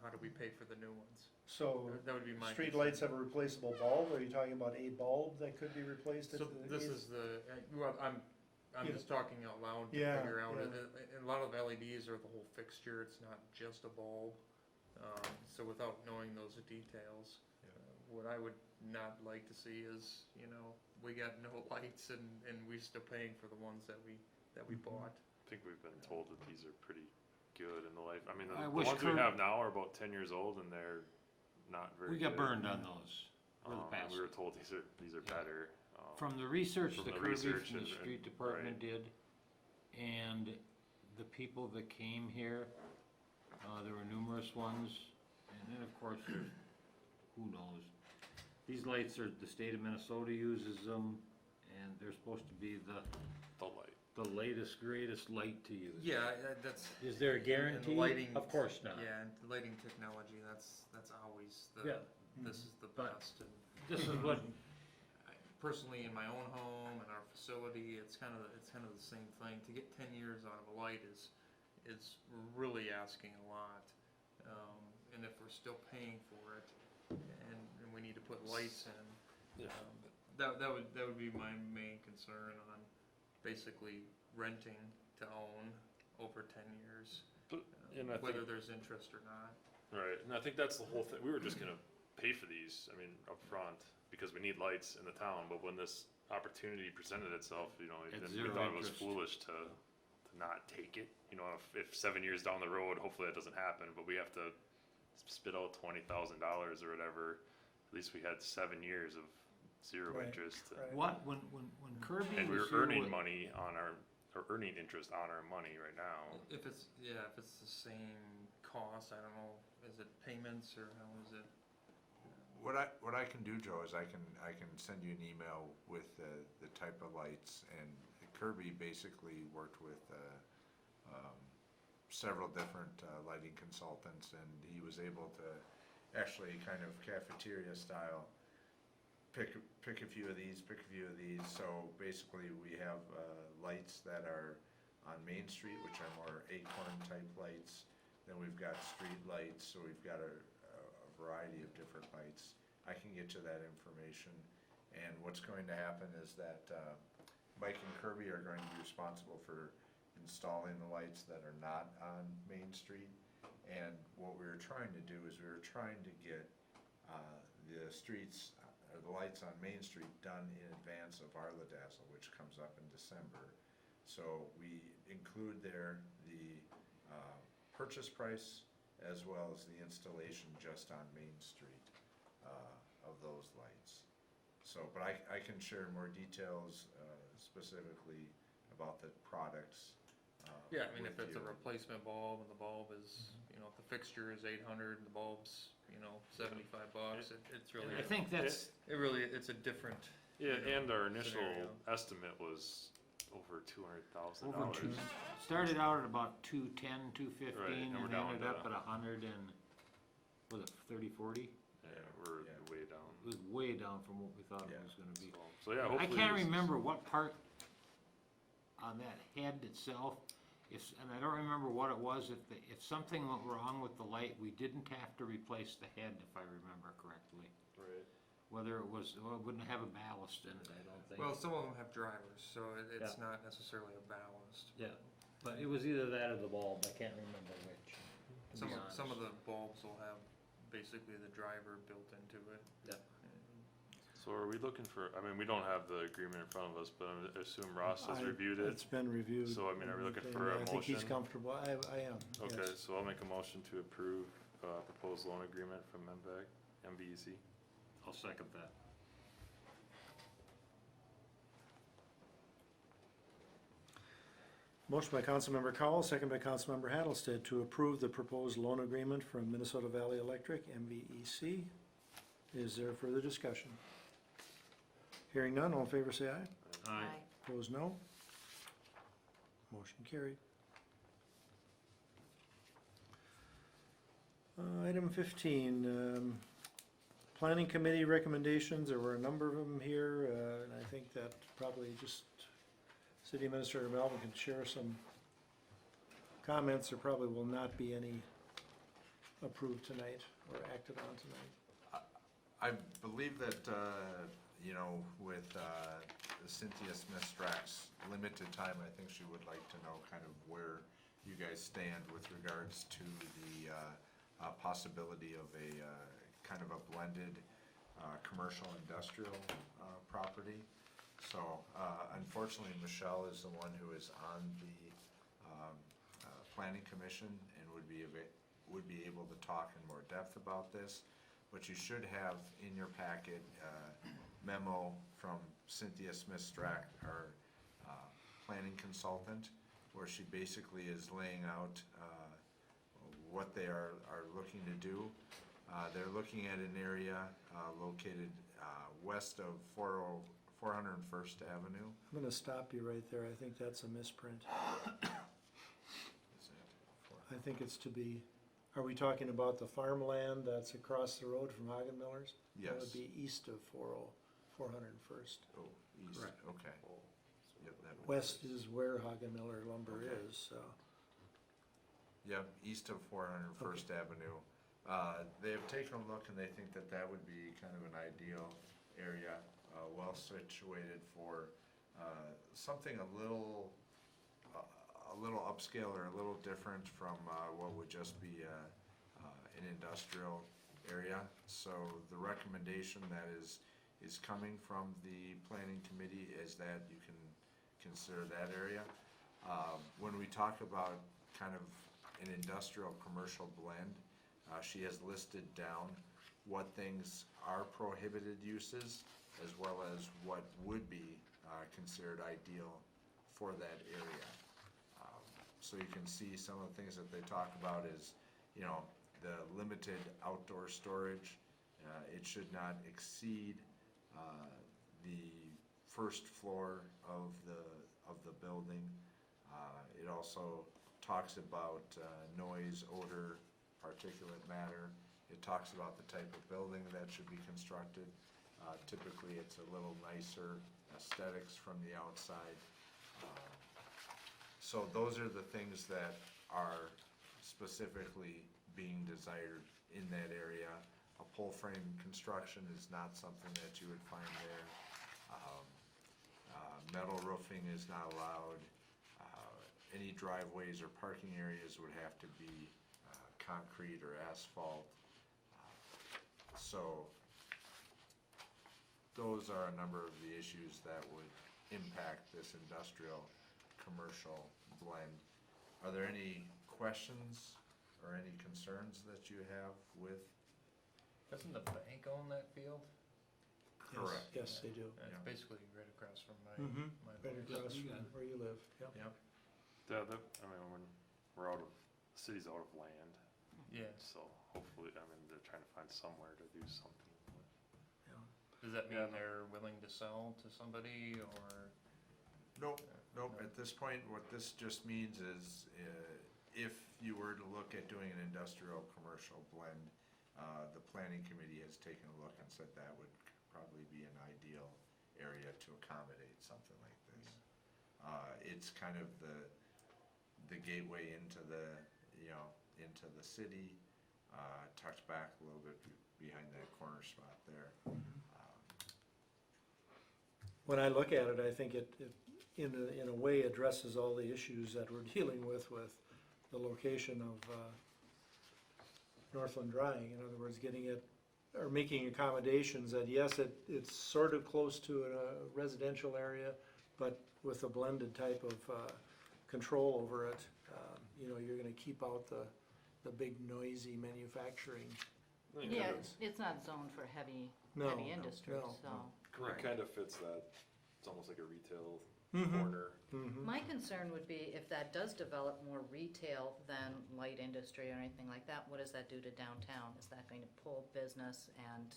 How do we pay for the new ones? So, Oh, That would be my street concern. lights have a replaceable bulb, are you talking about a bulb that could be replaced? So this is well, I'm Yeah. just talking out loud to Yeah, figure out. yeah. A lot of LEDs are the whole fixture, it's not just a bulb. So without knowing those details, what I would not like to see is, we got no lights and we're still paying for the ones that we bought. I think we've been told that these are pretty good in the life. I mean, I the wish ones we Kurt- have now are about 10 years old and they're not very We good. got burned on those for the And past. we were told these are better. From the research From that the Kirby research from the and- street department did, and the people that came here, there were numerous ones, and then of course, who knows? These lights are, the state of Minnesota uses them, and they're supposed to be the latest, greatest light to use. Yeah, that's. Is there a and the guarantee? lighting- Of course not. Yeah, and the lighting technology, that's always Yeah. this is the But best. And This is what, personally, in my own home and our facility, it's kind of the same thing. To get 10 years out of a light is really asking a lot. And if we're still paying for it, and we need to put lights in, that would be my main concern on basically renting to own over 10 years, and I whether think- there's interest or not. Right, and I think that's the whole thing. We were just gonna pay for these, I mean, up front, because we need lights in the town, but when this opportunity presented itself, At then we zero thought it was interest. foolish to not take it. If 7 years down the road, hopefully that doesn't happen, but we have to spit out $20,000 or whatever. At least we had 7 years of zero Right, interest. right. when Kirby And we was were here earning with- money or earning interest on our money right now. If it's the same cost, I don't know, is it payments or how is it? What I can do, Joe, is I can send you an email with the type of lights, and Kirby basically worked with several different lighting consultants, and he was able to actually kind of cafeteria style pick a few of these, So basically, we have lights that are on Main Street, which are more acorn type lights. Then we've got street lights, so we've got a variety of different lights. I can get you that information. And what's going to happen is that Mike and Kirby are going to be responsible for installing the lights that are not on Main Street. And what we were trying to do is we were trying to get the streets, or the lights on Main Street done in advance of our Dazzle, which comes up in December. So we include there the purchase price as well as the installation just on Main Street of those lights. So, but I can share more details specifically about the products. Yeah, I mean, if with it's a you. replacement bulb and the bulb is, you know, if the fixture is 800 and the bulb's, you know, $75, it's really. I think that's, It's a different. Yeah, you know, and our initial scenario. estimate was over $200,000. over two, started out at about 210, 215, Right, and we're and down ended to- up at 100 and, was it 30, 40? Yeah, we're Yeah. way down. It was way down from what we thought Yeah. it was gonna be. So yeah, I hopefully. can't this is- remember what part on that head itself, and I don't remember what it was, if something went wrong with the light, we didn't have to replace the head, if I remember correctly. Right. Whether it was, well, it wouldn't have a ballast in it, I don't think. Well, some of them have drivers, so it's Yeah. not necessarily a ballast. Yeah, but it was either that or the bulb, I can't remember which, to Some be of honest. the bulbs will have basically the driver built into it. Yeah. So are we looking for, I mean, we don't have the agreement in front of us, but I assume Ross has I- reviewed it. It's been reviewed. So, I mean, are we looking and for a I think he's motion? comfortable, I am, Okay, yes. so I'll make a motion to approve proposed loan agreement from MVEC. I'll second that. Motion by Councilmember Cowell, second by Councilmember Hattlestead to approve the proposed loan agreement from Minnesota Valley Electric, MVEC. Is there further discussion? Hearing none, all in favor say aye. Aye. Opposed, no. Motion carried. Item 15, Planning Committee recommendations, there were a number of them here, and I think that probably just City Administrator Melvin can share some comments. There probably will not be any approved tonight or acted on tonight. I believe that, you know, with Cynthia Smith-Strack's limited time, I think she would like to know kind of where you guys stand with regards to the possibility of a kind of a blended commercial industrial property. So unfortunately, Michelle is the one who is on the Planning Commission and would be able to talk in more depth about this. But you should have in your packet memo from Cynthia Smith-Strack, our planning consultant, where she basically is laying out what they are looking to do. They're looking at an area located west of 401st Avenue. I'm gonna stop you right there. I think that's a misprint. Is that I think it's to be, are we talking about the farmland that's across the road from Hagen Miller's? That would Yes. be east of 401st. Oh, east, Correct. okay. Yep, that would be West east. is where Hagen Miller lumber Okay. is, so. Yep, east of 401st Avenue. They have taken a look and they think that that would be kind of an ideal area, well situated for something a little upscale or a little different from what would just be an industrial area. So the recommendation that is coming from the planning committee is that you can consider that area. When we talk about kind of an industrial commercial blend, she has listed down what things are prohibited uses as well as what would be considered ideal for that area. So you can see some of the things that they talk about is, you know, the limited outdoor storage. It should not exceed the first floor of the building. It also talks about noise, odor, particulate matter. It talks about the type of building that should be constructed. Typically, it's a little nicer aesthetics from the outside. So those are the things that are specifically being desired in that area. A pole frame construction is not something that you would find there. Metal roofing is not allowed. Any driveways or parking areas would have to be concrete or asphalt. So those are a number of the issues that would impact this industrial commercial blend. Are there any questions or any concerns that you have with? Doesn't the bank own that field? Correct. Yes, they do. It's Yeah. basically right across from my Right place. across from where you live, yep. Yep. I mean, when we're out of, the city's out of land, Yeah. so hopefully, I mean, they're trying to find somewhere to do something with. Does that mean they're willing to sell to somebody or? Nope, nope. At this point, what this just means is, if you were to look at doing an industrial commercial blend, the planning committee has taken a look and said that would probably be an ideal area to accommodate something like this. It's kind of the gateway into the, into the city, tucked back a little bit behind that corner spot there. When I look at it, I think it in a way addresses all the issues that we're dealing with the location of Northland Drying. In other words, getting it, or making accommodations that, yes, it's sort of close to a residential area, but with a blended type of control over it. You're gonna keep out the big noisy manufacturing. Yeah, it's not zoned for heavy industry, so. It kind of fits that, it's almost like a retail Mhm. corner. My concern would be if that does develop more retail than light industry or anything like that, what does that do to downtown? Is that going to pull business and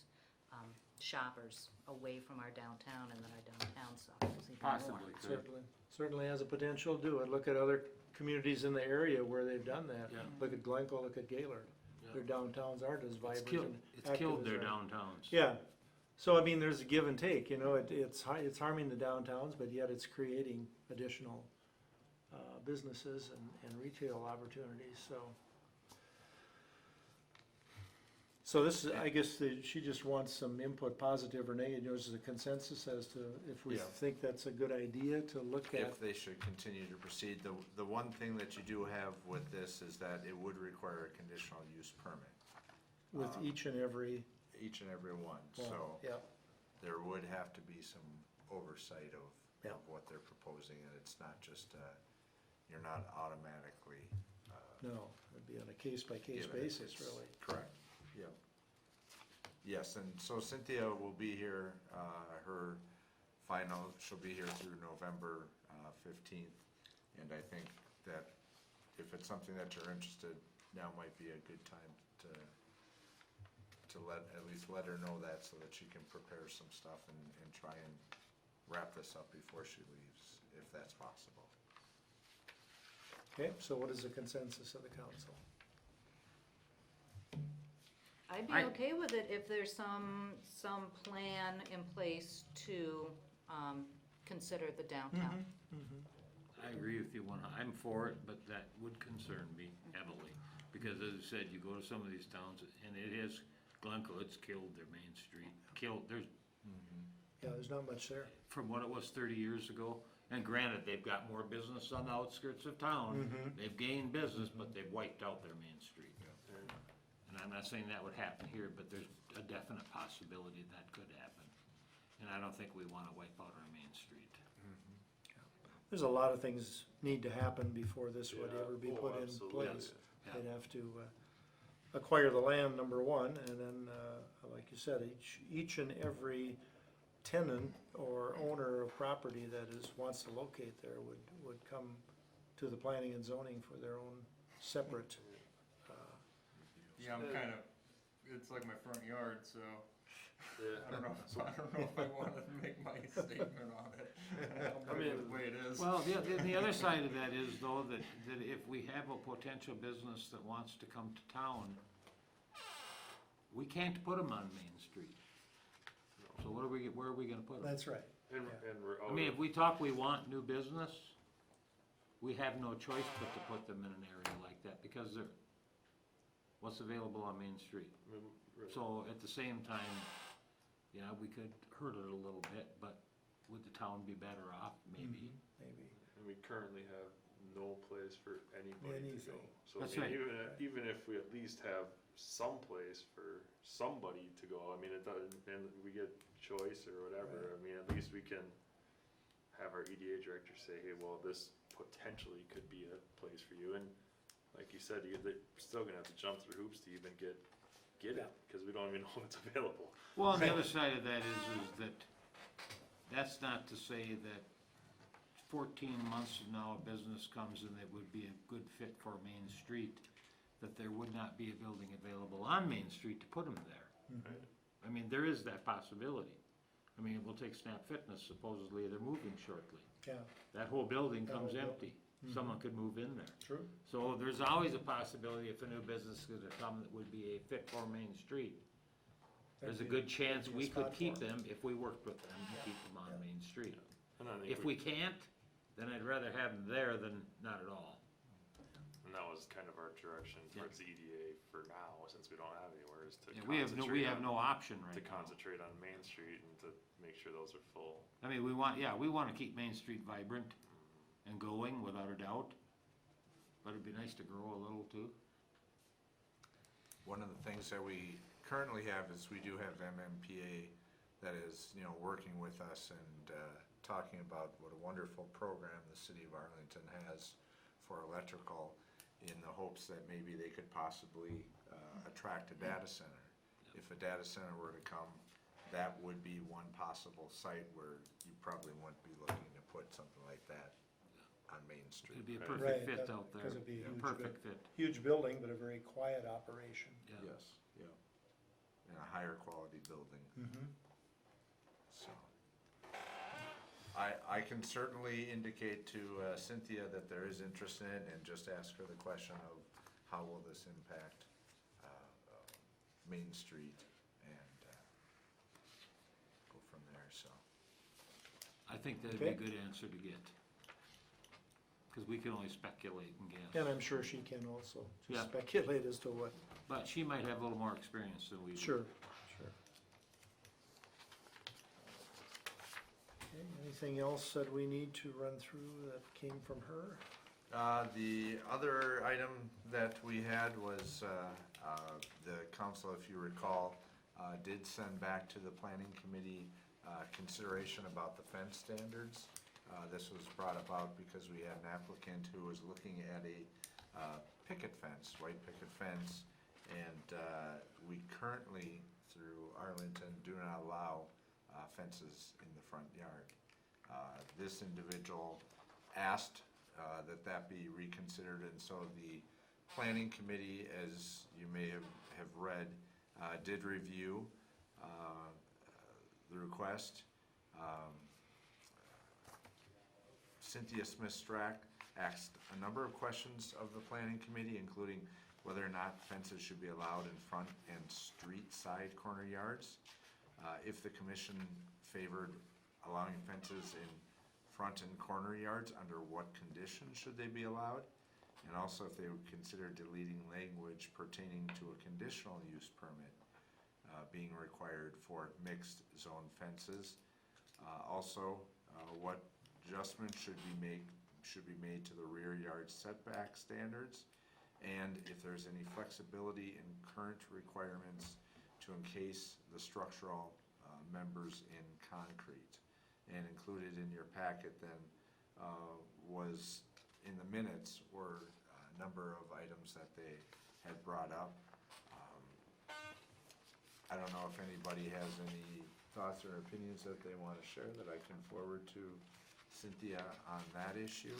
shoppers away from our downtown, and then our downtown suffers even more? Possibly could. Certainly has a potential to do it. Look at other communities in the area where they've done that. Yeah. Look at Glencoe, look at Gaylord. Yeah. Their downtowns aren't as vibrant and It's active killed as their ours. downtowns. Yeah, so I mean, there's a give and take, it's harming the downtowns, but yet it's creating additional businesses and retail opportunities, so. So this is, I guess, she just wants some input, positive or negative, there's a consensus as to if we Yeah. think that's a good idea to look at. If they should continue to proceed, the one thing that you do have with this is that it would require a conditional use permit. With each and every one, one, so yeah. there would have to be some oversight Yeah. of what they're proposing, and it's not just, you're not automatically. No, it'd be on a case-by-case given it. basis, It's- really. Correct, yep. Yes, and so Cynthia will be here, her final, she'll be here through November 15th, and I think that if it's something that you're interested, now might be a good time to at least let her know that, so that she can prepare some stuff and try and wrap this up before she leaves, if that's possible. Okay, so what is the consensus of the council? I'd be okay with it if there's some plan in place to consider the downtown. I agree with you I'm for it, but that would concern me heavily. Because as I said, you go to some of these towns and it is, Glencoe, it's killed their main street. Yeah, there's not much there. From what it was 30 years ago. And granted, they've got more business on the outskirts of town. They've gained business, but they've wiped out their main street. And I'm not saying that would happen here, but there's a definite possibility that could happen. And I don't think we want to wipe out our main street. There's a lot of things need to happen before this would Yeah. ever be Oh, put in absolutely. place. Yeah. They'd have to acquire the land, number one, and then, like you said, each and every tenant or owner of property that wants to locate there would come to the planning and zoning for their own separate. Yeah, I'm kind of, it's like my front yard, so Yeah. I don't know if I want to make my statement on it. I mean, The way it is. Well, the other side of that is though, that if we have a potential business that wants to come to town, we can't put them on Main Street. So where are we gonna put them? That's right. And we're out I mean, of- if we talk we want new business, we have no choice but to put them in an area like that, because they're, what's available on Main Street? So at the same time, yeah, we could hurt it a little bit, but would the town be better off? Maybe. Maybe. And we currently have no place for anybody to go. Anything. So That's I mean, right. even if we at least have some place for somebody to go, I mean, it doesn't, and we get choice or whatever, I mean, at least we can have our EDA director say, hey, well, this potentially could be a place for you, and like you said, they're still gonna have to jump through hoops to even get it, cause we don't even know what's available. Well, on the other side of that is that, that's not to say that 14 months from now, a business comes in that would be a good fit for Main Street, that there would not be a building available on Main Street to put them there. Right. I mean, there is that possibility. I mean, we'll take Snap Fitness, supposedly they're moving shortly. Yeah, That whole building That comes whole empty. Someone could move in there. true. So there's always a possibility if a new business is gonna come that would be a fit for Main Street. There's a good chance that'd be a we could spot keep for 'em. them if we worked with them to keep them on Main Street. And I think If we can't, then I'd rather have them there than not at all. and that was kind of our direction towards the EDA for now, since we don't have anywhere, is to Yeah, we have concentrate no option right to now. concentrate on Main Street and to make sure those are full. I mean, we wanna keep Main Street vibrant and going without a doubt. But it'd be nice to grow a little too. One of the things that we currently have is we do have MMPA that is, you know, working with us and talking about what a wonderful program the city of Arlington has for electrical, in the hopes that maybe they could possibly attract a data center. If a data center were to come, that would be one possible site where you probably wouldn't be looking to put something like that on Main Street. It'd be a Right. perfect Right, fit that- out there. 'cause it'd be a A huge perfect fit. Huge building, but a very quiet operation. Yeah. Yes, yeah. And a higher quality building, Mm-hmm. so. I can certainly indicate to Cynthia that there is interest in it and just ask her the question of how will this impact Main Street and go from there, so. I think that'd be a Okay. good answer to get. Cause we can only speculate and guess. And I'm sure she can also Yeah. just speculate as to what, But she might have a little more experience than we do. sure. Okay, anything else that we need to run through that came from her? The other item that we had was, the council, if you recall, did send back to the planning committee, consideration about the fence standards. This was brought about because we had an applicant who was looking at a, picket fence, white picket fence. And, we currently, through Arlington, do not allow, fences in the front yard. This individual asked that be reconsidered, and so the planning committee, as you may have read, did review the request. Cynthia Smith-Strack asked a number of questions of the planning committee, including whether or not fences should be allowed in front and street side corner yards. If the commission favored allowing fences in front and corner yards, under what conditions should they be allowed? And also if they would consider deleting language pertaining to a conditional use permit being required for mixed zone fences. Also, what adjustments should be made to the rear yard setback standards, and if there's any flexibility in current requirements to encase the structural members in concrete. And included in your packet then was, in the minutes, were a number of items that they had brought up. I don't know if anybody has any thoughts or opinions that they want to share that I can forward to Cynthia on that issue.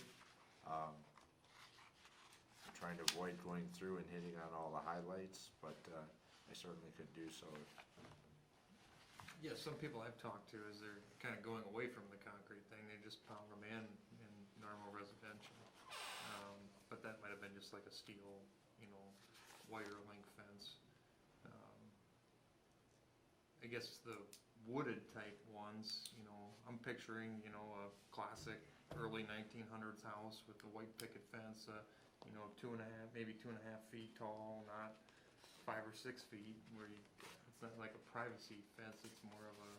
I'm trying to avoid going through and hitting on all the highlights, but I certainly could do so. Yeah, some people I've talked to is they're kind of going away from the concrete thing, they just pound them in normal residential. But that might have been just like a steel, wire link fence. I guess the wooded type ones, I'm picturing, a classic early 1900s house with the white picket fence, 2.5, maybe 2.5 feet tall, not 5 or 6 feet, where it's not like a privacy fence, it's more of a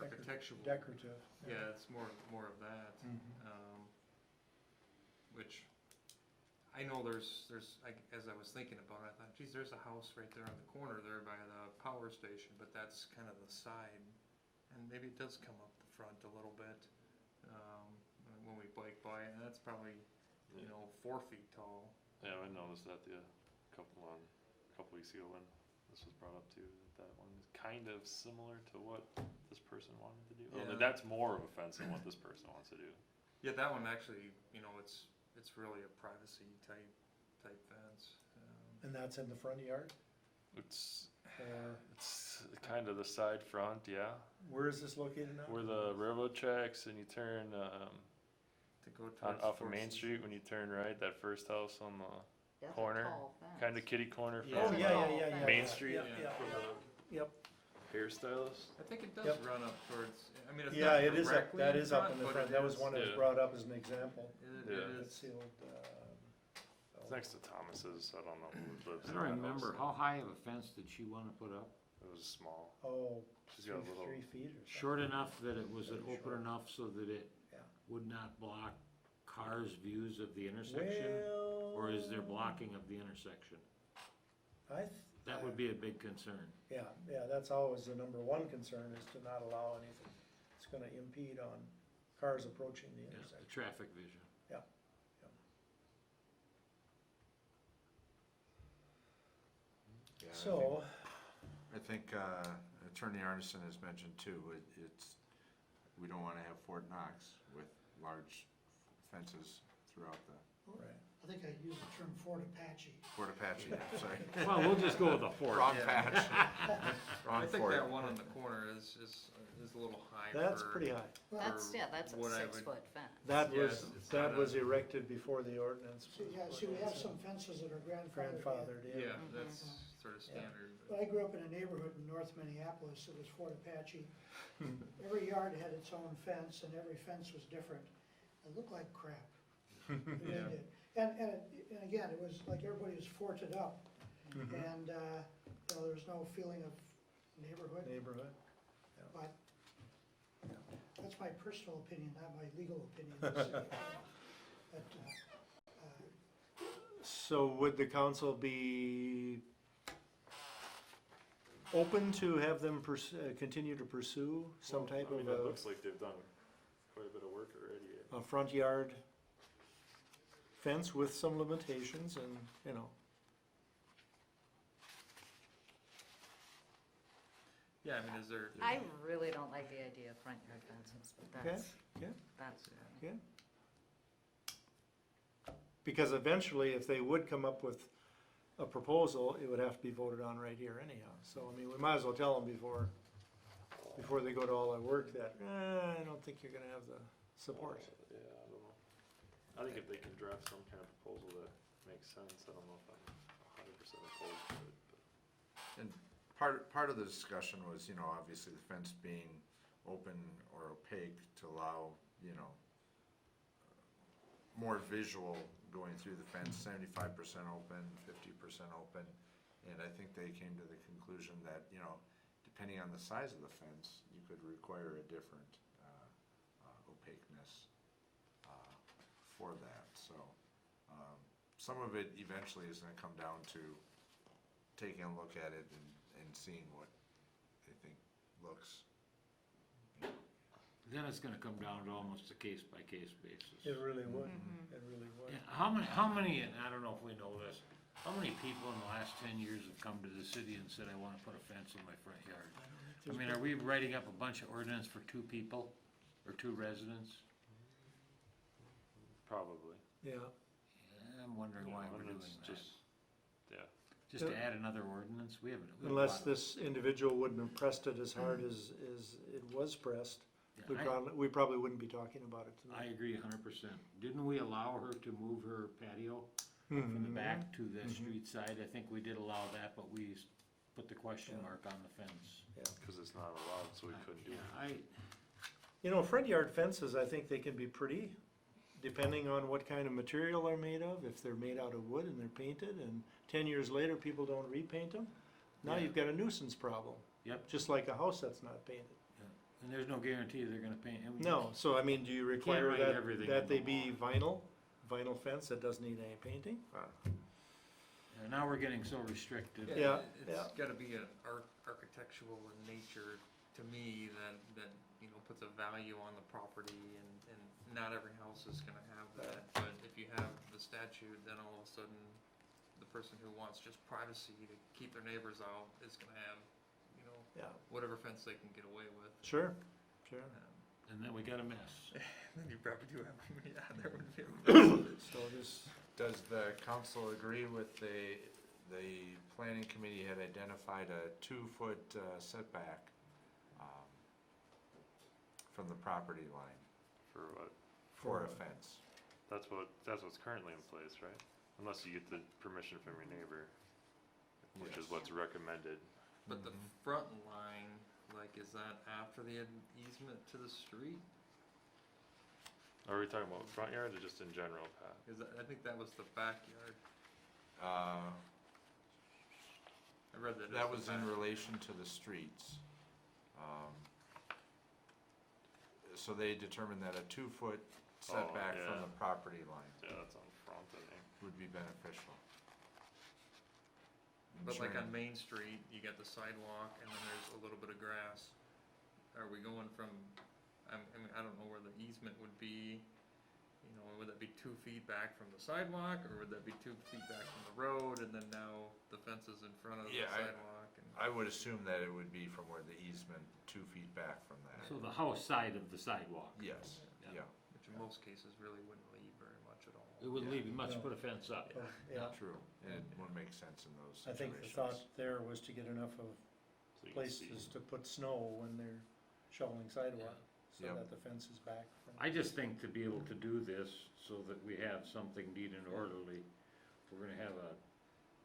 architectural. Decorative. Yeah, it's more of that. Mhm. Which, I know as I was thinking about it, I thought, geez, there's a house right there on the corner there by the power station, but that's kind of the side. And maybe it does come up the front a little bit, when we bike by, and that's probably, 4 feet tall. Yeah, I noticed that a couple weeks ago when this was brought up too. That one is kind of similar to what this person wanted to do. Yeah. That's more of a fence than what this person wants to do. Yeah, that one actually, it's really a privacy type fence. And that's in the front yard? It's Or kind of the side front, yeah. where is this located now? Where the railroad tracks and you turn To go off of Main Street when you turn right, that first house on the That's a corner, tall fence. kind of kitty corner from Oh, yeah. Main Street Yeah. for the Yep. hairstylist. I think it does Yep. run up towards, it's Yeah, not it is up, directly that in is up front, in the but front, it that was is- one that was Yeah. brought up as an example. It Yeah. It's the old, It's next to Thomas's. I don't know who lives I in don't that remember, house. how high of a fence did she wanna put up? It was small. oh, She's got a three, little. 3 feet or something. Short enough that it was Very open short. enough so that it Yeah. would not block cars' views of the intersection? Or is there blocking of the intersection? That would be a big concern. Yeah, that's always the number one concern, is to not allow anything that's gonna impede on cars approaching the Yeah, the intersection. traffic vision. Yeah, So, I think Attorney Arneson has mentioned too, we don't wanna have Fort Knox with large fences throughout the, right. I think I used the term Fort Apache. Fort Apache, sorry. Well, we'll just go with a fort. Wrong Yeah. patch. Wrong I think fort. that one on the corner is a little high That's for- pretty high. That's a what I 6-foot fence. That Yeah, was, it's that not was a- erected before the ordinance. See, we have some fences that are grandfathered in. Grandfathered in. Yeah, that's sort of standard. But I grew up in a neighborhood in North Minneapolis, it was Fort Apache. Every yard had its own fence, and every fence was different. It looked like crap. It really Yeah. did. And again, it was like everybody was forted up, Mhm. and, there was no feeling of neighborhood, Neighborhood. but that's my personal opinion, not my legal opinion. But, So would the council be open to have them continue to pursue some type I mean, of it looks like they've done quite a bit of work already. a front yard fence with some limitations and, you know, Yeah, I mean, is there? I really don't like the idea of front yard fences, but okay, that's, yeah, that's, okay. Because eventually, if they would come up with a proposal, it would have to be voted on right here anyhow. So, I mean, we might as well tell them before they go to all that work that, I don't think you're gonna have the support. Yeah, I don't know. I think if they can draft some kind of proposal that makes sense, I don't know if I'm 100% opposed to it. But. And part of the discussion was, obviously the fence being open or opaque to allow, more visual going through the fence, 75% open, 50% open. And I think they came to the conclusion that, depending on the size of the fence, you could require a different opaqueness for that. So some of it eventually is gonna come down to taking a look at it and seeing what they think looks. Then it's gonna come down to almost a case-by-case basis. It really would, it really would. Yeah, how many, and I don't know if we know this, how many people in the last 10 years have come to the city and said, I wanna put a fence in my front yard? I mean, are we writing up a bunch of ordinance for 2 people, or 2 residents? Probably. Yeah, I'm wondering why we're doing Ordinance that. Just Just to add another ordinance, we have a unless lot- this individual wouldn't have pressed it as hard as it was pressed, Yeah, we probably wouldn't be talking about it I tonight. agree 100%. Didn't we allow her to move her patio from the back to the street side? I think we did allow that, but we put the question mark on the fence. because it's not allowed, so we couldn't do it. Front yard fences, I think they can be pretty, depending on what kind of material they're made of. If they're made out of wood and they're painted, and 10 years later, people don't repaint them, now Yeah. you've got a nuisance problem. Yep. Just like a house that's not painted. And there's no guarantee they're gonna paint. No, so I mean, do you require write that, everything that in they the be vinyl fence that doesn't need any painting? And now we're getting so restricted. Yeah, It's gotta be an architectural in nature to me that, you know, puts a value on the property and not every house is gonna have that. But if you have the statute, then all of a sudden, the person who wants just privacy to keep their neighbors out is gonna have, you know, Yeah, whatever fence they can get away with. sure. And then we got a mess. Then you probably do have, yeah, there would be. So this, Does the council agree with the planning committee had identified a 2-foot setback from the property line For what? for a fence? That's what's currently in place, right? Unless you get the permission from your neighbor, which is Yes. what's recommended. But the front line, like, is that after the easement to the street? Are we talking about front yard or just in general, Pat? Is that, I think that was the backyard. Uh, I read that. That as the was in back. relation to the streets. So they determined that a 2-foot setback from yeah. the property line Yeah, that's on front, I think. would be beneficial. But like on Ensuring- Main Street, you got the sidewalk and then there's a little bit of grass. Are we going from, I mean, I don't know where the easement would be, you know, would that be 2 feet back from the sidewalk, or would that be 2 feet back from the road, and then now the fence is in front of the Yeah, sidewalk? I would assume that it would be from where the easement, 2 feet back from that. So the house side of the sidewalk. Yes, yeah. Which in most cases really wouldn't leave very much at all. It wouldn't Yeah. leave you much to No. put a fence up. yeah, True, and it would make sense in those I situations. think the thought there was to get enough of So you can see. places to put snow when they're shoveling sidewalk, so Yep. that the fence is back from. I just think to be able to do this so that we have something neat and orderly, we're gonna have a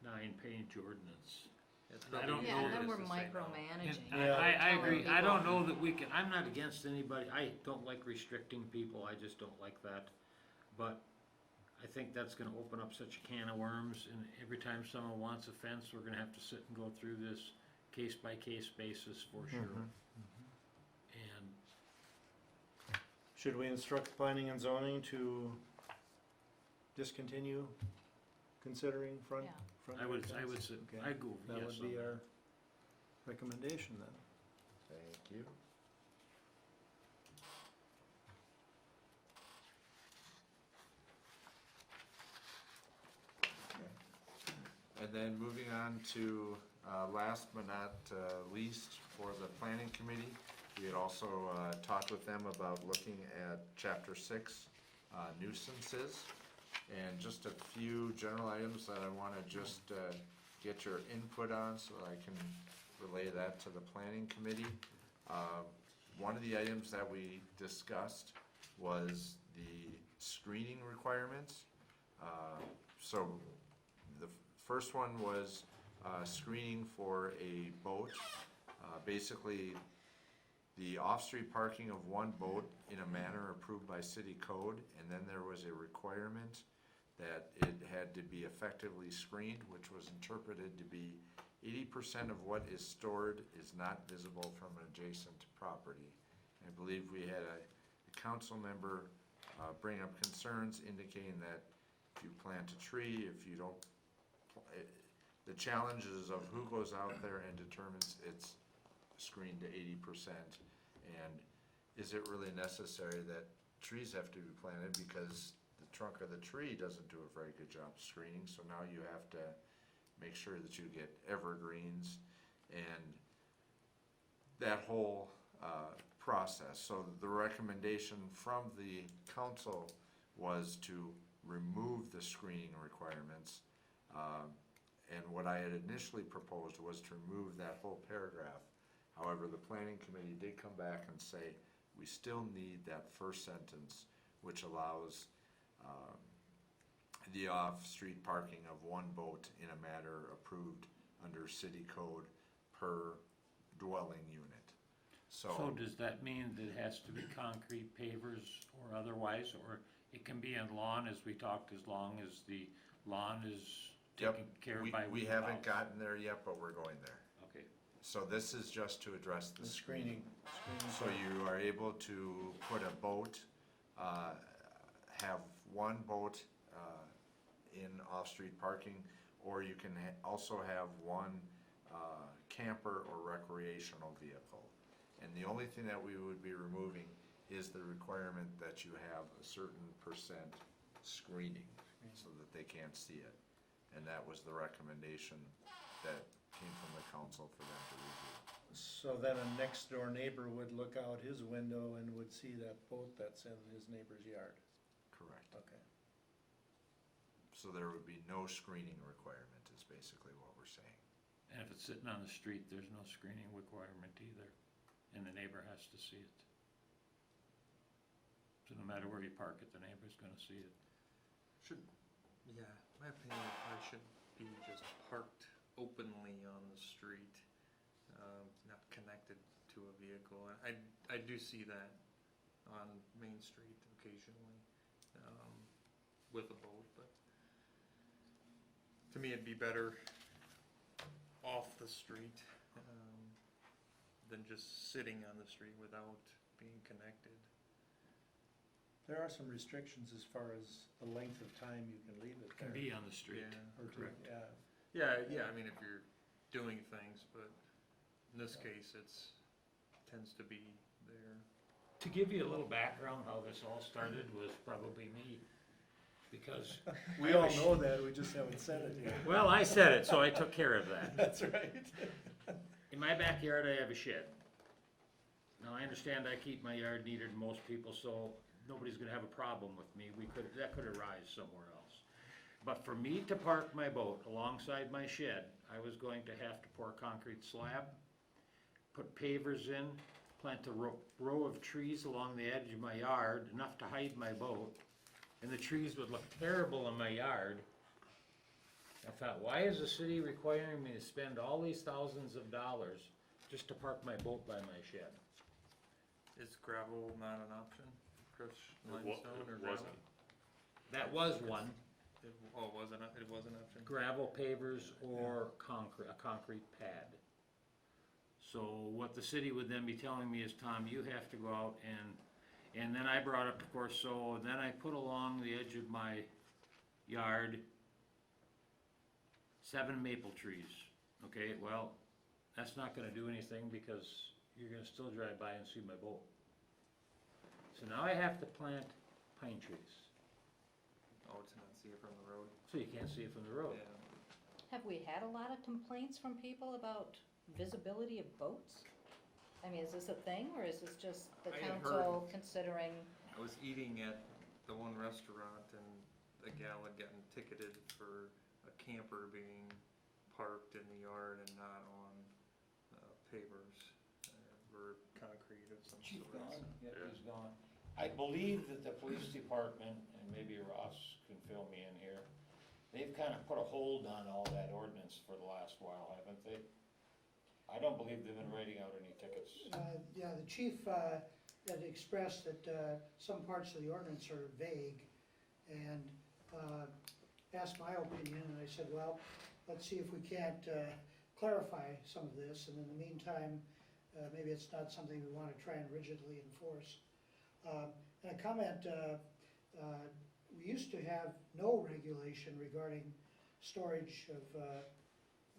9-page ordinance. It's I probably don't Yeah, know and that then we're easier to say no. micromanaging. Yeah. I agree, I don't Telling know that we can, I'm not against anybody, I don't like restricting people, I just don't like that. But I think that's gonna open up such a can of worms, and every time someone wants a fence, we're gonna have to sit and go through this case-by-case basis for sure. And Should we instruct planning and zoning to discontinue considering front? Yeah. front I would, yard I would fence? say, Okay. I'd go That yes would on be that. our recommendation then. Thank you. And then moving on to, last but not least, for the planning committee, we had also talked with them about looking at chapter 6 nuisances. And just a few general items that I wanna just get your input on so I can relay that to the planning committee. One of the items that we discussed was the screening requirements. So the first one was screening for a boat. Basically, the off-street parking of one boat in a manner approved by city code, and then there was a requirement that it had to be effectively screened, which was interpreted to be 80% of what is stored is not visible from an adjacent property. I believe we had a council member bring up concerns indicating that if you plant a tree, if you don't, the challenges of who goes out there and determines it's screened to 80%, and is it really necessary that trees have to be planted because the trunk of the tree doesn't do a very good job screening, so now you have to make sure that you get evergreens and that whole process. So the recommendation from the council was to remove the screening requirements. And what I had initially proposed was to remove that whole paragraph. However, the planning committee did come back and say, we still need that first sentence, which allows the off-street parking of one boat in a manner approved under city code per dwelling unit. So does that mean that it has to be concrete pavers or otherwise, or it can be in lawn, as we talked, as long as the lawn is taken care of by? We haven't gotten there yet, but we're going there. Okay, So this is just to address the The screening. screening. So you are able to put a boat, have one boat in off-street parking, or you can also have one camper or recreational vehicle. And the only thing that we would be removing is the requirement that you have a certain percent screening so that they can't see it. And that was the recommendation that came from the council for them to review. So then a next door neighbor would look out his window and would see that boat that's in his neighbor's yard. Correct. Okay. So there would be no screening requirement is basically what we're saying. And if it's sitting on the street, there's no screening requirement either, and the neighbor has to see it. So no matter where you park it, the neighbor's gonna see it. Yeah, my opinion, it probably should be just parked openly on the street, not connected to a vehicle. I do see that on Main Street occasionally, with a boat, but to me, it'd be better off the street, than just sitting on the street without being connected. There are some restrictions as far as the length of time you can leave it Can there. be on the street. Yeah. Or to- correct. Yeah. I mean, if you're doing things, but in this case, tends to be there. To give you a little background, how this all started was probably me, because. We all know that, we just haven't said it yet. Well, I said it, so I took care of that. That's right. In my backyard, I have a shed. Now, I understand I keep my yard neater than most people, so nobody's gonna have a problem with me. That could arise somewhere else. But for me to park my boat alongside my shed, I was going to have to pour a concrete slab, put pavers in, plant a row of trees along the edge of my yard, enough to hide my boat, and the trees would look terrible in my yard. I thought, why is the city requiring me to spend all these thousands of dollars just to park my boat by my shed? Is gravel not an option? Crushed It wa- limestone or it gravel? wasn't. That was one, It was an option? gravel pavers or a concrete pad. So what the city would then be telling me is, Tom, you have to go out and then I brought up, of course, so then I put along the edge of my yard 7 maple trees. Okay, well, that's not gonna do anything because you're gonna still drive by and see my boat. So now I have to plant pine trees, Oh, to not see it from the road? so you can't see it from the road. Yeah. Have we had a lot of complaints from people about visibility of boats? I mean, is this a thing, or is this just the I had council considering? I was eating at the one restaurant and a gal had gotten ticketed for a camper being parked in the yard and not on pavers or concrete of some Chief sort. gone? Yeah, he's gone. I believe that the police department, and maybe Ross can fill me in here, they've kind of put a hold on all that ordinance for the last while, haven't they? I don't believe they've been writing out any tickets. Yeah, the chief had expressed that some parts of the ordinance are vague, and asked my opinion, and I said, well, let's see if we can't clarify some of this, and in the meantime, maybe it's not something we want to try and rigidly enforce. And a comment, we used to have no regulation regarding storage of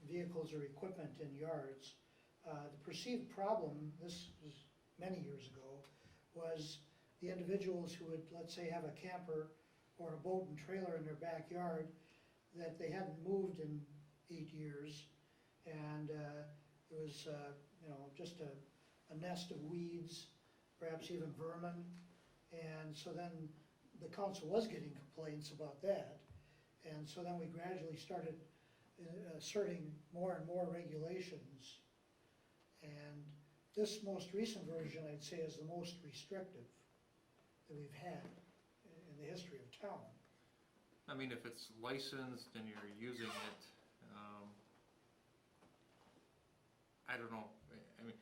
vehicles or equipment in yards. The perceived problem, this was many years ago, was the individuals who would, let's say, have a camper or a boat and trailer in their backyard that they hadn't moved in 8 years, and it was, just a nest of weeds, perhaps even vermin, and so then the council was getting complaints about that, and so then we gradually started asserting more and more regulations. And this most recent version, I'd say, is the most restrictive that we've had in the history of town. I mean, if it's licensed and you're using it, I don't know, I mean,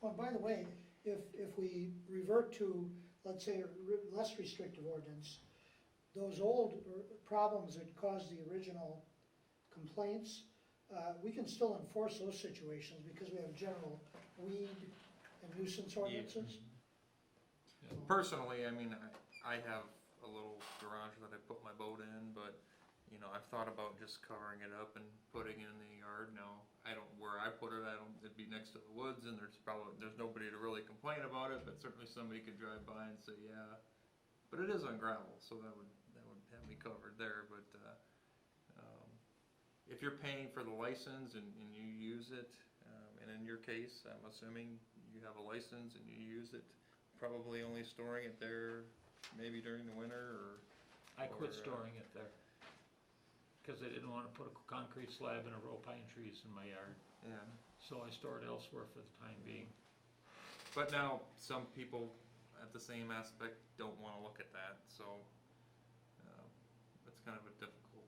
Oh, and by the way, if we revert to, let's say, a less restrictive ordinance, those old problems that caused the original complaints we can still enforce those situations because we have general weed and nuisance ordinances. Personally, I mean, I have a little garage that I put my boat in, but, you know, I've thought about just covering it up and putting it in the yard. Now, I don't, where I put it, it'd be next to the woods, and there's nobody to really complain about it, but certainly somebody could drive by and say, yeah. But it is on gravel, so that would have me covered there, but, if you're paying for the license and you use it, and in your case, I'm assuming you have a license and you use it, probably only storing it there maybe during the winter, or? I quit storing it there, cause I didn't wanna put a concrete slab and a row of pine trees in my yard, Yeah. so I store it elsewhere for the time being. But now, some people at the same aspect don't wanna look at that, so, it's kind of a difficult,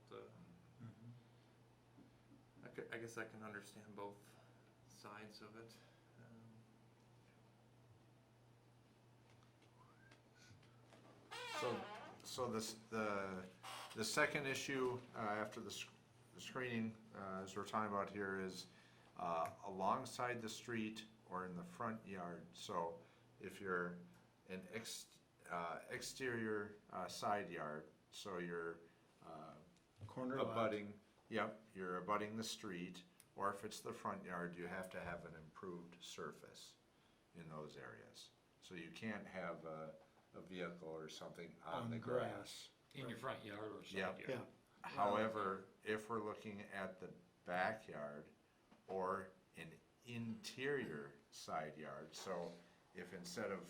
I guess I can understand both sides of it. So the second issue, after the screening, as we're talking about here, is alongside the street or in the front yard. So if you're an exterior side yard, so you're Corner lot. abutting, yep, you're abutting the street, or if it's the front yard, you have to have an improved surface in those areas. So you can't have a vehicle or something on the grass. In your front yard or side Yep. yard. Yeah. However, if we're looking at the backyard or an interior side yard, so if instead of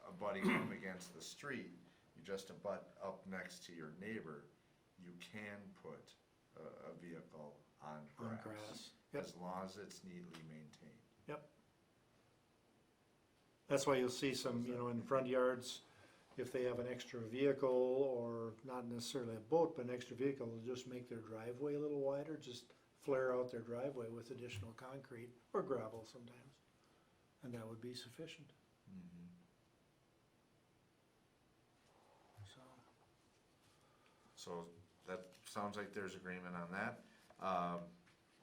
abutting up against the street, you just abut up next to your neighbor, you can put a vehicle on On grass. grass. Yep. As long as it's neatly maintained. Yep. That's why you'll see some, you know, in front yards, if they have an extra vehicle or not necessarily a boat, but an extra vehicle, they'll just make their driveway a little wider, just flare out their driveway with additional concrete or gravel sometimes. And that would be sufficient, so. So that sounds like there's agreement on that.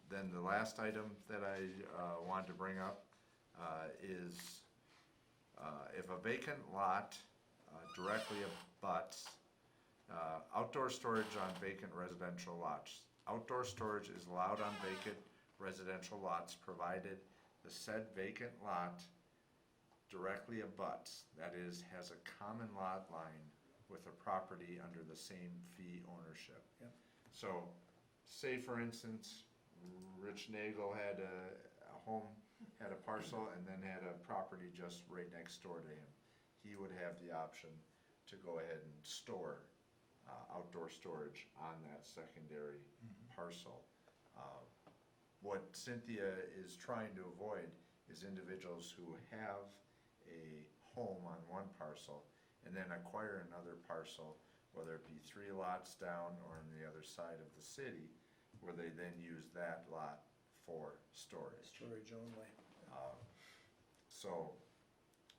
Then the last item that I wanted to bring up is if a vacant lot directly abuts outdoor storage on vacant residential lots. Outdoor storage is allowed on vacant residential lots provided the said vacant lot directly abuts, that is, has a common lot line with a property under the same fee ownership. Yep. So, say for instance, Rich Nagel had a home, had a parcel, and then had a property just right next door to him. He would have the option to go ahead and store outdoor storage on that secondary parcel. What Cynthia is trying to avoid is individuals who have a home on one parcel and then acquire another parcel, whether it be 3 lots down or on the other side of the city, where they then use that lot for storage. Storage only. So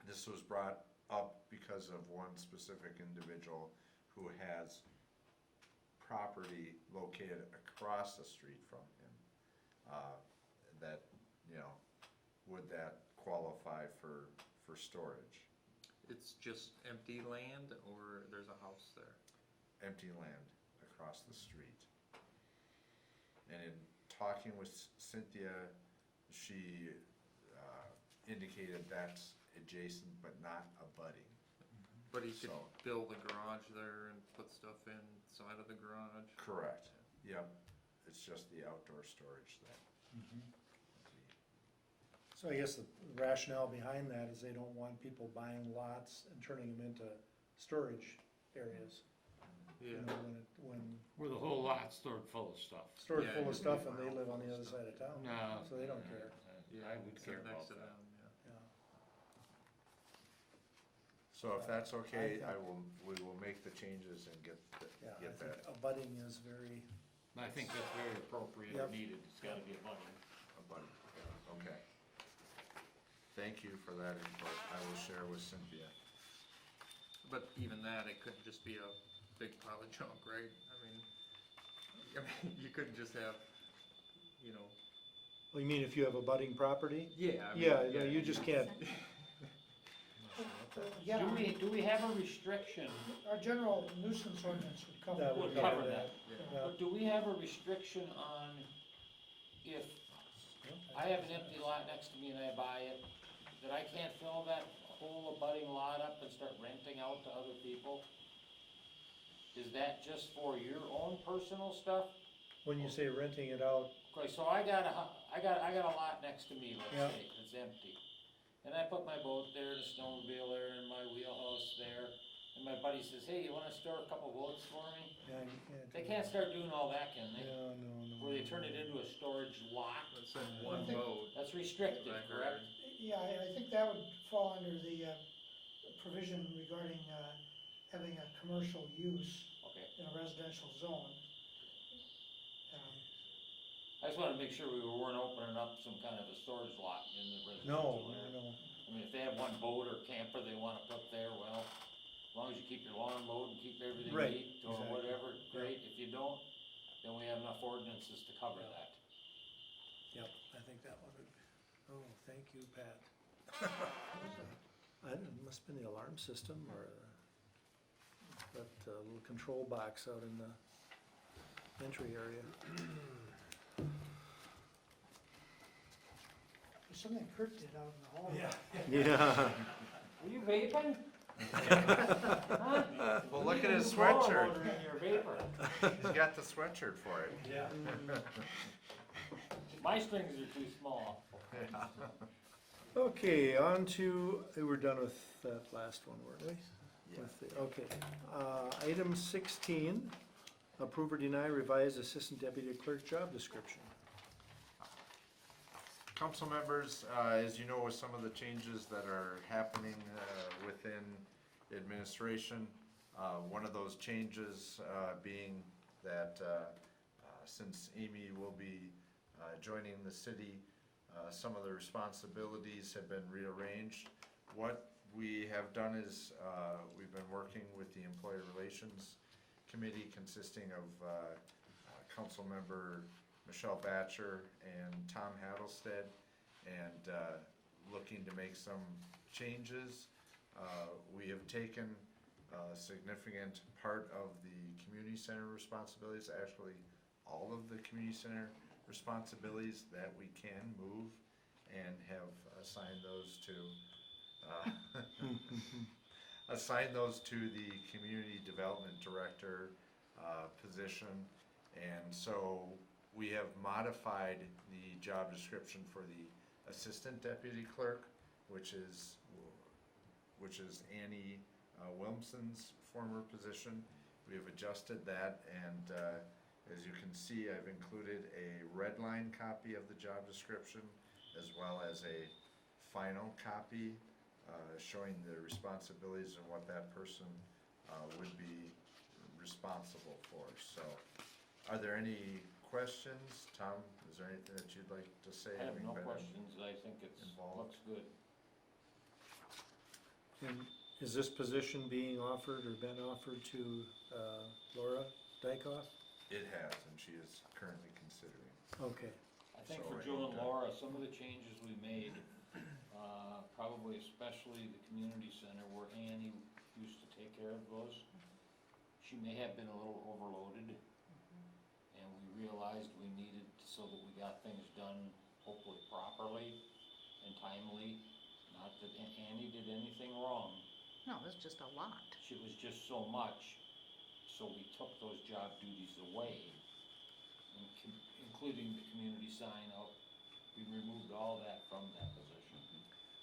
this was brought up because of one specific individual who has property located across the street from him. That, you know, would that qualify for storage? It's just empty land, or there's a house there? Empty land across the street. And in talking with Cynthia, she indicated that's adjacent but not abutting. But he could So- build a garage there and put stuff inside of the garage? Correct, yep, it's just the outdoor storage that. So I guess the rationale behind that is they don't want people buying lots and turning them into storage areas. You know, when Where the whole lot's stored full of stuff. stored Yeah, full of it'd be stuff and they full live on of the other stuff. side of town. No. So they don't care, I would Sit care about next to that. them, yeah. yeah. So if that's okay, I we will make the changes and get Yeah, I get think that abutting is very, I think that's very appropriate Yep. and needed, it's gotta be a bunny. abutting, okay. Thank you for that input, I will share with Cynthia. But even that, it couldn't just be a big pile of junk, right? I mean, you couldn't just have, you know, Oh, you mean if you have a budding property? yeah, I mean, Yeah, no, you just can't, Yeah, Do we have a restriction, our general nuisance ordinance would cover that would would cover cover that. that. Yeah. But do we have a restriction on if I have an empty lot next to me and I buy it, that I can't fill that whole abutting lot up and start renting out to other people? Is that just for your own personal stuff? When you say renting it out, Okay, so I got a lot next to me, Yeah. let's say, it's empty. And I put my boat there, the snowmobile there, and my wheelhouse there, and my buddy says, hey, you wanna store a couple boats for me? yeah, you can't. They can't start doing all that, can they? No, no. Where they turn it into a storage lot? let's say one think- boat. That's restricted, Back correct? Yeah, I think that would fall under the provision regarding having a commercial use Okay, in a residential zone. I just wanted to make sure we weren't opening up some kind of a storage lot in the No, residential area. no. I mean, if they have one boat or camper they wanna put there, well, as long as you keep your lawn mowed and keep everything Right, neat or exactly. whatever, great. If you don't, then we have enough ordinances to cover Yeah. that. Yep, I think that one would, oh, thank you, Pat. I don't know, it must have been the alarm system or that little control box out in the entry area. There's something Kurt did out in the hall. Yeah. Are you vaping? Huh? Well, look at his You blow sweatshirt. motor in your vapor. He's got the sweatshirt for it. Yeah. My strings are too small. Okay, on to, we're done with that last one, weren't we? Yeah. With the- Okay, item 16, approve or deny revised assistant deputy clerk job description. Council members, as you know, with some of the changes that are happening within the administration, one of those changes being that since Amy will be joining the city, some of the responsibilities have been rearranged. What we have done is we've been working with the Employee Relations Committee consisting of Council Member Michelle Batcher and Tom Hattlestead, and looking to make some changes. We have taken a significant part of the community center responsibilities, actually all of the community center responsibilities that we can move, and have assigned those to the community development director position. And so we have modified the job description for the assistant deputy clerk, which is Annie Wilmson's former position. We have adjusted that, and as you can see, I've included a red line copy of the job description as well as a final copy showing the responsibilities and what that person would be responsible for. So, are there any questions? Tom, is there anything that you'd like to say? I have having no been questions, I think involved? looks good. And is this position being offered or been offered to Laura Dykoff? It has, and she is currently considering. Okay, I think So, for Joe and Laura, some of the changes we made, probably especially the community center where Annie used to take care of those, she may have been a little overloaded. And we realized we needed, so that we got things done hopefully properly and timely. Not that Annie did anything wrong, No, it's just a lot. it was just so much. So we took those job duties away, including the community sign out. We removed all that from that position.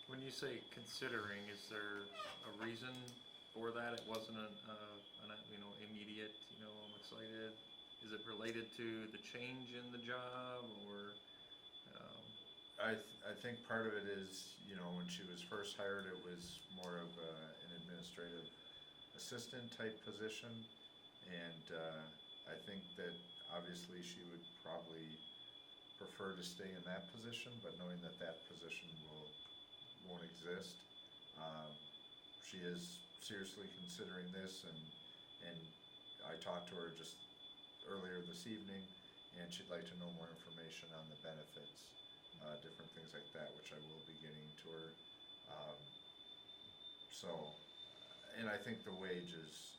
When you say considering, is there a reason for that? It wasn't an immediate, I'm excited. Is it related to the change in the job, or? I think part of it is, when she was first hired, it was more of an administrative assistant type position. And I think that obviously she would probably prefer to stay in that position, but knowing that that position won't exist, she is seriously considering this, and I talked to her just earlier this evening, and she'd like to know more information information on the benefits, different things like that, which I will be getting to her. So, and I think the wage is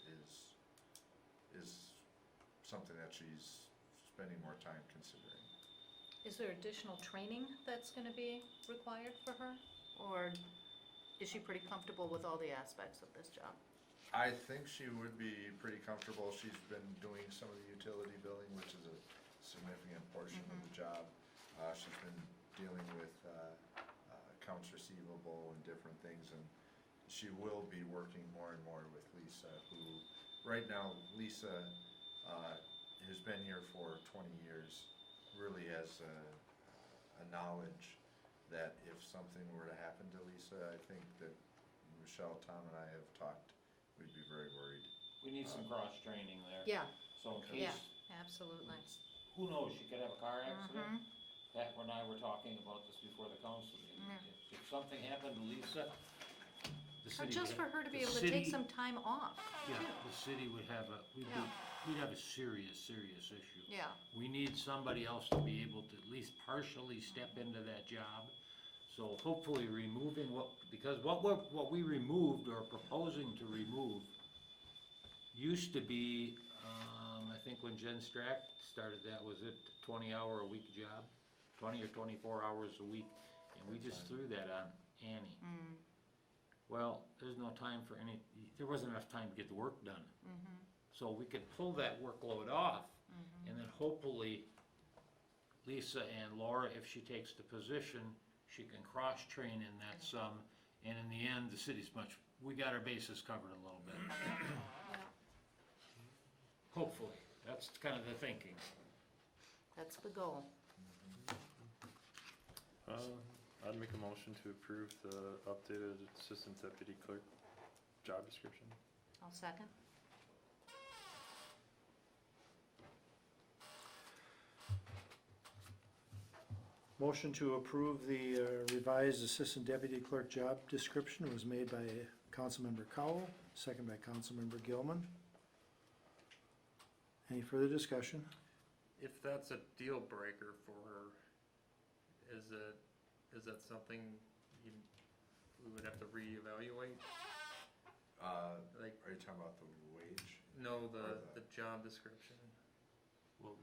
something that she's spending more time considering. Is there additional training that's gonna be required for her? Or is she pretty comfortable with all the aspects of this job? I think she would be pretty comfortable. She's been doing some of the utility billing, which is a significant portion of the job. She's been dealing with accounts receivable and different things, and she will be working more and more with Lisa, who, right now, Lisa has been here for 20 years, really has a knowledge that if something were to happen to Lisa, I think that Michelle, Tom, and I have talked, we'd be very worried. We need some cross-training there. Yeah, So in case, yeah, absolutely. who knows, she could have a car accident. Mhm. Pat and I were talking about this before the council meeting. Yeah. If something happened to Lisa, the Or city just would for have- her to be the able to take city- some time off, Yeah, too. the city would have we'd have a serious issue. Yeah. We need somebody else to be able to at least partially step into that job. So hopefully removing because what we removed or proposing to remove used to be, I think when Jen Strack started that, was it 20-hour-a-week job? 20 or 24 hours a week, and we just threw that on Annie. Mm. Well, there's no time for there wasn't enough time to get the work done. Mhm. So we could pull that workload off, and then hopefully Lisa and Laura, if she takes the position, she can cross-train in that some, and in the end, the city's we got our bases covered a little bit. Yeah, Hopefully, that's kind of the thinking. that's the goal. I'd make a motion to approve the updated assistant deputy clerk job description. I'll second. Motion to approve the revised assistant deputy clerk job description was made by Councilmember Cowell, second by Councilmember Gilman. Any further discussion? If that's a deal breaker for her, is that something we would have to reevaluate? Like, Are you talking about the wage? no, Or the job description. Well,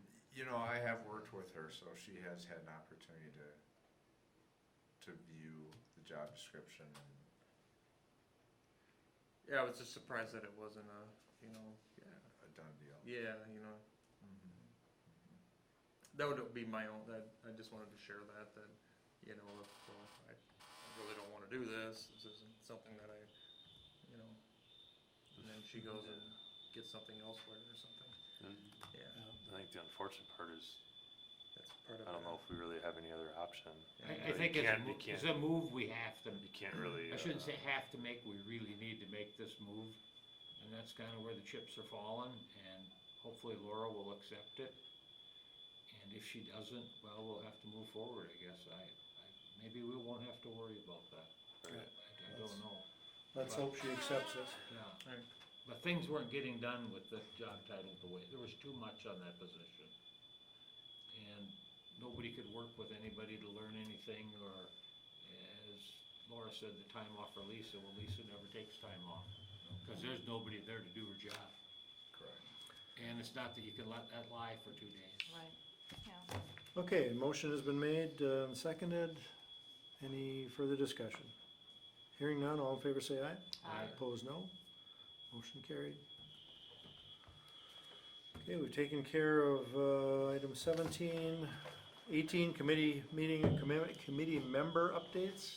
I have worked with her, so she has had an opportunity to view the job description. Yeah, I was just surprised that it wasn't a done deal. yeah, that would be my own, I just wanted to share that, if, I really don't wanna do this isn't something that and then she goes and gets something elsewhere or something. And Yeah, I think the unfortunate part is, that's part of it. I don't know if we really have any other option. I But think you can't- it's a move we have to, You can't really. I shouldn't say have to make, we really need to make this move. And that's kind of where the chips are falling, and hopefully Laura will accept it. And if she doesn't, well, we'll have to move forward, I guess. Maybe we won't have to worry about that. Right. I don't know. Let's hope she accepts it. Yeah. Right. But things weren't getting done with the job title the way, there was too much on that position. And nobody could work with anybody to learn anything, or as Laura said, the time off for Lisa, well, Lisa never takes time off. Cause there's nobody there to do her job. Correct. And it's not that you can let that lie for 2 days. Right, yeah. Okay, motion has been made and seconded. Any further discussion? Hearing none, all in favor say aye. Aye. Opposed, no. Motion carried. Okay, we've taken care of item 17, 18, committee meeting, committee member updates,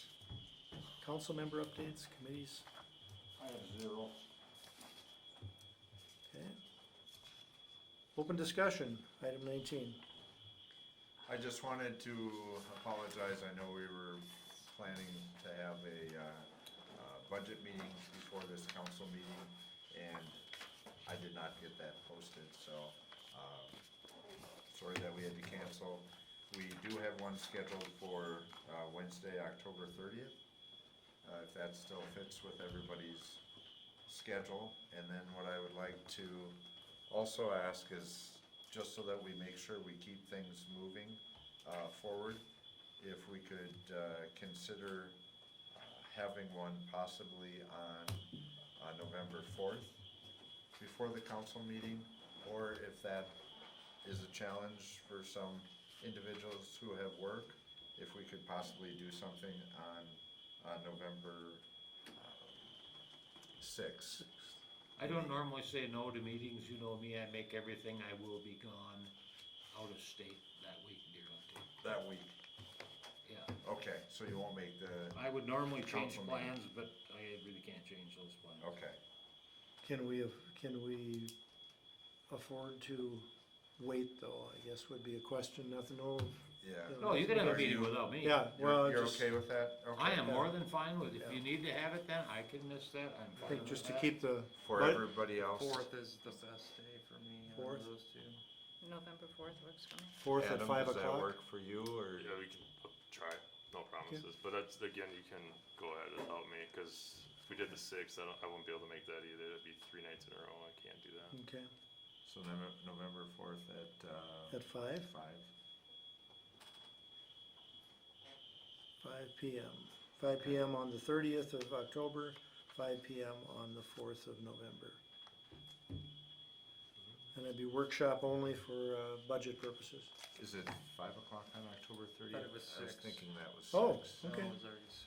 council member updates, committees. I have 0. Okay. Open discussion, item 19. I just wanted to apologize. I know we were planning to have a budget meeting before this council meeting, and I did not get that posted, so sorry that we had to cancel. We do have one scheduled for Wednesday, October 30th, if that still fits with everybody's schedule. And then what I would like to also ask is, just so that we make sure we keep things moving, forward, if we could consider having one possibly on November 4th before the council meeting, or if that is a challenge for some individuals who have work, if we could possibly do something on November 6th. I don't normally say no to meetings, you know me, I make everything, I will be gone out of state that week, dear Auntie. That week, Yeah, okay, so you won't make the, I would normally change Council meeting. plans, but I really can't change those plans. okay. Can we afford to wait though, I guess would be a question, nothing, Yeah. No, you can have a Are meeting you- without me. Yeah, well, You're just, okay with that? Okay. I am more than fine with, if Yeah. you need to have it then, I can miss that, I'm I fine think with just to that. keep the, For But- everybody else? 4th is the best day for me out Fourth? of those two. November 4th works for me. 4th at Adam, 5 does that o'clock? work for you, or? Yeah, we can try, no promises, but that's, again, you can go ahead without me, cause if we did the 6th, I won't be able to make that either, it'd be 3 nights in a row, I can't do that. Okay, So November 4th at 5? 5 PM. 5 PM on the 30th of October, 5 PM on the 4th of November. And it'd be workshop only for budget purposes. Is it 5 o'clock on October 30th? Thought it was I was 6. thinking that was 6. Oh, No, okay. it was already 6.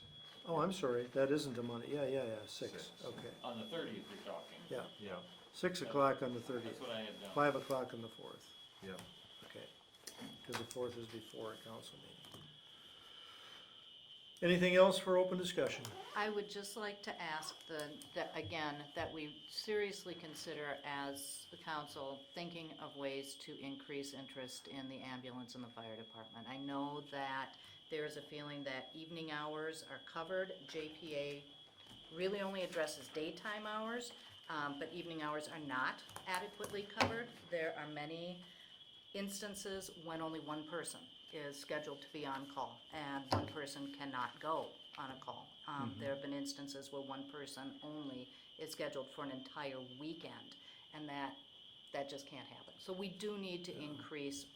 Oh, I'm sorry, that isn't a Monday, yeah, 6, Six. okay. On the 30th you're talking. Yeah, Yeah, 6 o'clock on the That's 30th, what I had done. 5 o'clock on the 4th, yeah. okay. Because the 4th is before a council meeting. Anything else for open discussion? I would just like to ask that we seriously consider as the council thinking of ways to increase interest in the ambulance and the fire department. I know that there's a feeling that evening hours are covered. JPA really only addresses daytime hours, but evening hours are not adequately covered. There are many instances when only one person is scheduled to be on call and one person cannot go on a call. There have been instances where one person only is scheduled for an entire weekend, and that just can't happen. So we do need to increase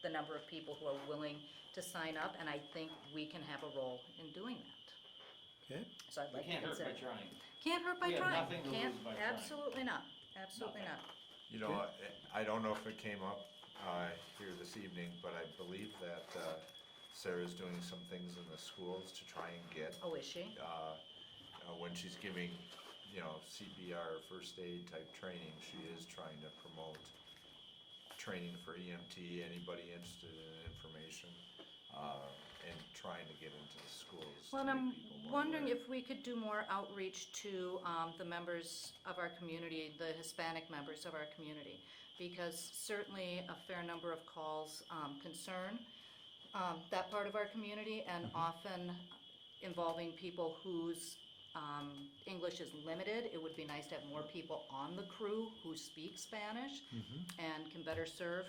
the number of people who are willing to sign up, and I think we can have a role in doing that. Okay, So I'd We like to can't hurt consider. by trying. Can't hurt by We have trying. nothing to Can't, lose by trying. absolutely not, absolutely Nothing. not. You know, I don't know if it came up here this evening, but I believe that Sarah's doing some things in the schools to try and get, Oh, is she? when she's giving, CPR, first aid type training, she is trying to promote training for EMT, anybody interested in information, and trying to get into the schools. Well, to and I'm make people more wondering aware. if we could do more outreach to the members of our community, the Hispanic members of our community, because certainly a fair number of calls concern that part of our community, and often involving people whose English is limited. It would be nice to have more people on the crew who speak Spanish and can better serve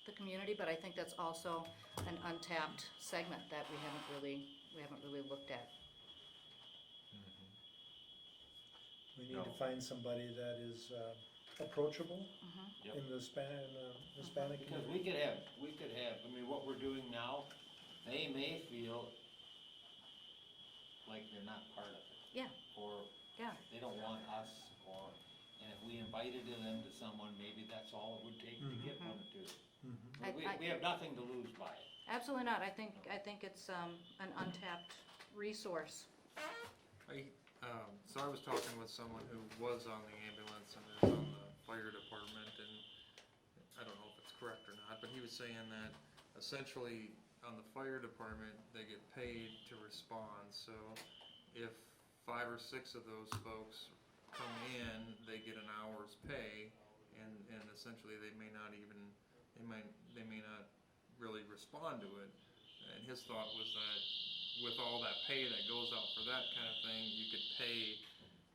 the community, but I think that's also an untapped segment that we haven't really looked at. we need to find somebody that is approachable Yep. in the Hispanic Because community. we could have, I mean, what we're doing now, they may feel like they're not part of it. Yeah. Or Yeah. they don't want us, and if we invited them to someone, maybe that's all it would take to get one or two. We have nothing to lose by it. Absolutely not. I think it's an untapped resource. So I was talking with someone who was on the ambulance and is on the fire department, and I don't know if it's correct or not, but he was saying that essentially on the fire department, they get paid to respond. So if 5 or 6 of those folks come in, they get an hour's pay, and essentially they may not really respond to it. And his thought was that with all that pay that goes out for that kind of thing, you could pay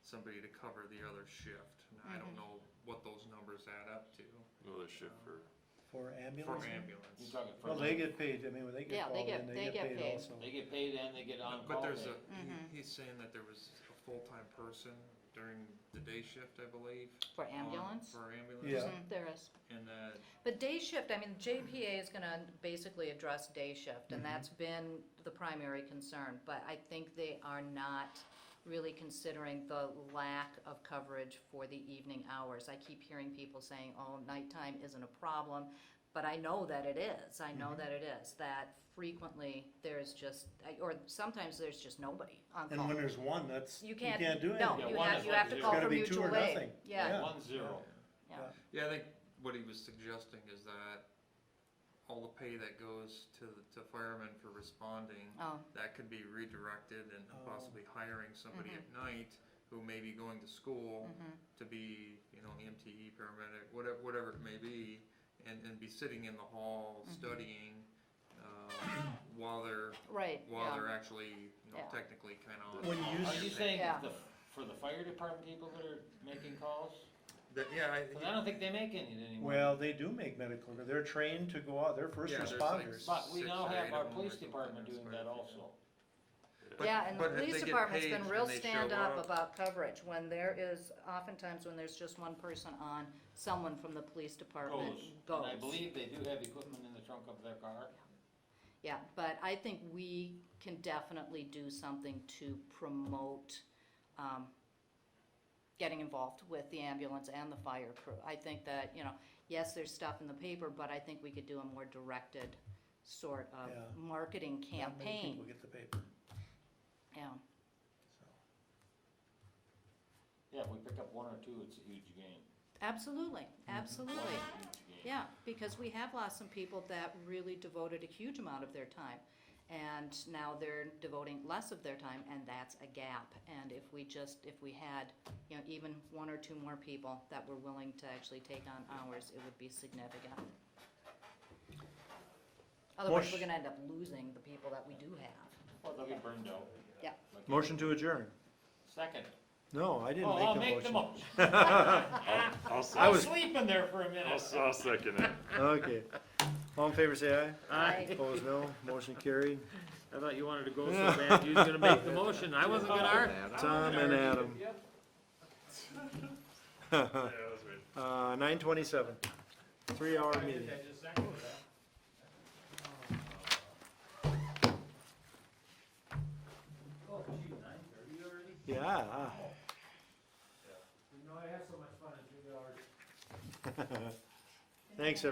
somebody to cover the other shift. Now, I don't know what those numbers add up to. Another shift for For For ambulance? ambulance. You're talking for Well, they get paid, I mean, when they Yeah, get they called get- in, they they get get paid paid. also. They get paid and they get on But call there's day. he's saying that there was a full-time person during the day shift, I believe. For ambulance? For ambulance. Yeah. There is. And, But day shift, I mean, JPA is gonna basically address day shift, and that's been the primary concern. But I think they are not really considering the lack of coverage for the evening hours. I keep hearing people saying, oh, nighttime isn't a problem, but I know that it is. I know that it is, that frequently there's just, or sometimes there's just nobody on call. And when there's one, that's, You you can't, can't do no, anything. you one have, is you like have to zero. call It's for gotta be two mutual or aid. nothing. Yeah, 1-0. yeah. yeah, I think what he was suggesting is that all the pay that goes to firemen for responding, Oh, that could be redirected and Oh. possibly hiring somebody Mhm. at night who may be going to school mhm. to be, you know, EMT, paramedic, whatever it may be, and be sitting in the hall Mhm. studying, while they're, Right, yeah. actually, you know, Yeah. technically kinda on. When you Are you saying Yeah. for the fire department people that are making calls? Yeah, Cause I don't think they make any anymore. Well, they do make medical, they're trained to go out, they're first Yeah, there's like responders. But we 6 now or 8 have of our them or police something department as doing far that as I know. also. Yeah, and the but if police they get department's paid been and real they stand show up up- about coverage, when there is, oftentimes when there's just one person on, someone from the police department goes. And I believe they do have equipment in the trunk of their car. Yeah, but I think we can definitely do something to promote, getting involved with the ambulance and the fire crew. I think that, you know, yes, there's stuff in the paper, but I think we could do a more directed sort of Yeah. marketing Not many campaign. people get the paper, Yeah, so. Yeah, if we pick up one or two, it's a huge gain. absolutely, absolutely. One is a huge gain. Yeah, because we have lost some people that really devoted a huge amount of their time. And now they're devoting less of their time, and that's a gap. And if we had, you know, even one or two more people that were willing to actually take on hours, it would be significant. Otherwise, we're Motion- gonna end up losing the people that we do have. Well, they'll be burned out. Yeah. Like- Motion to adjourn. Second. No, I didn't Oh, I'll make make the the motion. motion. I I was- was sleeping there for a minute. I'll second it. Okay. All in favor, say aye. Aye. Opposed, no. Motion carried. I thought you wanted to go so bad, you was gonna make the motion, I wasn't gonna argue. Tom and Adam. Yeah, that was weird. 9:27, 3-hour meeting. Oh, gee, 9:30 already? Yeah. You know, I had so much fun in 3 hours. Thanks, everyone.